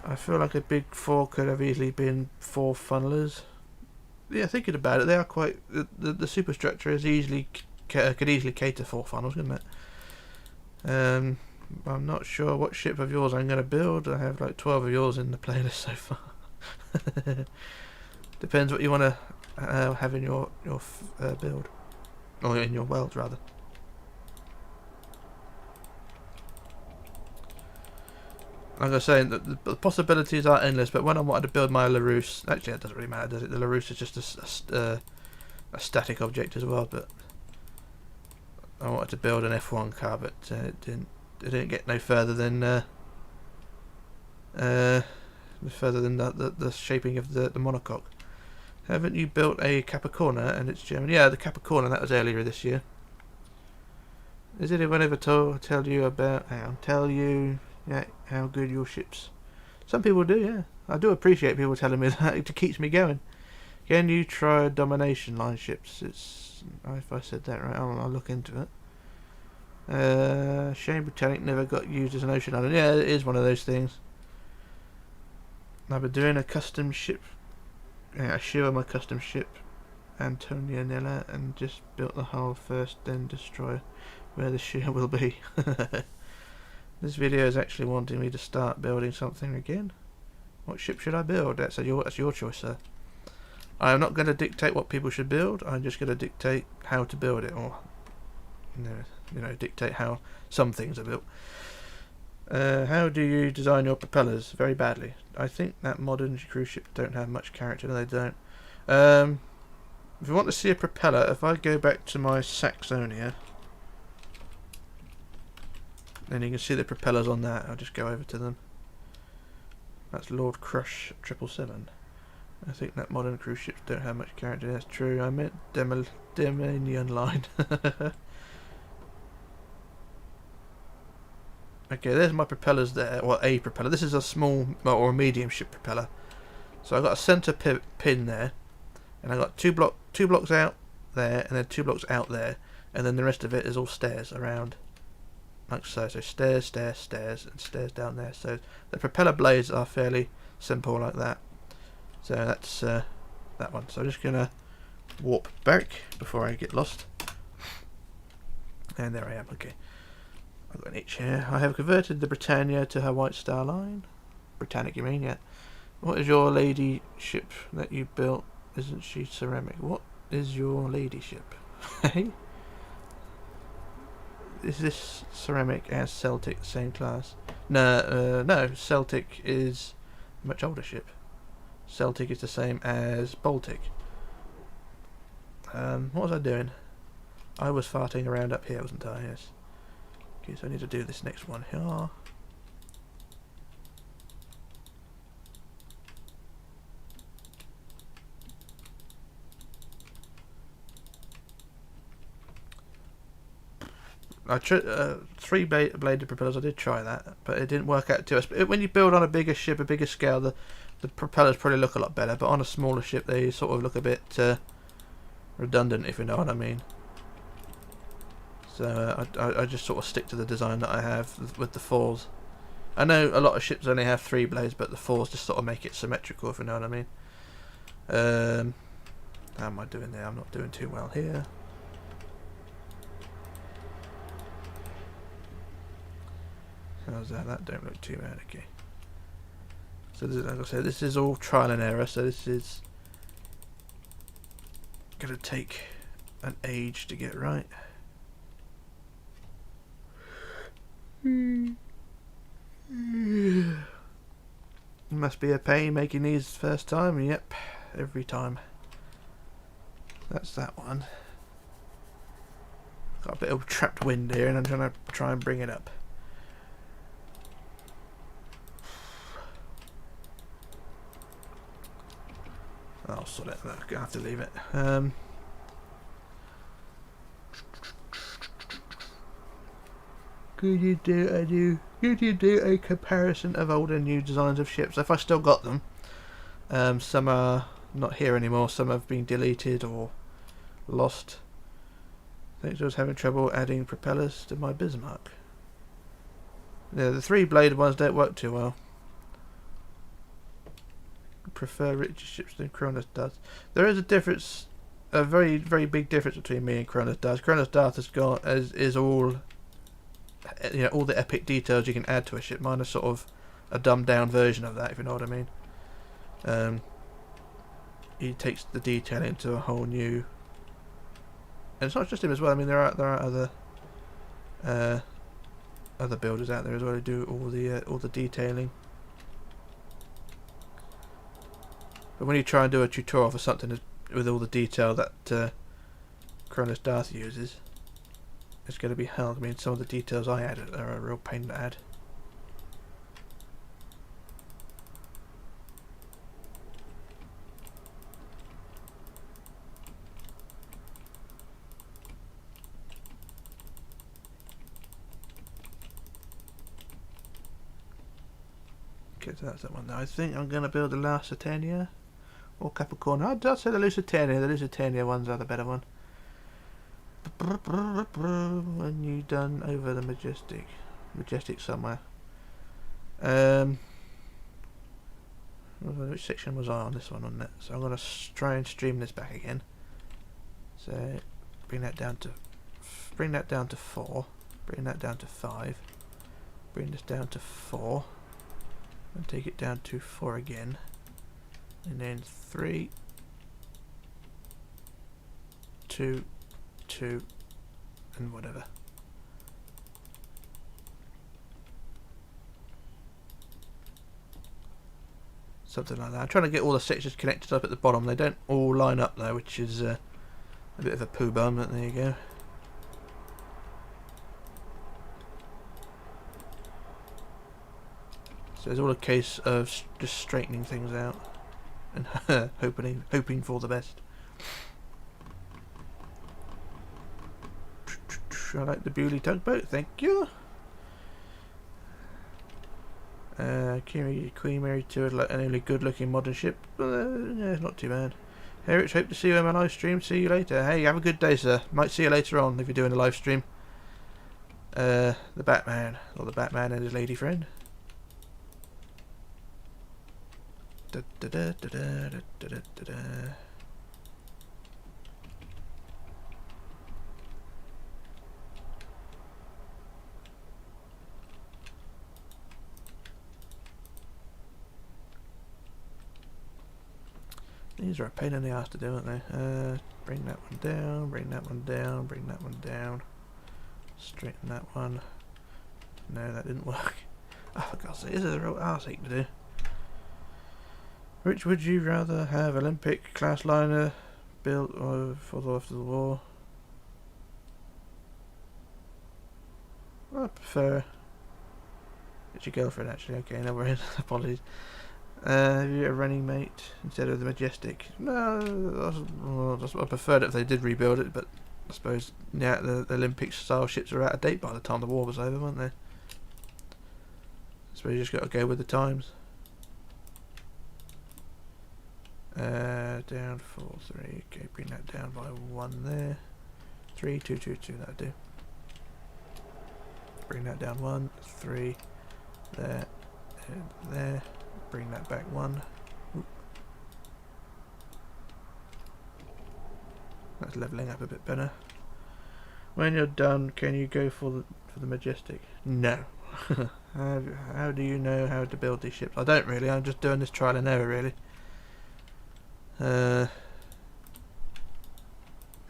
I feel like a big 4 could have easily been 4 funnelers. Yeah, thinking about it, they are quite. The superstructure is easily could easily cater 4 funnels, couldn't it? I'm not sure what ship of yours I'm going to build. I have like 12 of yours in the playlist so far. Depends what you want to have in your build, or in your world rather. like I was saying, the possibilities are endless. But when I wanted to build my Larousse, actually it doesn't really matter, does it? The Larousse is just a static object as well. But I wanted to build an F1 car, but it didn't get no further than the shaping of the monocoque. Haven't you built a Capricorna and it's German? Yeah, the Capricorna, that was earlier this year. Is anyone ever tell you about how good your ships? Some people do, yeah. I do appreciate people telling me that. It keeps me going. Can you try domination line ships? It's, if I said that right, I'll look into it. Shane Britannic never got used as an ocean island. Yeah, it is one of those things. I've been doing a custom ship. Yeah, I shiver my custom ship, Antonio Nella, and just built the hull first, then destroy where the shear will be. This video is actually wanting me to start building something again. What ship should I build? That's your choice, sir. I am not going to dictate what people should build. I'm just going to dictate how to build it, or dictate how some things are built. How do you design your propellers? Very badly. I think that modern cruise ships don't have much character. No, they don't. If you want to see a propeller, if I go back to my Saxonia, then you can see the propellers on that. I'll just go over to them. That's Lord Crush 777. I think that modern cruise ships don't have much character. That's true. I meant Dominion line. Okay, there's my propellers there. Well, a propeller. This is a small or a medium ship propeller. So I've got a centre pin there, and I've got two blocks out there, and then 2 blocks out there, and then the rest of it is all stairs around, like so. So stairs, stairs, stairs, and stairs down there. So the propeller blades are fairly simple like that. So that's that one. So I'm just gonna warp back before I get lost. And there I am. Okay. I've got an itch here. I have converted the Britannia to her White Star Line. Britannic, you mean? Yeah. What is your lady ship that you built? Isn't she ceramic? What is your lady ship? Hey? Is this ceramic and Celtic the same class? No, no. Celtic is a much older ship. Celtic is the same as Baltic. What was I doing? I was farting around up here, wasn't I? Yes. Okay, so I need to do this next one here. I three-bladed propellers. I did try that, but it didn't work out too much. When you build on a bigger ship, a bigger scale, the propellers probably look a lot better. But on a smaller ship, they sort of look a bit redundant, if you know what I mean. So I just sort of stick to the design that I have with the fours. I know a lot of ships only have 3 blades, but the fours just sort of make it symmetrical, if you know what I mean. How am I doing there? I'm not doing too well here. How's that? That don't look too bad. Okay. So this is, like I said, this is all trial and error. So this is gonna take an age to get right. Must be a pain making these first time. Yep, every time. That's that one. Got a bit of trapped wind here, and I'm trying to try and bring it up. I'll sort it. I'm gonna have to leave it. Could you do a comparison of old and new designs of ships? If I still got them, some are not here anymore. Some have been deleted or lost. I think I was having trouble adding propellers to my Bismarck. Yeah, the 3-bladed ones don't work too well. I prefer richer ships than Kronos does. There is a difference, a very, very big difference between me and Kronos does. Kronos Darth has got is all, you know, all the epic details you can add to a ship. Mine is sort of a dumbed down version of that, if you know what I mean. He takes the detail into a whole new, and it's not just him as well. I mean, there are other other builders out there as well who do all the detailing. But when you try and do a tutorial for something with all the detail that Cronus Darth uses, it's going to be hell. I mean, some of the details I add are a real pain to add. Okay, so that's that one. Now I think I'm going to build the Lusitania or Capricorn. I'd say the Lusitania. The Lusitania ones are the better one. When you done over the Majestic somewhere. Which section was I on? This one on it. So I'm going to try and stream this back again. So bring that down to 4. Bring that down to 5. Bring this down to 4. And take it down to 4 again, and then 3, 2, 2, and whatever. Something like that. I'm trying to get all the sections connected up at the bottom. They don't all line up though, which is a bit of a poo bum, but there you go. So it's all a case of just straightening things out and hoping for the best. I like the Bewley tugboat, thank you. Queen Mary 2 is like an only good-looking modern ship. Yeah, not too bad. Hey Rich, hope to see you on my live stream. See you later. Hey, have a good day, sir. Might see you later on if you're doing a live stream. The Batman, or the Batman and his lady friend. Da, da, da, da, da, da, da, da, da. These are a pain in the ass to do, aren't they? Bring that one down, bring that one down, bring that one down. Straighten that one. No, that didn't work. Oh, for God's sake, this is a real arseache to do. Which would you rather have, Olympic class liner built after the war? I prefer. It's your girlfriend, actually. Okay, no worries. Apologies. Have you a running mate instead of the Majestic? No, I preferred it if they did rebuild it, but I suppose yeah, the Olympic style ships were out of date by the time the war was over, weren't they? I suppose you just got to go with the times. Down 4, 3. Okay, bring that down by 1 there. 3, 2, 2, 2. That'll do. Bring that down 1, 3. There and there. Bring that back 1. Oop. That's leveling up a bit better. When you're done, can you go for the Majestic? No. How do you know how to build these ships? I don't really. I'm just doing this trial and error, really. I'm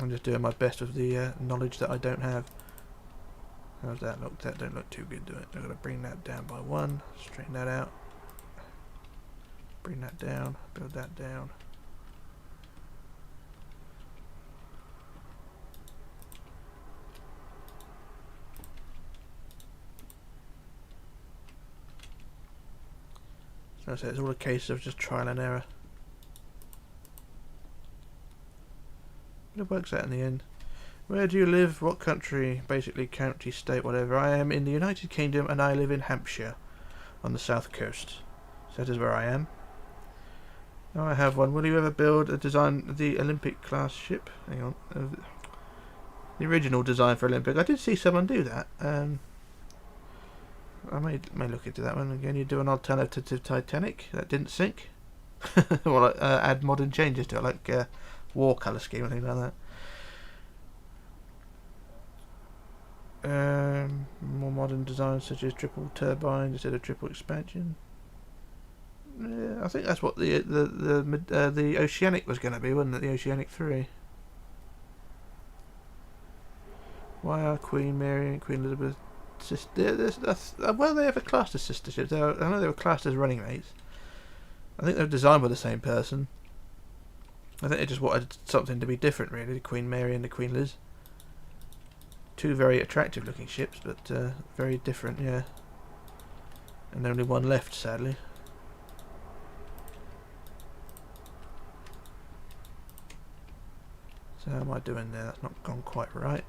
just doing my best with the knowledge that I don't have. How's that look? That don't look too good, do it? I'm going to bring that down by 1, straighten that out, bring that down, build that down. So I say it's all a case of just trial and error. It works out in the end. Where do you live? What country? Basically county, state, whatever. I am in the United Kingdom and I live in Hampshire on the south coast. So that is where I am. Now I have one. Will you ever build a design the Olympic class ship? Hang on. The original design for Olympic. I did see someone do that. I may look into that one again. You do an alternative to Titanic that didn't sink. Well, add modern changes to it, like war colour scheme and things like that. More modern designs such as triple turbine instead of triple expansion. Yeah, I think that's what the Oceanic was going to be, wasn't it? The Oceanic 3. Why are Queen Mary and Queen Elizabeth well, they ever classed as sister ships? I know they were classed as running mates. I think they were designed by the same person. I think they just wanted something to be different, really. The Queen Mary and the Queen Liz. Two very attractive looking ships, but very different, yeah. And only one left, sadly. So how am I doing there? That's not gone quite right.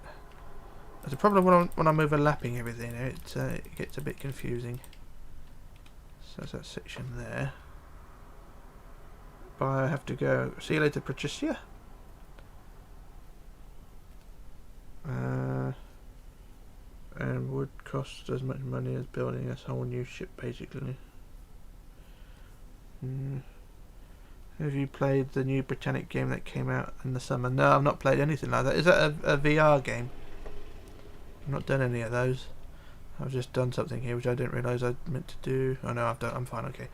There's a problem when I'm overlapping everything. It gets a bit confusing. So that's that section there. But I have to go. See you later, Patricia. And would cost as much money as building a whole new ship, basically. Have you played the new Britannic game that came out in the summer? No, I've not played anything like that. Is that a VR game? I've not done any of those. I've just done something here which I didn't realise I meant to do. Oh no, I've done. I'm fine. Okay.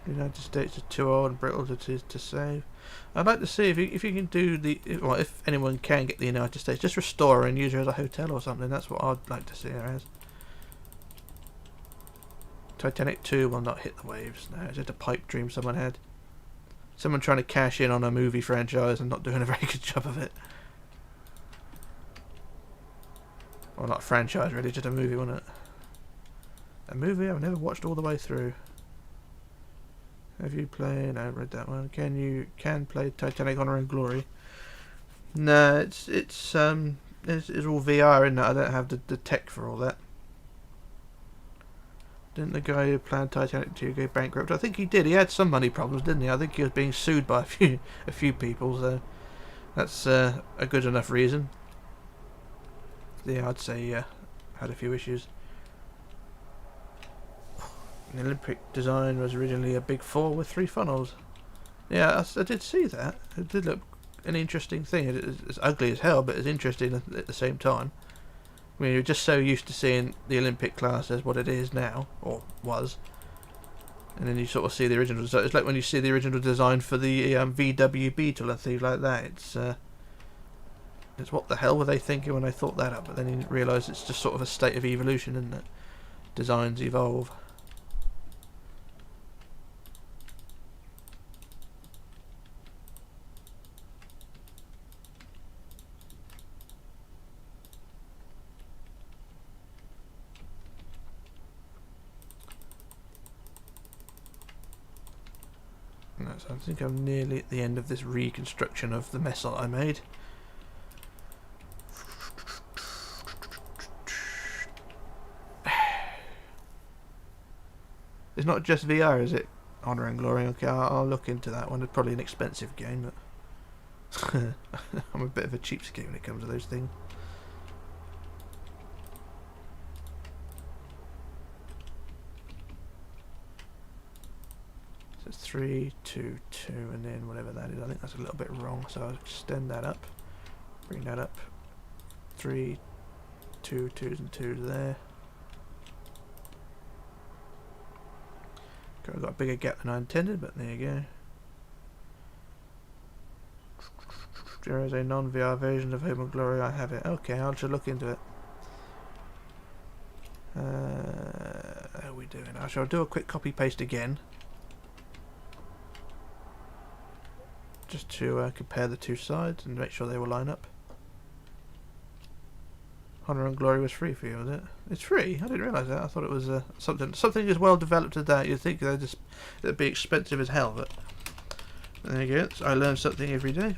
The United States are too old and brittle to save. I'd like to see if you can do if anyone can get the United States, just restore her and use her as a hotel or something. That's what I'd like to see her as. Titanic 2 will not hit the waves. No, it's just a pipe dream someone had. Someone trying to cash in on a movie franchise and not doing a very good job of it. Well, not a franchise really, just a movie, wasn't it? A movie I've never watched all the way through. Have you played? I read that one. Can play Titanic Honor and Glory? No, it's all VR, isn't it? I don't have the tech for all that. Didn't the guy who planned Titanic 2 go bankrupt? I think he did. He had some money problems, didn't he? I think he was being sued by a few people, so that's a good enough reason. Yeah, I'd say had a few issues. The Olympic design was originally a big 4 with 3 funnels. Yeah, I did see that. It did look an interesting thing. It's ugly as hell, but it's interesting at the same time. I mean, you're just so used to seeing the Olympic class as what it is now, or was, and then you sort of see the original design. It's like when you see the original design for the VW Beetle and things like that. It's what the hell were they thinking when they thought that up? But then you realise it's just sort of a state of evolution, isn't it? Designs evolve. So I think I'm nearly at the end of this reconstruction of the mess that I made. It's not just VR, is it? Honor and Glory. Okay, I'll look into that one. It's probably an expensive game, but I'm a bit of a cheapskate when it comes to those things. So it's 3, 2, 2, and then whatever that is. I think that's a little bit wrong, so I'll extend that up. Bring that up. 3, 2, 2s and 2s there. I've got a bigger gap than I intended, but there you go. There is a non-VR version of Home and Glory. I have it. Okay, I'll just look into it. How are we doing? I shall do a quick copy paste again, just to compare the two sides and make sure they will line up. Honor and Glory was free for you, was it? It's free? I didn't realise that. I thought it was something as well developed as that. You'd think it'd be expensive as hell, but there you go. So I learn something every day.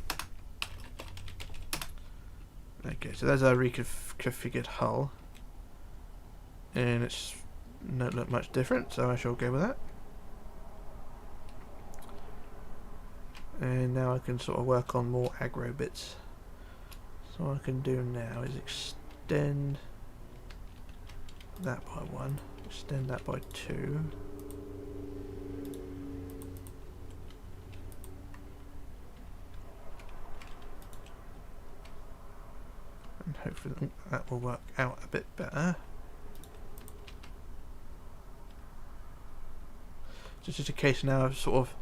Okay, so there's our reconfigured hull, and it's not look much different, so I shall go with that. And now I can sort of work on more aggro bits. So what I can do now is extend that by 1, extend that by 2. Hopefully that will work out a bit better. It's just a case now of sort of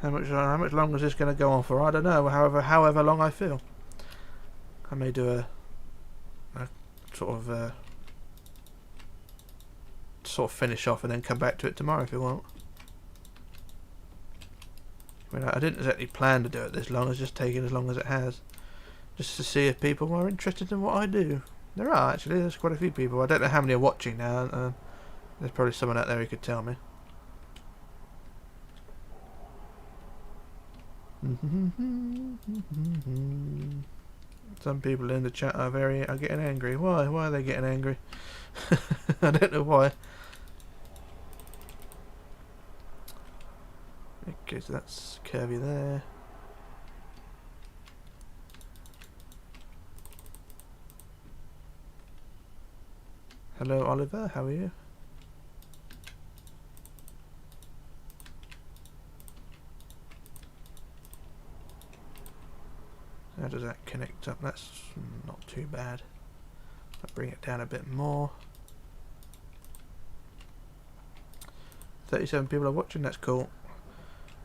how much longer is this going to go on for? I don't know. However long I feel, I may do a sort of finish off and then come back to it tomorrow if you want. I mean, I didn't exactly plan to do it this long. It's just taking as long as it has, just to see if people are interested in what I do. There are actually. There's quite a few people. I don't know how many are watching now. There's probably someone out there who could tell me. Some people in the chat are getting angry. Why? Why are they getting angry? I don't know why. Okay, so that's curvy there. Hello, Oliver. How are you? How does that connect up? That's not too bad. I'll bring it down a bit more. 37 people are watching, that's cool.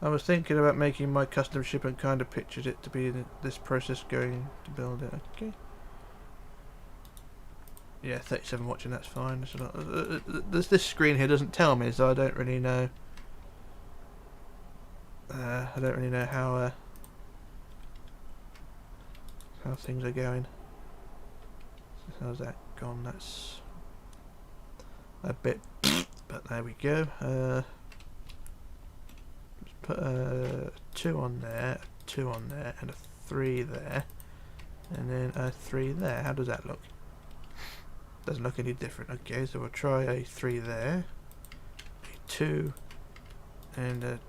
I was thinking about making my custom ship and kind of pictured it to be this process going to build it. Okay. Yeah, 37 watching, that's fine. This screen here doesn't tell me, so I don't really know. I don't really know how things are going. How's that gone? That's a bit, but there we go. Let's put a 2 on there, a 2 on there, and a 3 there, and then a 3 there. How does that look? Doesn't look any different. Okay, so we'll try a 3 there, a 2, and a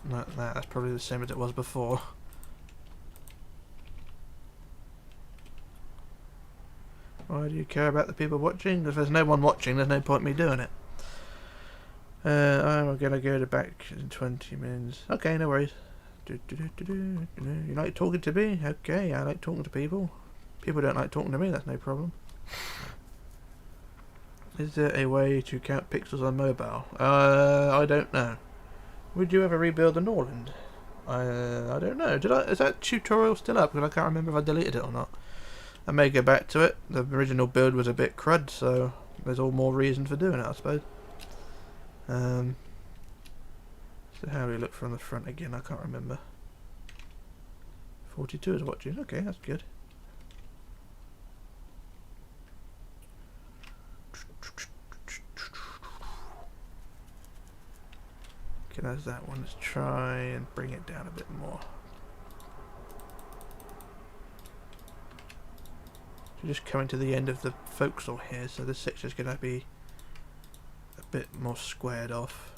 like that. That's probably the same as it was before. Why do you care about the people watching? If there's no one watching, there's no point in me doing it. I'm gonna go to back in 20 minutes. Okay, no worries. You like talking to me? Okay, I like talking to people. People don't like talking to me, that's no problem. Is there a way to count pixels on mobile? I don't know. Would you ever rebuild the Norland? I don't know. Is that tutorial still up? Because I can't remember if I deleted it or not. I may go back to it. The original build was a bit crud, so there's all more reason for doing it, I suppose. So how do we look from the front again? I can't remember. 42 is watching. Okay, that's good. Okay, that's that one. Let's try and bring it down a bit more. We're just coming to the end of the forecastle here, so this section's going to be a bit more squared off.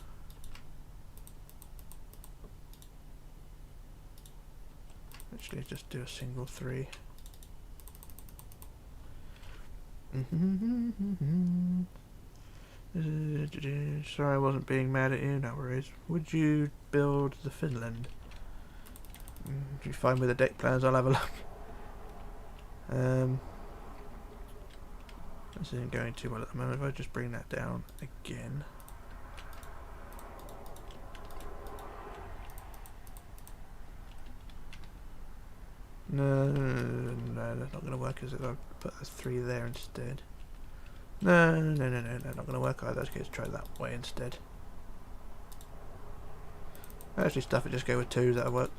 Actually, just do a single 3. Sorry I wasn't being mad at you, no worries. Would you build the Finland? If you find me the deck plans, I'll have a look. This isn't going too well at the moment. If I just bring that down again. No, that's not going to work, is it? I'll put a 3 there instead. No, not going to work either. Let's try that way instead. Actually, stuff it, just go with 2s, that'll work.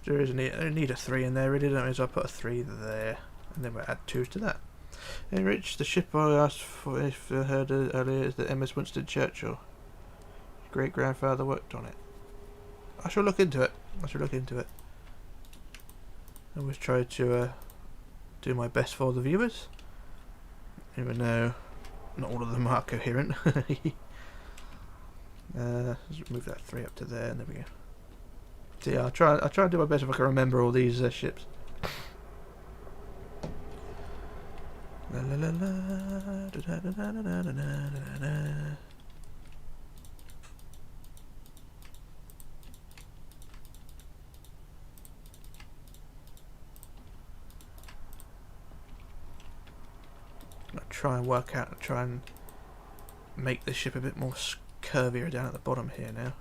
There is I need a 3 in there, really, don't I? So I'll put a 3 there, and then we'll add 2s to that. Rich, the ship I asked for, if I heard earlier, is the MS Winston Churchill. His great grandfather worked on it. I shall look into it. I always try to do my best for the viewers, even though not all of them are coherent. Let's move that 3 up to there, and there we go. So yeah, I'll try and do my best if I can remember all these ships. La la la la, da da da da da da da da da. I'll try and work out, try and make the ship a bit more curvier down at the bottom here now.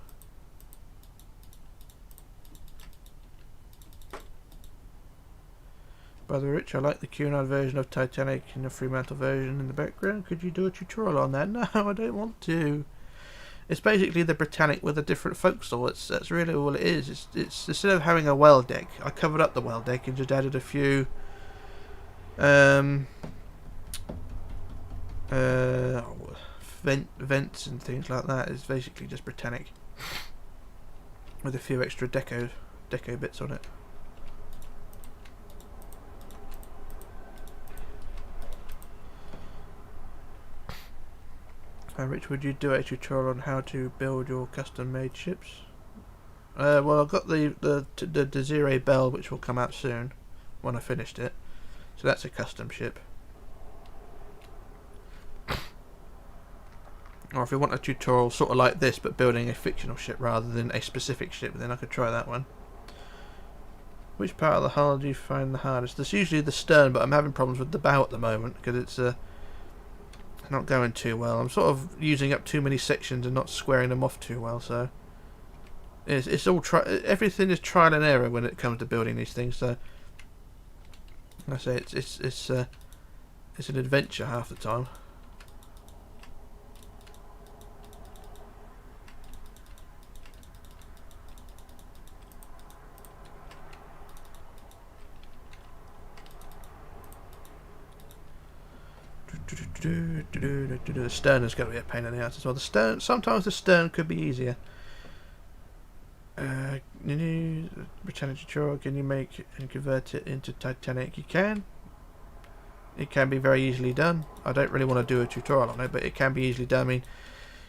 Brother Rich, I like the Cunard version of Titanic and the Fremantle version in the background. Could you do a tutorial on that? No, I don't want to. It's basically the Britannic with a different forecastle. That's really all it is. It's instead of having a well deck, I covered up the well deck and just added a few vents and things like that. It's basically just Britannic with a few extra deco bits on it. Rich, would you do a tutorial on how to build your custom-made ships? Well, I've got the Desiree Belle, which will come out soon when I finished it. So that's a custom ship. Or if you want a tutorial sort of like this, but building a fictional ship rather than a specific ship, then I could try that one. Which part of the hull do you find the hardest? That's usually the stern, but I'm having problems with the bow at the moment because it's not going too well. I'm sort of using up too many sections and not squaring them off too well, so it's all everything is trial and error when it comes to building these things. So I say it's an adventure half the time. The stern is going to be a pain in the ass as well. Sometimes the stern could be easier. Britannic tutorial, can you make and convert it into Titanic? You can. It can be very easily done. I don't really want to do a tutorial on it, but it can be easily done. I mean,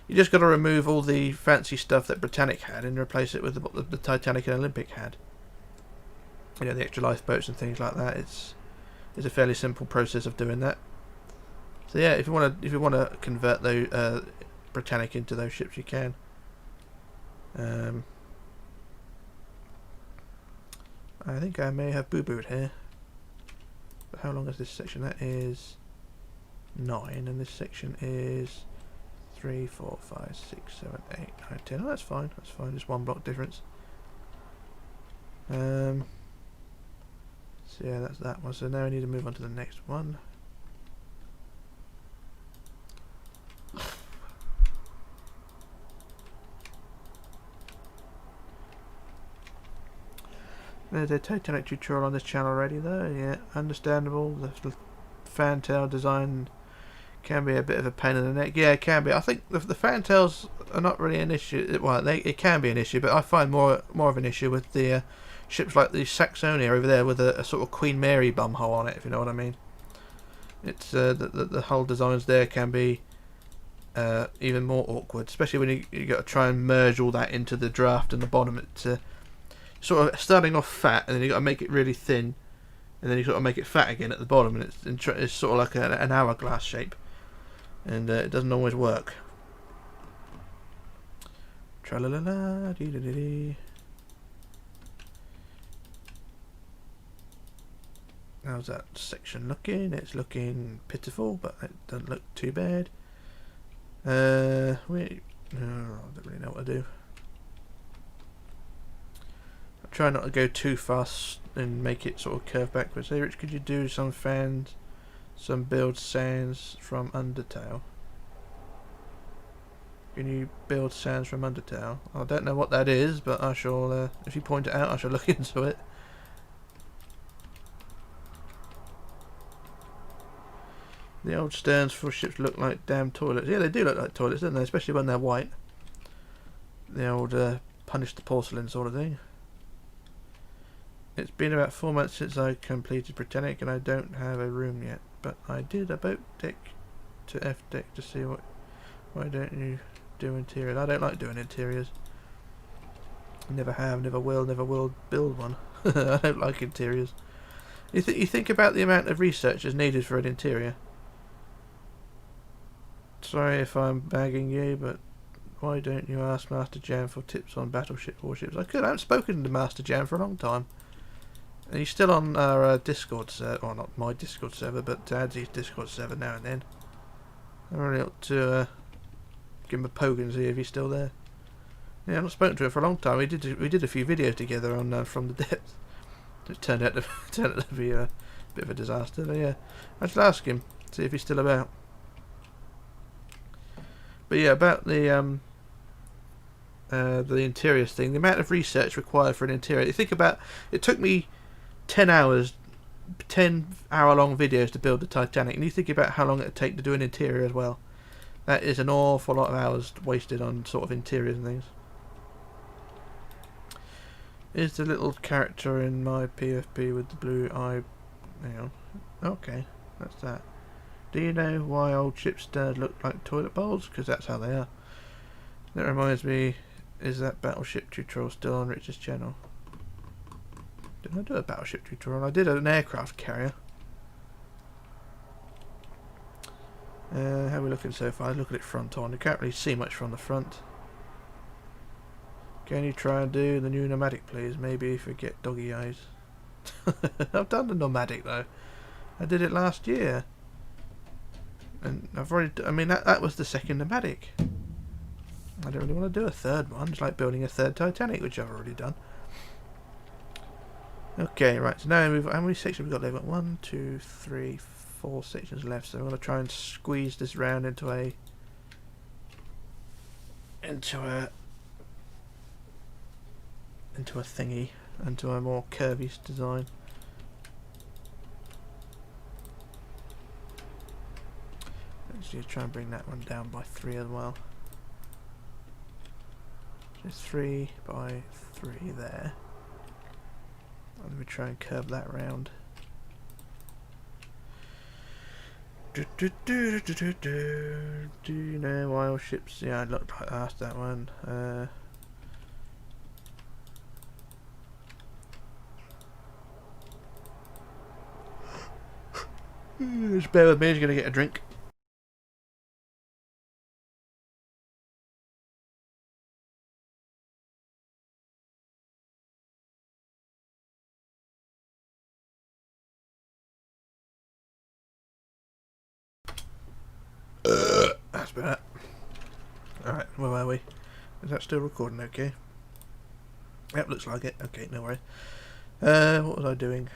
you just got to remove all the fancy stuff that Britannic had and replace it with the Titanic and Olympic had. You know, the extra lifeboats and things like that. It's a fairly simple process of doing that. So yeah, if you want to convert those Britannic into those ships, you can. I think I may have boo-booed here. But how long is this section? That is 9, and this section is 3, 4, 5, 6, 7, 8, 9, 10. Oh, that's fine. That's fine. Just one block difference. So yeah, that's that one. So now I need to move on to the next one. There's a Titanic tutorial on this channel already though, yeah, understandable. The fantail design can be a bit of a pain in the neck. Yeah, it can be. I think the fantails are not really an issue. Well, it can be an issue, but I find more of an issue with the ships like the Saxonia over there with a sort of Queen Mary bumhole on it, if you know what I mean. It's the whole designs there can be even more awkward, especially when you got to try and merge all that into the draft and the bottom. It's sort of starting off fat, and then you got to make it really thin, and then you got to make it fat again at the bottom, and it's sort of like an hourglass shape, and it doesn't always work. Tra-la-la-la, dee-dee-dee-dee. How's that section looking? It's looking pitiful, but it doesn't look too bad. I don't really know what to do. Try not to go too fast and make it sort of curve backwards. Hey Rich, could you do some fans, some build sands from Undertale? Can you build sands from Undertale? I don't know what that is, but I shall, if you point it out, I shall look into it. The old sterns for ships look like damn toilets. Yeah, they do look like toilets, don't they? Especially when they're white. The old punish the porcelain sort of thing. It's been about 4 months since I completed Britannic, and I don't have a room yet. But I did a boat deck to F deck to see what. Why don't you do interiors? I don't like doing interiors. Never have, never will build one. I don't like interiors. You think about the amount of research that's needed for an interior. Sorry if I'm bagging you, but why don't you ask Master Jam for tips on battleship warships? I haven't spoken to Master Jam for a long time. And he's still on our Discord server, or not my Discord server, but Dadsy's Discord server now and then. I really ought to give him a poke and see if he's still there. Yeah, I've not spoken to him for a long time. We did a few videos together on From the Depths. It turned out to be a bit of a disaster, but yeah. I should ask him, see if he's still about. But yeah, about the interiors thing, the amount of research required for an interior. You think about, it took me 10 hours, 10-hour-long videos to build the Titanic, and you think about how long it would take to do an interior as well. That is an awful lot of hours wasted on sort of interiors and things. Is the little character in my PFP with the blue eye? Hang on. Okay, that's that. Do you know why old ship sterns look like toilet bowls? Because that's how they are. That reminds me, is that battleship tutorial still on Rich's channel? Did I do a battleship tutorial? I did an aircraft carrier. How are we looking so far? Look at it front on. You can't really see much from the front. Can you try and do the new nomadic, please? Maybe forget doggy eyes. I've done the nomadic though. I did it last year, and I've already. I mean, that was the second nomadic. I don't really want to do a third one. It's like building a third Titanic, which I've already done. Okay, right. So now how many sections have we got left? We've got 1, 2, 3, 4 sections left. So I'm going to try and squeeze this round into a thingy, into a more curvy design. Let's just try and bring that one down by 3 as well. Just 3 by 3 there. And we try and curve that round. Do you know why all ships? Yeah, I looked like I asked that one. Just bear with me, I'm going to get a drink. That's better. Alright, where are we? Is that still recording okay? Yep, looks like it. Okay, no worries. What was I doing?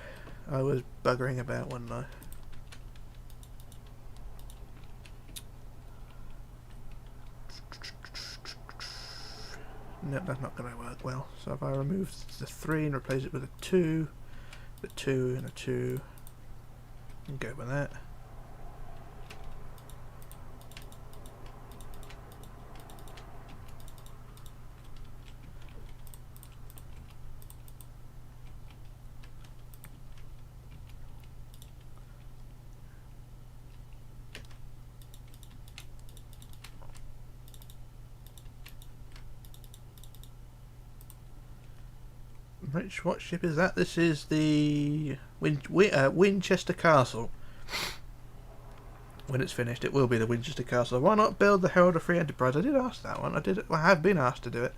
I was buggering about, wasn't I? No, that's not going to work well. So if I remove the 3 and replace it with a 2, the 2 and a 2, and go with that. Rich, what ship is that? This is the Winchester Castle. When it's finished, it will be the Winchester Castle. Why not build the Herald of Free Enterprise? I did ask that one. I have been asked to do it.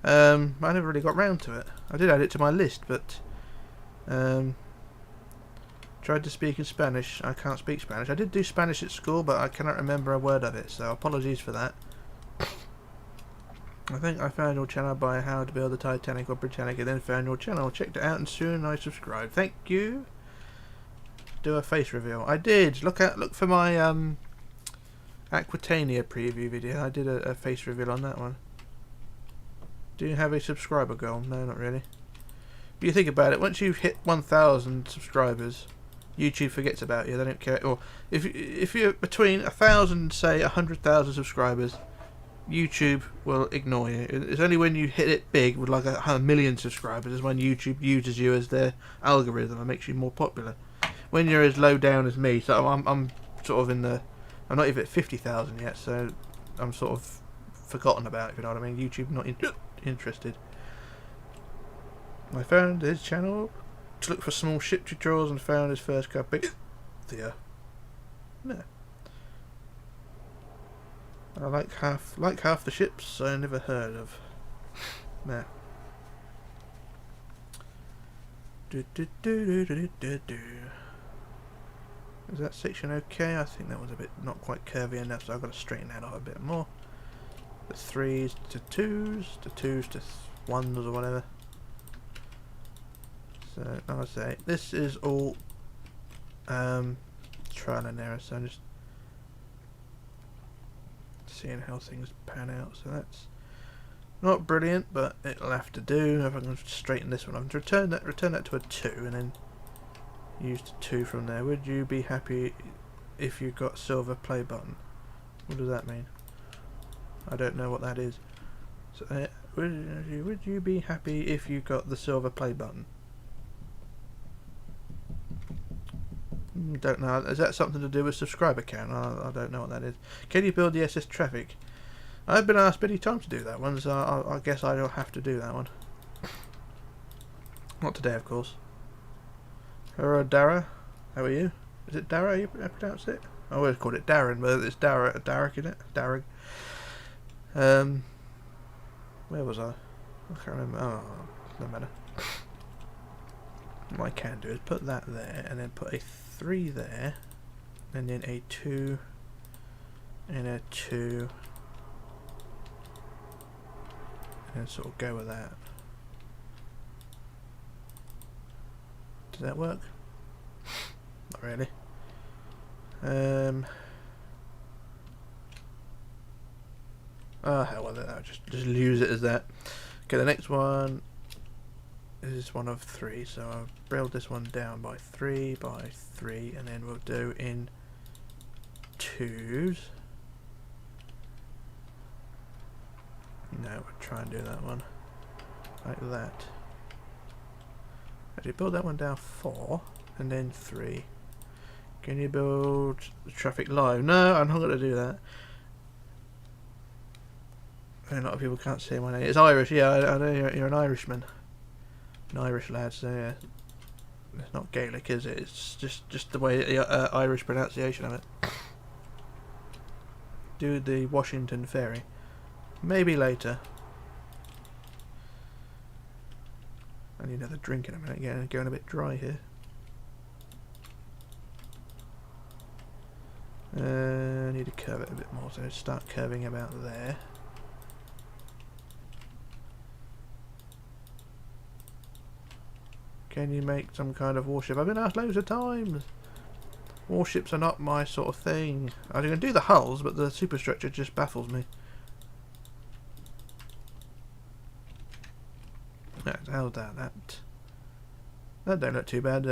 I never really got round to it. I did add it to my list, but tried to speak in Spanish. I can't speak Spanish. I did do Spanish at school, but I cannot remember a word of it. So apologies for that. I think I found your channel by How to Build the Titanic or Britannica, then found your channel, checked it out, and soon I subscribed. Thank you. Do a face reveal. I did. Look for my Aquitania preview video. I did a face reveal on that one. Do you have a subscriber goal? No, not really. But you think about it, once you've hit 1,000 subscribers, YouTube forgets about you. They don't care. Or if you're between 1,000, say 100,000 subscribers, YouTube will ignore you. It's only when you hit it big with like 1,000,000 subscribers is when YouTube uses you as their algorithm and makes you more popular. When you're as low down as me, so I'm sort of in the, I'm not even at 50,000 yet, so I'm sort of forgotten about, if you know what I mean. YouTube not interested. I found his channel to look for small ship tutorials and found his first copy. Yeah. No. I like half the ships I never heard of. Nah. Is that section okay? I think that was a bit not quite curvy enough, so I've got to straighten that out a bit more. The 3s to 2s, the 2s to 1s or whatever. So, like I say, this is all trial and error, so I'm just seeing how things pan out. So that's not brilliant, but it'll have to do. If I can straighten this one, I'm going to return that to a 2, and then use the 2 from there. Would you be happy if you got silver play button? What does that mean? I don't know what that is. So, would you be happy if you got the silver play button? Don't know. Is that something to do with subscriber count? I don't know what that is. Can you build the SS Traffic? I've been asked many times to do that one, so I guess I'll have to do that one. Not today, of course. Hello, Dara. How are you? Is it Dara you pronounce it? I always called it Darren, but it's Darrick, isn't it? Darrick. Where was I? I can't remember. Oh, no matter. What I can do is put that there, and then put a 3 there, and then a 2, and a 2, and sort of go with that. Does that work? Not really. Oh hell with it, I'll just use it as that. Okay, the next one is one of 3, so I'll build this one down by 3 by 3, and then we'll do in 2s. No, we'll try and do that one like that. Actually, build that one down 4 and then 3. Can you build the traffic live? No, I'm not going to do that. A lot of people can't say my name. It's Irish, yeah, I know you're an Irishman. An Irish lad, so yeah. It's not Gaelic, is it? It's just the way the Irish pronunciation of it. Do the Washington Ferry. Maybe later. I need another drink in a minute. Yeah, going a bit dry here. I need to curve it a bit more, so start curving about there. Can you make some kind of warship? I've been asked loads of times. Warships are not my sort of thing. I can do the hulls, but the superstructure just baffles me. How's that? That don't look too bad.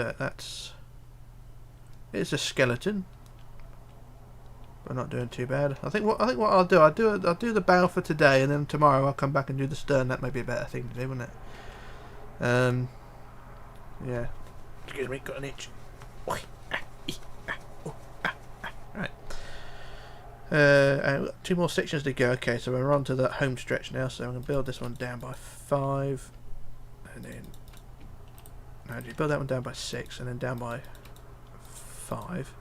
It's a skeleton. But not doing too bad. I think what I'll do I'll do the bow for today, and then tomorrow I'll come back and do the stern. That may be a better thing to do, wouldn't it? Yeah. Excuse me, got an itch. Right. I've got 2 more sections to go. Okay, so we're on to that home stretch now. So I'm going to build this one down by 5, and then actually build that one down by 6, and then down by 5.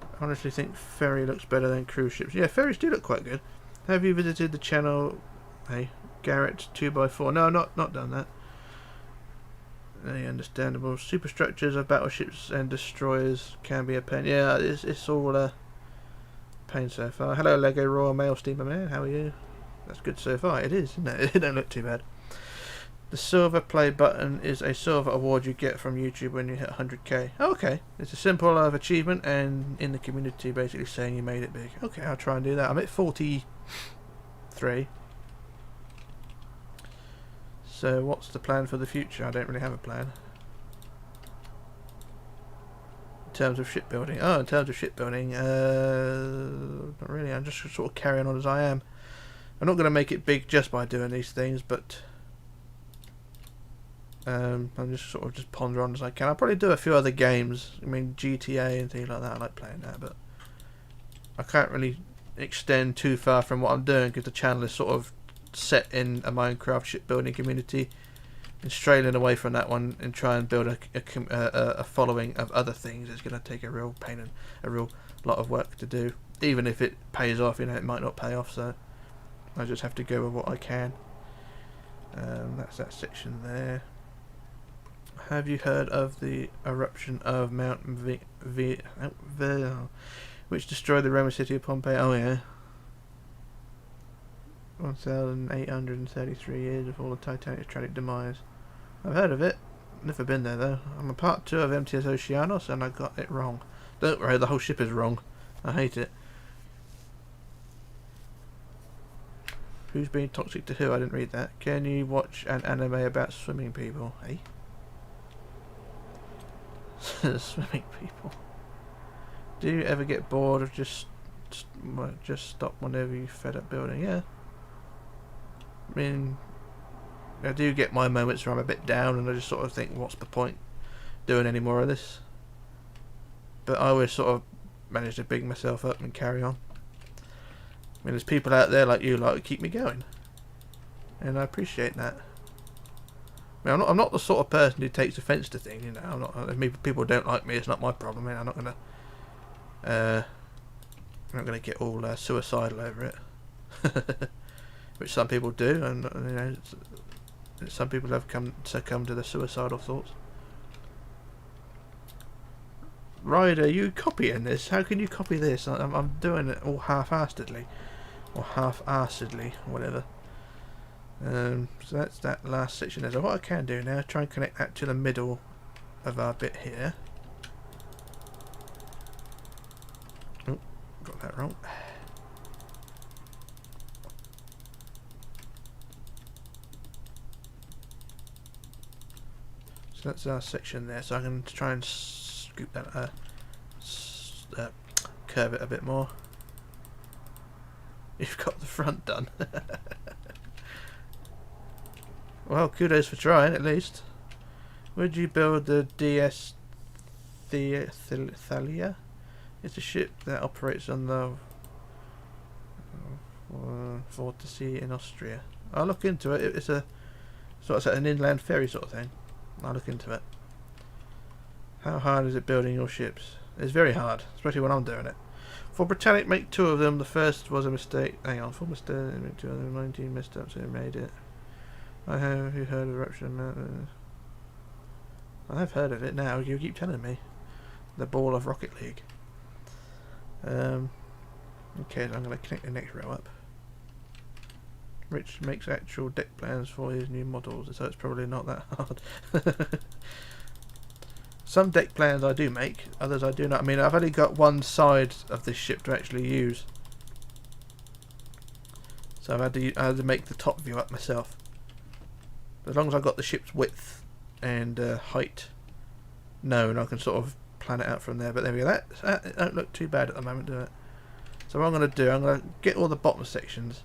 I honestly think ferry looks better than cruise ships. Yeah, ferries do look quite good. Have you visited the channel? Hey, Garrett 2x4. No, not done that. Very understandable. Superstructures of battleships and destroyers can be a pain. Yeah, it's all a pain so far. Hello, Lego Royal Mail Steamer Man. How are you? That's good so far. It is, isn't it? It don't look too bad. The silver play button is a silver award you get from YouTube when you hit 100k. Oh, okay. It's a simple achievement, and in the community basically saying you made it big. Okay, I'll try and do that. I'm at 43. So what's the plan for the future? I don't really have a plan. In terms of shipbuilding. Oh, in terms of shipbuilding, not really. I'm just sort of carrying on as I am. I'm not going to make it big just by doing these things, but I'm just sort of just ponder on as I can. I'll probably do a few other games. I mean, GTA and things like that. I like playing that, but I can't really extend too far from what I'm doing because the channel is sort of set in a Minecraft shipbuilding community, and straying away from that one and try and build a following of other things is going to take a real pain and a real lot of work to do. even if it pays off, you know, it might not pay off, so I just have to go with what I can. That's that section there. Have you heard of the eruption of Mount which destroyed the Roman city of Pompeii? Oh yeah. 1,833 years before the Titanic's tragic demise. I've heard of it. Never been there though. I'm a part 2 of MTS Oceanos and I got it wrong. Don't worry, the whole ship is wrong. I hate it. Who's being toxic to who? I didn't read that. Can you watch an anime about swimming people? Eh? Swimming people. Do you ever get bored of just stop whenever you fed up building? Yeah. I mean, I do get my moments where I'm a bit down and I just sort of think, what's the point doing any more of this? But I always sort of manage to big myself up and carry on. I mean, there's people out there like you like keep me going, and I appreciate that. I mean, I'm not the sort of person who takes offence to things, you know. I'm not. If people don't like me, it's not my problem. I mean, I'm not gonna get all suicidal over it, which some people do, and you know, some people have succumbed to the suicidal thoughts. Ryder, you copying this? How can you copy this? I'm doing it all half-assedly. Or half-assedly, or whatever. So that's that last section there. So what I can do now, try and connect that to the middle of our bit here. Oh, got that wrong. So that's our section there. So I can try and scoop that, curve it a bit more. You've got the front done. Well, kudos for trying, at least. Would you build the DS Thalia? It's a ship that operates on the Vortici in Austria. I'll look into it. It's a sort of an inland ferry sort of thing. I'll look into it. How hard is it building your ships? It's very hard, especially when I'm doing it. For Britannic, make 2 of them. The first was a mistake. Hang on, for mistake, make 219 messed up, so they made it. I have you heard of eruption? I have heard of it now. You keep telling me. The ball of Rocket League. Okay, so I'm going to connect the next row up. Rich makes actual deck plans for his new models, so it's probably not that hard. Some deck plans I do make, others I do not. I mean, I've only got one side of this ship to actually use, so I had to make the top view up myself. But as long as I've got the ship's width and height known, I can sort of plan it out from there. But there we go. That don't look too bad at the moment, do it? So what I'm going to do, I'm going to get all the bottom sections.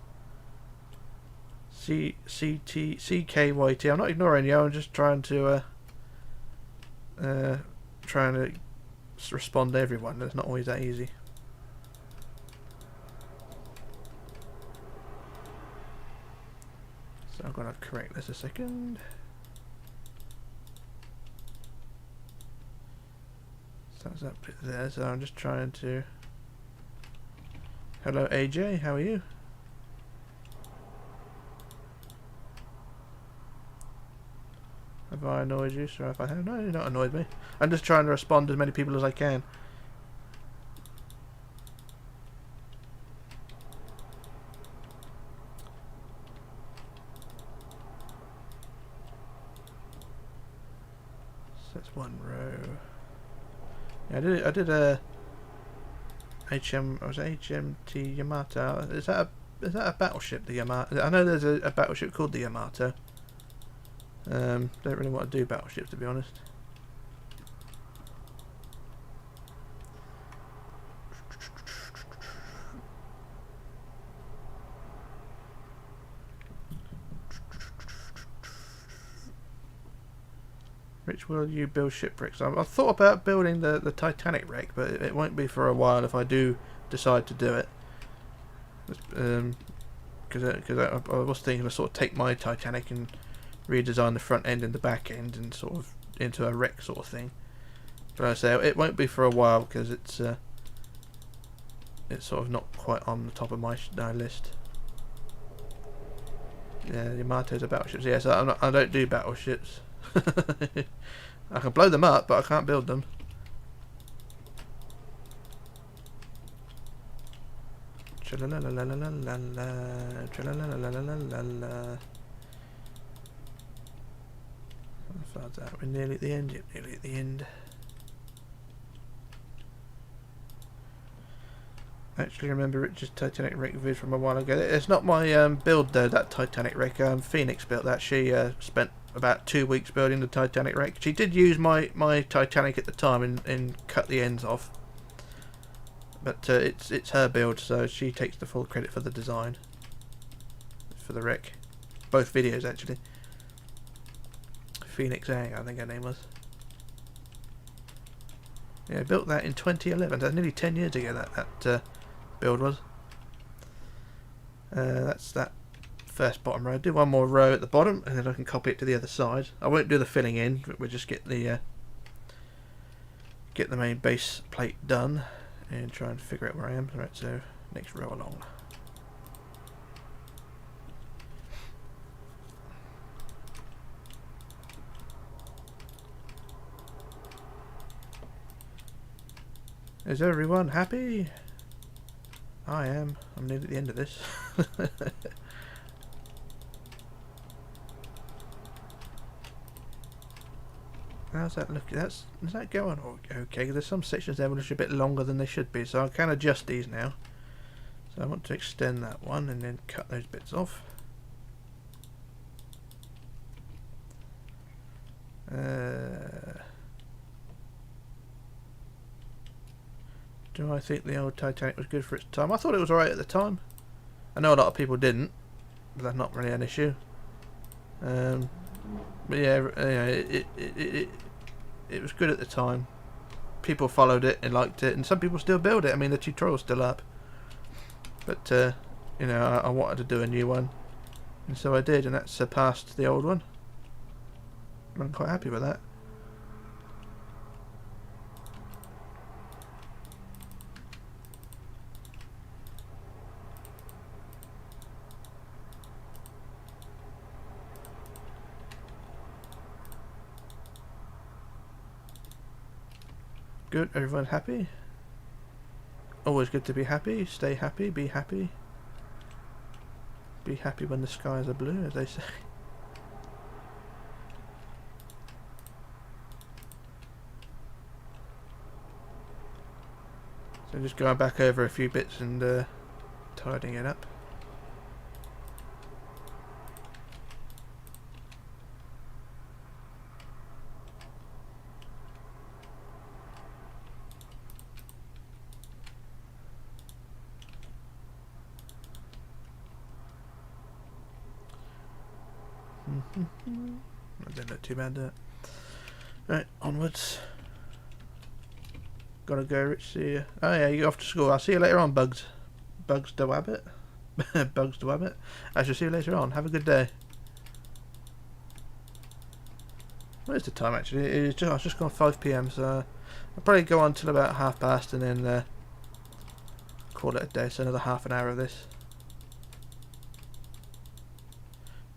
CKYT. I'm not ignoring you. I'm just trying to respond to everyone. It's not always that easy. So I'm going to correct this a second. So that's that bit there. So I'm just trying to. Hello AJ, how are you? Have I annoyed you? Sorry if I have. No, you're not annoyed me. I'm just trying to respond to as many people as I can. So that's one row. Yeah, I did a HMT Yamato. Is that a battleship, the Yamato? I know there's a battleship called the Yamato. Don't really want to do battleships, to be honest. Rich, will you build shipwrecks? I've thought about building the Titanic wreck, but it won't be for a while if I do decide to do it. Because I was thinking of sort of take my Titanic and redesign the front end and the back end and sort of into a wreck sort of thing. But I say it won't be for a while because it's it's sort of not quite on the top of my list. Yeah, the Yamato's are battleships. Yes, I don't do battleships. I can blow them up, but I can't build them. How far is that? We're nearly at the end. Yep, nearly at the end. I actually remember Richard's Titanic wreck vid from a while ago. It's not my build though, that Titanic wreck. Phoenix built that. She spent about 2 weeks building the Titanic wreck. She did use my Titanic at the time and cut the ends off. But it's her build, so she takes the full credit for the design. For the wreck. Both videos actually. Phoenix Ang, I think her name was. Yeah, I built that in 2011. That's nearly 10 years ago that build was. That's that first bottom row. Do one more row at the bottom and then I can copy it to the other side. I won't do the filling in, but we'll just get the main base plate done and try and figure out where I am. Right, so next row along. Is everyone happy? I am. I'm nearly at the end of this. How's that looking? Is that going okay? There's some sections there which are a bit longer than they should be, so I can adjust these now. So I want to extend that one and then cut those bits off. Do I think the old Titanic was good for its time? I thought it was alright at the time. I know a lot of people didn't, but that's not really an issue. But yeah, it was good at the time. People followed it and liked it, and some people still build it. I mean, the tutorial's still up. But you know, I wanted to do a new one, and so I did, and that surpassed the old one. I'm quite happy with that. Good, everyone happy? Always good to be happy, stay happy, be happy. Be happy when the skies are blue, as they say. So just going back over a few bits and tidying it up. That didn't look too bad, did it? Right, onwards. Gotta go, Rich. See you. Oh yeah, you're off to school. I'll see you later on, Bugs. Bugs the Wabbit. Bugs the Wabbit. I shall see you later on. Have a good day. What is the time actually? It's just gone 5 PM, so I'll probably go on till about past and then call it a day. So another half an hour of this.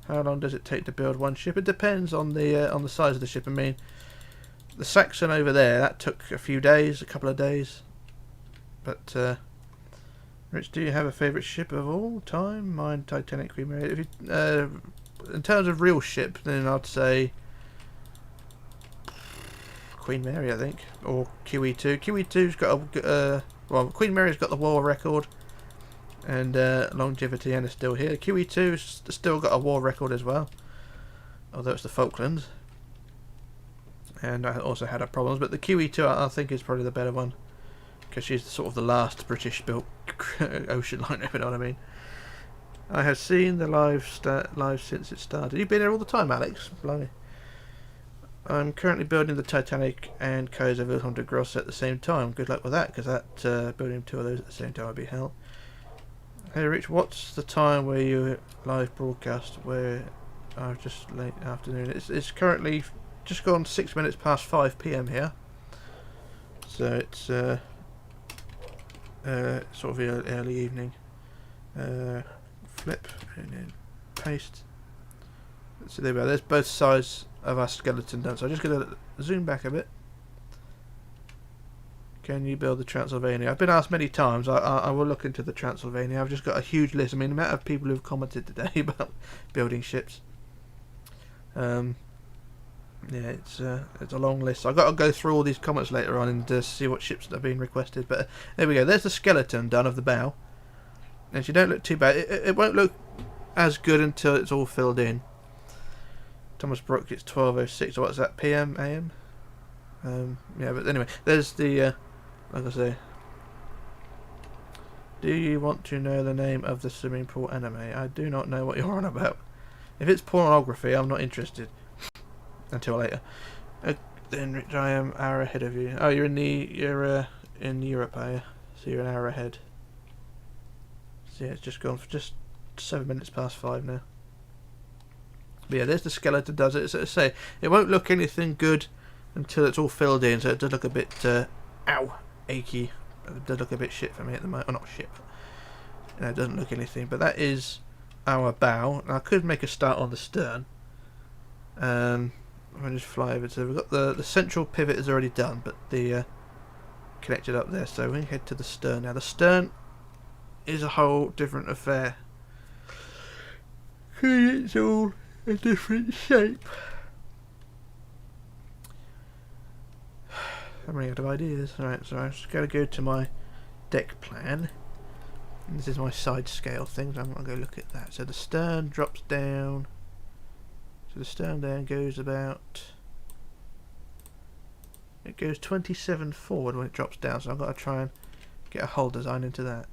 How long does it take to build one ship? It depends on the size of the ship. I mean, the Saxon over there, that took a few days, a couple of days. But Rich, do you have a favourite ship of all time? Mine, Titanic, Queen Mary. If you, in terms of real ship, then I'd say Queen Mary, I think, or QE2. QE2's got a well, Queen Mary's got the war record. And longevity, and is still here. QE2's still got a war record as well, although it's the Falklands. And I also had her problems, but the QE2 I think is probably the better one, because she's sort of the last British-built ocean liner, if you know what I mean. I have seen the live since it started. You've been here all the time, Alex. Blimey. I'm currently building the Titanic and Kaiser Wilhelm de Gross at the same time. Good luck with that, because that building 2 of those at the same time would be hell. Hey Rich, what's the time where you live broadcast? Where just late afternoon. It's currently just gone 6 minutes past 5 PM here. So it's sort of early evening. Flip and then paste. So there we go. There's both sides of our skeleton done. So I'm just going to zoom back a bit. Can you build the Transylvania? I've been asked many times. I will look into the Transylvania. I've just got a huge list. I mean, the amount of people who've commented today about building ships. Yeah, it's a long list. I've got to go through all these comments later on and see what ships that have been requested. But there we go. There's the skeleton done of the bow. And if you don't look too bad, it won't look as good until it's all filled in. Thomas Brooke, it's 12:06. What's that? PM, AM? Yeah, but anyway, there's the. Like I say, do you want to know the name of the swimming pool anime? I do not know what you're on about. If it's pornography, I'm not interested. Until later. Then, Rich, I am an hour ahead of you. Oh, you're in Europe, are you? So you're an hour ahead. So yeah, it's just gone for just 7 minutes past 5 now. But yeah, there's the skeleton does it. So to say, it won't look anything good until it's all filled in. So it does look a bit, achy. It does look a bit shit for me at the moment. Or not shit. It doesn't look anything. But that is our bow. Now, I could make a start on the stern. I'll just fly over to. We've got the central pivot is already done, but the connected up there. So we can head to the stern now. The stern is a whole different affair. It's all a different shape. I'm running out of ideas. Alright, so I'm just going to go to my deck plan. And this is my side scale thing, so I'm going to go look at that. So the stern drops down. So the stern down goes about. It goes 27 forward when it drops down, so I've got to try and get a hull design into that.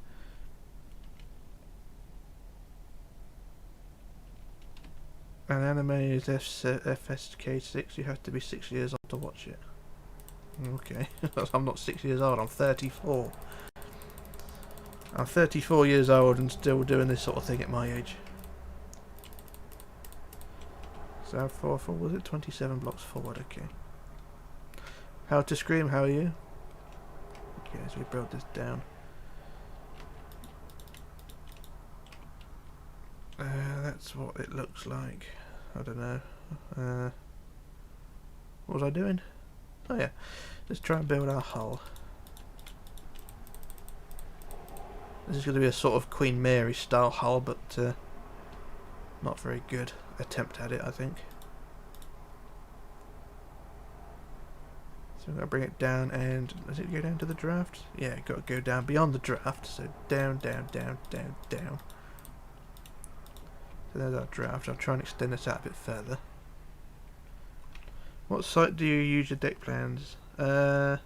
And anime is FSK6. You have to be 6 years old to watch it. Okay, I'm not 6 years old, I'm 34. I'm 34 years old and still doing this sort of thing at my age. So how far forward was it? 27 blocks forward, okay. How to Scream, how are you? Okay, so we build this down. That's what it looks like. I don't know. What was I doing? Oh yeah, let's try and build our hull. This is going to be a sort of Queen Mary style hull, but not very good attempt at it, I think. So I'm going to bring it down, and does it go down to the draft? Yeah, got to go down beyond the draft, so down, down, down, down, down. So there's our draft. I'll try and extend this out a bit further. What site do you use your deck plans? The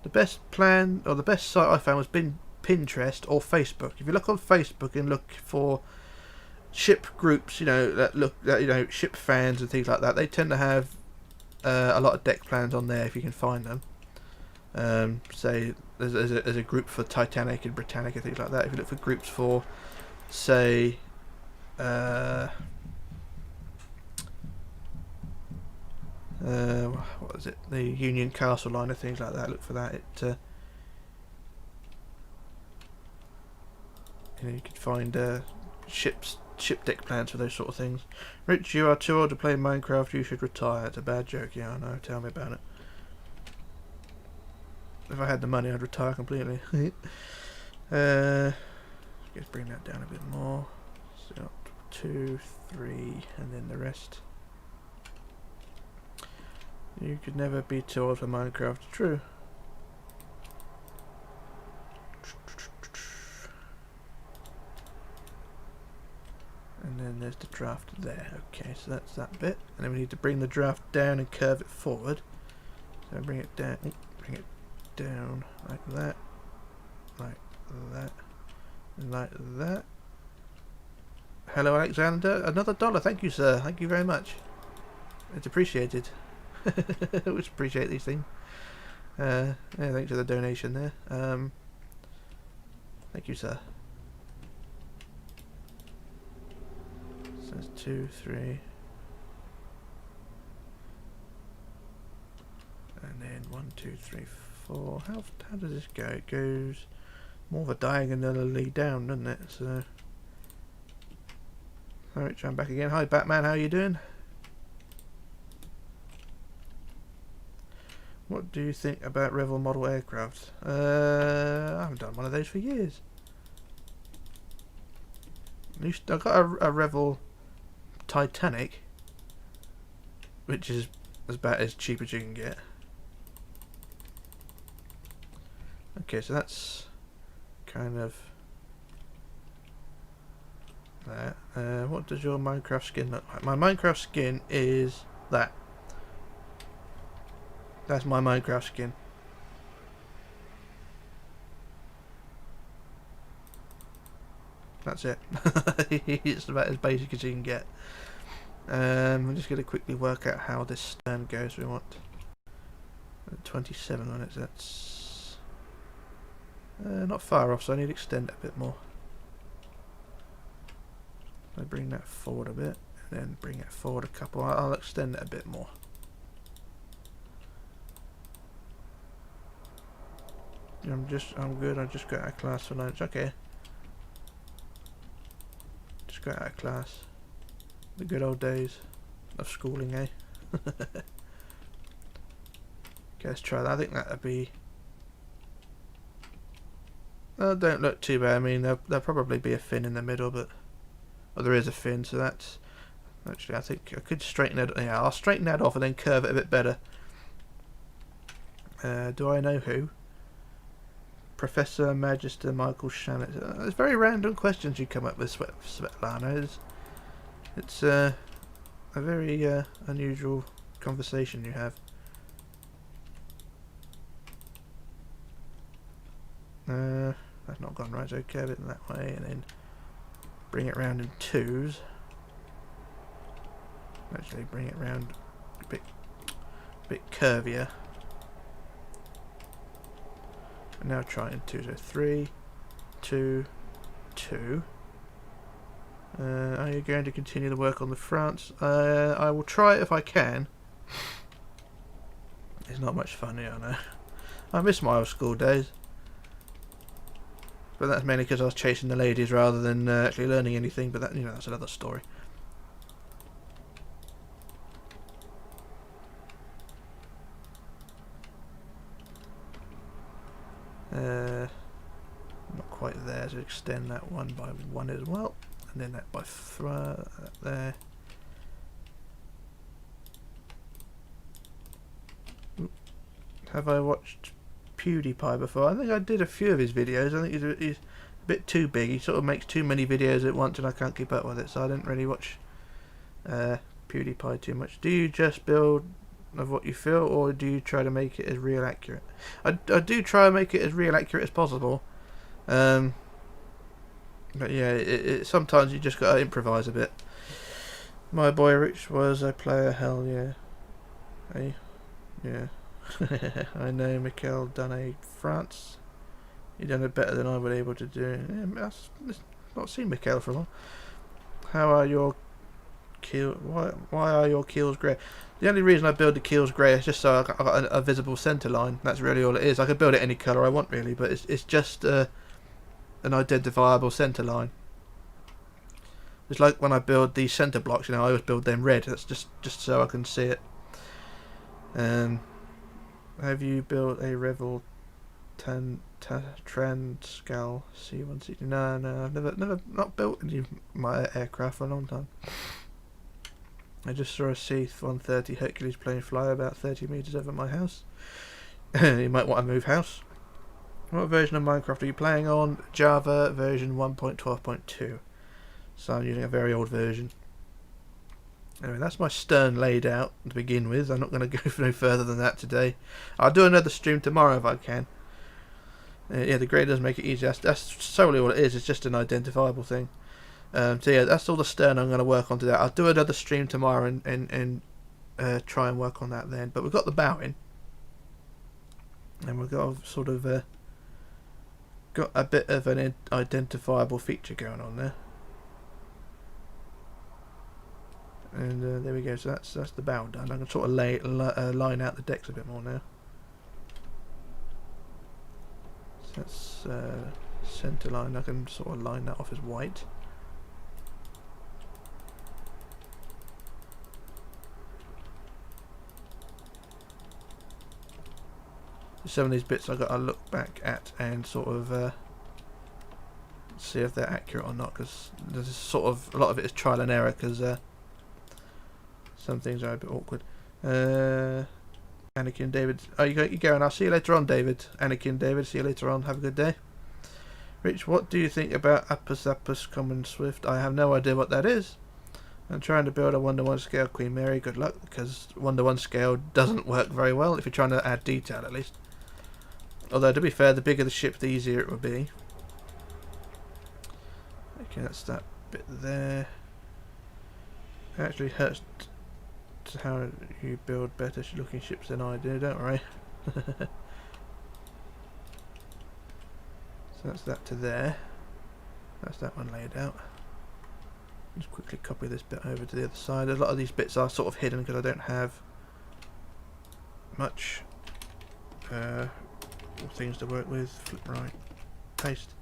best plan, or the best site I found was Pinterest or Facebook. If you look on Facebook and look for ship groups, you know, ship fans and things like that, they tend to have a lot of deck plans on there if you can find them. Say there's a group for Titanic and Britannic and things like that. If you look for groups for, say, what is it? The Union Castle line and things like that. Look for that. You can find ship deck plans for those sort of things. Rich, you are too old to play Minecraft. You should retire. It's a bad joke. Yeah, I know. Tell me about it. If I had the money, I'd retire completely. Let's bring that down a bit more. So 2, 3, and then the rest. You could never be too old for Minecraft. True. And then there's the draft there. Okay, so that's that bit. And then we need to bring the draft down and curve it forward. So bring it down like that, like that, and like that. Hello, Alexander. Another $1. Thank you, sir. Thank you very much. It's appreciated. I always appreciate these things. Yeah, thanks for the donation there. Thank you, sir. So it's 2, 3, and then 1, 2, 3, 4. How does this go? It goes more of a diagonally down, doesn't it? So, alright, I'm back again. Hi Batman, how you doing? What do you think about Revell model aircraft? I haven't done one of those for years. At least I got a Revell Titanic, which is about as cheap as you can get. Okay, so that's kind of that. What does your Minecraft skin look like? My Minecraft skin is that. That's my Minecraft skin. That's it. It's about as basic as you can get. I'm just going to quickly work out how this stern goes. We want 27 on it. So that's not far off, so I need to extend it a bit more. I bring that forward a bit, and then bring it forward a couple. I'll extend it a bit more. I'm good. I just got out of class for lunch. Okay. Just got out of class. The good old days of schooling, eh? Okay, let's try that. I think that'd be. Don't look too bad. I mean, there'll probably be a fin in the middle, but there is a fin, so that's actually. I think I could straighten it. Yeah, I'll straighten that off and then curve it a bit better. Do I know who? Professor Magister Michael Shannon. It's very random questions you come up with, Svetlana. It's a very unusual conversation you have. That's not gone right, so curve it that way and then bring it round in twos. Actually bring it round a bit curvier. And now try in 2, so 3, 2, 2. Are you going to continue to work on the fronts? I will try it if I can. It's not much fun here, I know. I miss my old school days. But that's mainly because I was chasing the ladies rather than actually learning anything, but that, you know, that's another story. Not quite there, so extend that one by 1 as well, and then that by there. Have I watched PewDiePie before? I think I did a few of his videos. I think he's a bit too big. He sort of makes too many videos at once and I can't keep up with it, so I didn't really watch PewDiePie too much. Do you just build of what you feel, or do you try to make it as real accurate? I do try to make it as real accurate as possible, but yeah, sometimes you just gotta improvise a bit. My boy Rich was a player, hell yeah. Hey, yeah. I know Mikel done a France. He done it better than I would able to do. Yeah, I've not seen Mikel for a while. How are your keel? Why are your keels grey? The only reason I build the keels grey is just so I got a visible centre line. That's really all it is. I could build it any colour I want really, but it's just an identifiable centre line. It's like when I build these centre blocks, you know, I always build them red. That's just so I can see it. Have you built a Revell Transcal C-160? No, I've never not built any of my aircraft for a long time. I just saw a C-130 Hercules plane fly about 30 metres over my house. You might want to move house. What version of Minecraft are you playing on? Java version 1.12.2. So I'm using a very old version. Anyway, that's my stern laid out to begin with. I'm not going to go no further than that today. I'll do another stream tomorrow if I can. Yeah, the grey does make it easier. That's solely all it is. It's just an identifiable thing. So yeah, that's all the stern I'm going to work on today. I'll do another stream tomorrow and try and work on that then. But we've got the bow in, and we've got sort of got a bit of an identifiable feature going on there. And there we go. So that's the bow done. I can sort of line out the decks a bit more now. So that's centre line. I can sort of line that off as white. Some of these bits I've got to look back at and sort of see if they're accurate or not, because there's sort of a lot of it is trial and error, because some things are a bit awkward. Anakin David, oh, you're going. I'll see you later on, David. Anakin David, see you later on. Have a good day. Rich, what do you think about Appus Appus Common Swift? I have no idea what that is. I'm trying to build a 1:1 scale Queen Mary. Good luck, because 1:1 scale doesn't work very well if you're trying to add detail, at least. Although, to be fair, the bigger the ship, the easier it will be. Okay, that's that bit there. It actually hurts to how you build better looking ships than I do, don't worry. So that's that to there. That's that one laid out. Just quickly copy this bit over to the other side. A lot of these bits are sort of hidden because I don't have much things to work with. Flip right, paste.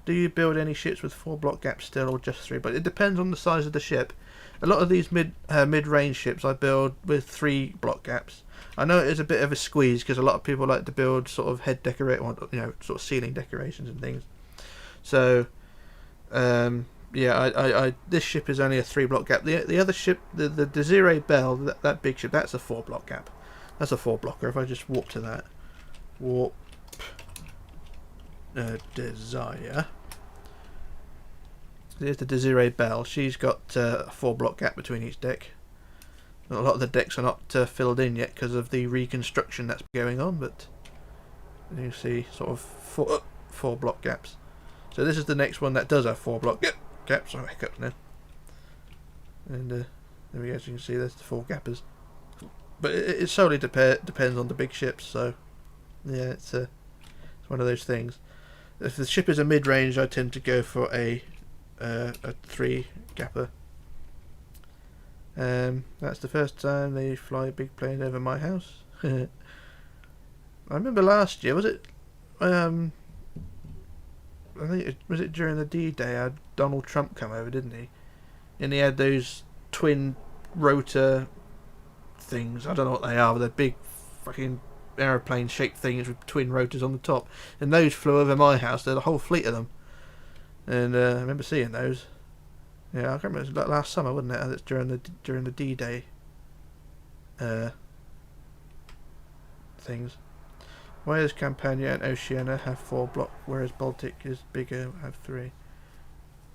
Do you build any ships with 4 block gaps still, or just 3? But it depends on the size of the ship. A lot of these mid-range ships I build with 3 block gaps. I know it is a bit of a squeeze because a lot of people like to build sort of head decorate, sort of ceiling decorations and things. So, yeah, this ship is only a 3 block gap. The other ship, the Desiree Belle, that big ship, that's a 4 block gap. That's a 4 blocker. If I just warp to that, warp Desire. There's the Desiree Belle. She's got a 4 block gap between each deck. A lot of the decks are not filled in yet because of the reconstruction that's going on, but you can see sort of 4 block gaps. So this is the next one that does have 4 block gaps. Sorry, hiccups now. And there we go. As you can see, there's the 4 gappers. But it solely depends on the big ships. So yeah, it's one of those things. If the ship is a mid-range, I tend to go for a 3 gapper. That's the first time they fly a big plane over my house. I remember last year, was it? I think was it during the D-Day? Had Donald Trump come over, didn't he? And he had those twin rotor things. I don't know what they are, but they're big fucking aeroplane shaped things with twin rotors on the top, and those flew over my house. There's a whole fleet of them, and I remember seeing those. Yeah, I can't remember. It was like last summer, wasn't it? That's during the D-Day things. Why does Campania and Oceania have 4 block, whereas Baltic is bigger, have 3?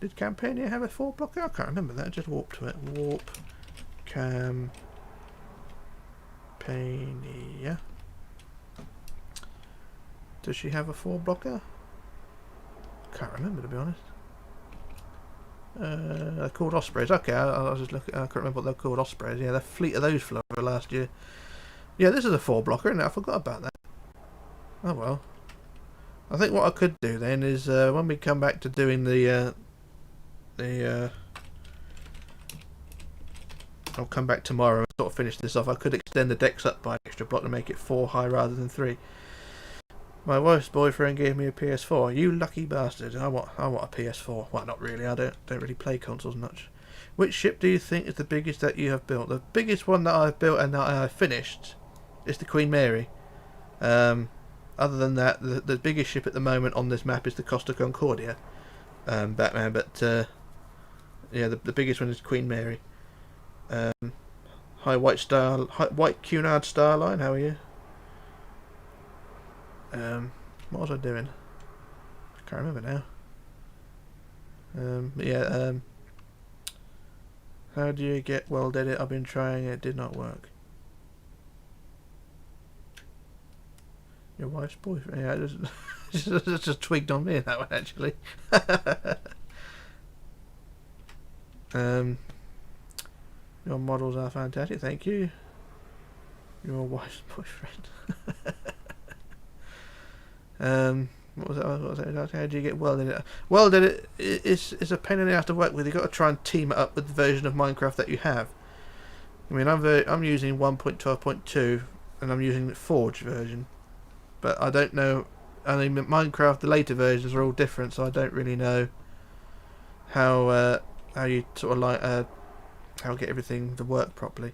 Did Campania have a 4 block? I can't remember that. I just warped to it. Warp Campania. Does she have a 4 blocker? Can't remember, to be honest. They're called Ospreys. Okay, I was just looking. I can't remember what they're called. Ospreys. Yeah, the fleet of those flew over last year. Yeah, this is a 4 blocker, isn't it? I forgot about that. Oh well. I think what I could do then is when we come back to doing I'll come back tomorrow and sort of finish this off. I could extend the decks up by an extra block to make it 4 high rather than 3. My wife's boyfriend gave me a PS4. You lucky bastard. I want a PS4. Well, not really. I don't really play consoles much. Which ship do you think is the biggest that you have built? The biggest one that I've built and that I have finished is the Queen Mary. Other than that, the biggest ship at the moment on this map is the Costa Concordia, Batman. But yeah, the biggest one is Queen Mary. Hi, White Cunard Starline. How are you? What was I doing? I can't remember now. But yeah, how do you get World Edit? I've been trying, it did not work. Your wife's boyfriend? Yeah, it's just twigged on me, that one, actually. Your models are fantastic, thank you. Your wife's boyfriend. What was that? How do you get World Edit? World Edit is a pain in the ass to work with. You've got to try and team it up with the version of Minecraft that you have. I mean, I'm using 1.12.2 and I'm using the Forge version, but I don't know I mean, Minecraft, the later versions are all different, so I don't really know how you sort of like how get everything to work properly.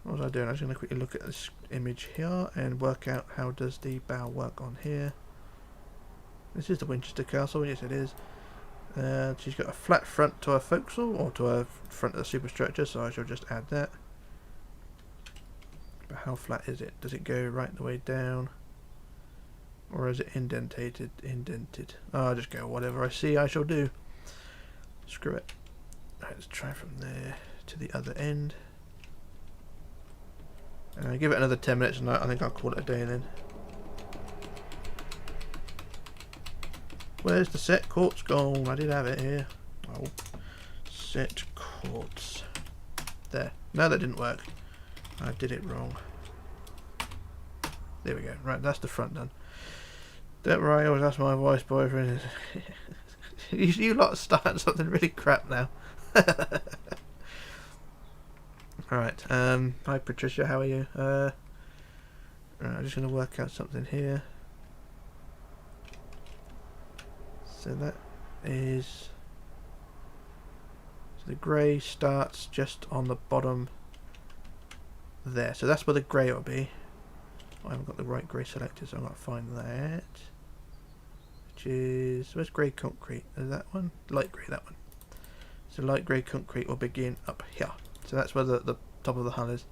What was I doing? I was going to quickly look at this image here and work out how does the bow work on here. This is the Winchester castle. Yes, it is. She's got a flat front to her forecastle, or to her front of the superstructure, so I shall just add that. But how flat is it? Does it go right the way down? Or is it indented? Indented. Oh, I'll just go whatever I see I shall do. Screw it. Right, let's try from there to the other end. Give it another 10 minutes and I think I'll call it a day then. Where's the set quartz gone? I did have it here. Oh, set quartz. There. No, that didn't work. I did it wrong. There we go. Right, that's the front done. Don't worry, I always ask my wife's boyfriend. You lot are starting something really crap now. Alright, hi Patricia, how are you? Right, I'm just going to work out something here. So that is... So the grey starts just on the bottom there. So that's where the grey will be. I haven't got the right grey selected, so I've got to find that. Which is... Where's grey concrete? Is that one? Light grey, that one. So light grey concrete will begin up here. So that's where the top of the hull is.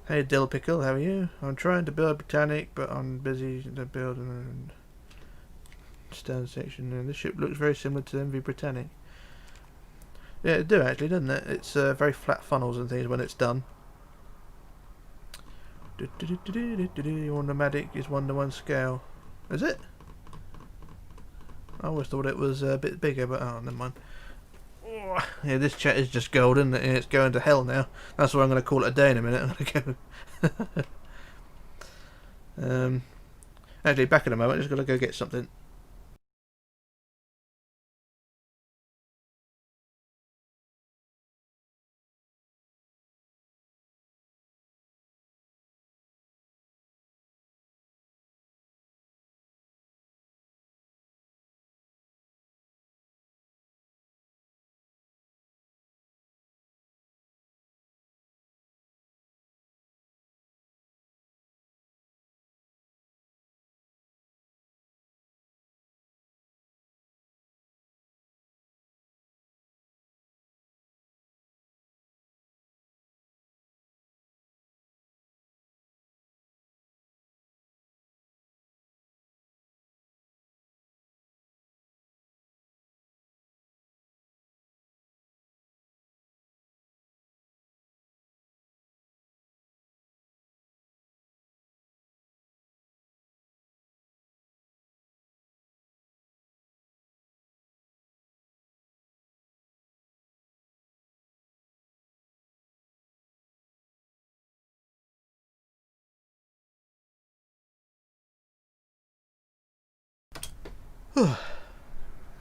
Hey Dill Pickle, how are you? I'm trying to build Britannic, but I'm busy to build a stern section. And this ship looks very similar to MV Britannic. Yeah, it do actually, doesn't it? It's very flat funnels and things when it's done. Your nomadic is 1:1 scale. Is it? I always thought it was a bit bigger, but oh, never mind. Yeah, this chat is just golden and it's going to hell now. That's why I'm going to call it a day in a minute. I'm going to go. Actually, back in a moment. Just got to go get something.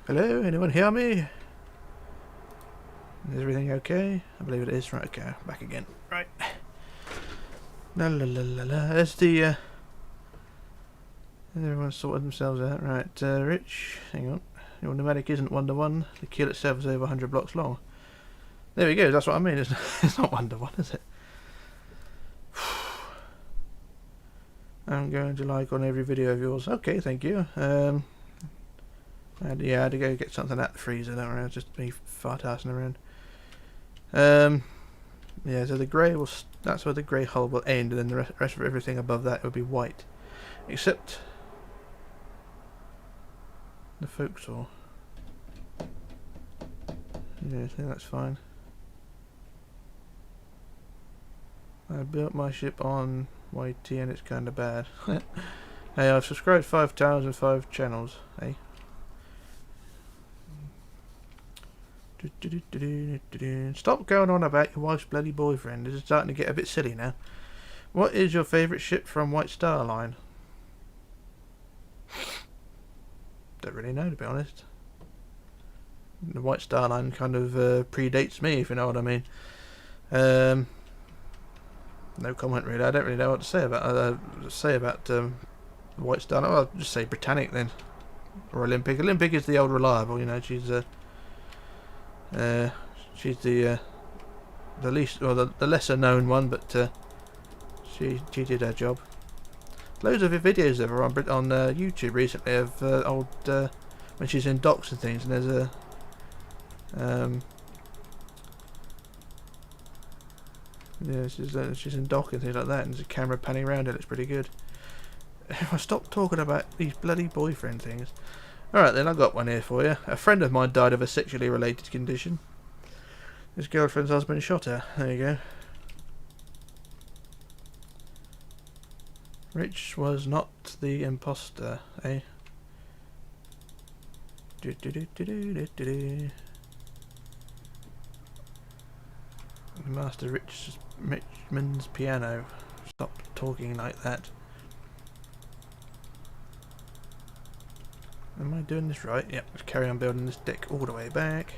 Hello, anyone hear me? Is everything okay? I believe it is. Right, okay, back again. Right. La la la la la. There's the everyone's sorted themselves out. Right, Rich, hang on. Your nomadic isn't 1:1. The keel itself is over 100 blocks long. There we go, that's what I mean. It's not 1:1, is it? I'm going to like on every video of yours. Okay, thank you. Yeah, I had to go get something out the freezer, don't worry, just me fart-assing around. Yeah, so the grey will... That's where the grey hull will end, and then the rest of everything above that will be white. Except... the forecastle. Yeah, I think that's fine. I built my ship on YT and it's kinda bad. Hey, I've subscribed 5,005 channels, hey? Stop going on about your wife's bloody boyfriend. This is starting to get a bit silly now. What is your favourite ship from White Star Line? Don't really know, to be honest. The White Star Line kind of predates me, if you know what I mean. No comment really. I don't really know what to say about White Star. I'll just say Britannic then, or Olympic. Olympic is the old reliable. You know, she's the least, or the lesser known one, but she did her job. Loads of videos of her on YouTube recently of old when she's in docks and things, and there's a yeah, she's in dock and things like that, and there's a camera panning around. It looks pretty good. If I stop talking about these bloody boyfriend things. Alright then, I've got one here for you. A friend of mine died of a sexually related condition. His girlfriend's husband shot her. There you go. Rich was not the imposter, eh? Master Richmond's piano. Stop talking like that. Am I doing this right? Yep, let's carry on building this deck all the way back.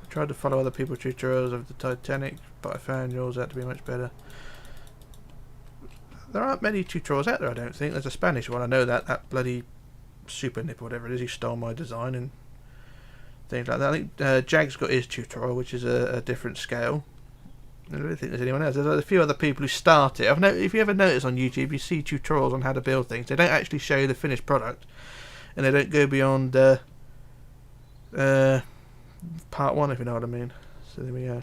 I tried to follow other people's tutorials of the Titanic, but I found yours out to be much better. There aren't many tutorials out there, I don't think. There's a Spanish one, I know that. That bloody super nip or whatever it is, he stole my design and things like that. I think Jag's got his tutorial, which is a different scale. I don't think there's anyone else. There's a few other people who start it. If you ever notice on YouTube, you see tutorials on how to build things. They don't actually show you the finished product, and they don't go beyond part 1, if you know what I mean. So there we go.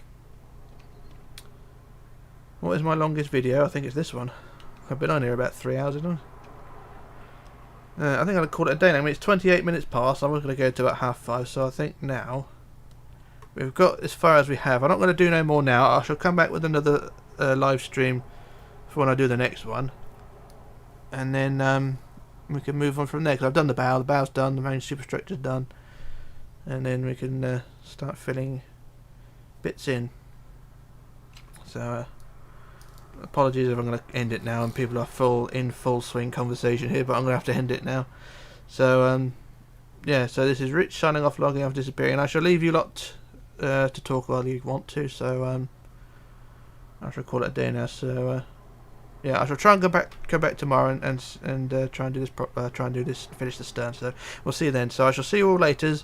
What is my longest video? I think it's this one. I've been on here about 3 hours, haven't I? I think I'll call it a day now. I mean, it's 28 minutes past. I was going to go to about 5:30, so I think now we've got as far as we have. I'm not going to do no more now. I shall come back with another live stream for when I do the next one, and then we can move on from there, because I've done the bow. The bow's done, the main superstructure's done, and then we can start filling bits in. So apologies if I'm going to end it now and people are in full swing conversation here, but I'm going to have to end it now. So yeah, so this is Rich signing off, logging off, disappearing. I shall leave you lot to talk while you want to, so I shall call it a day now. So yeah, I shall try and go back tomorrow and try and do this finish the stern. So we'll see you then. So I shall see you all later.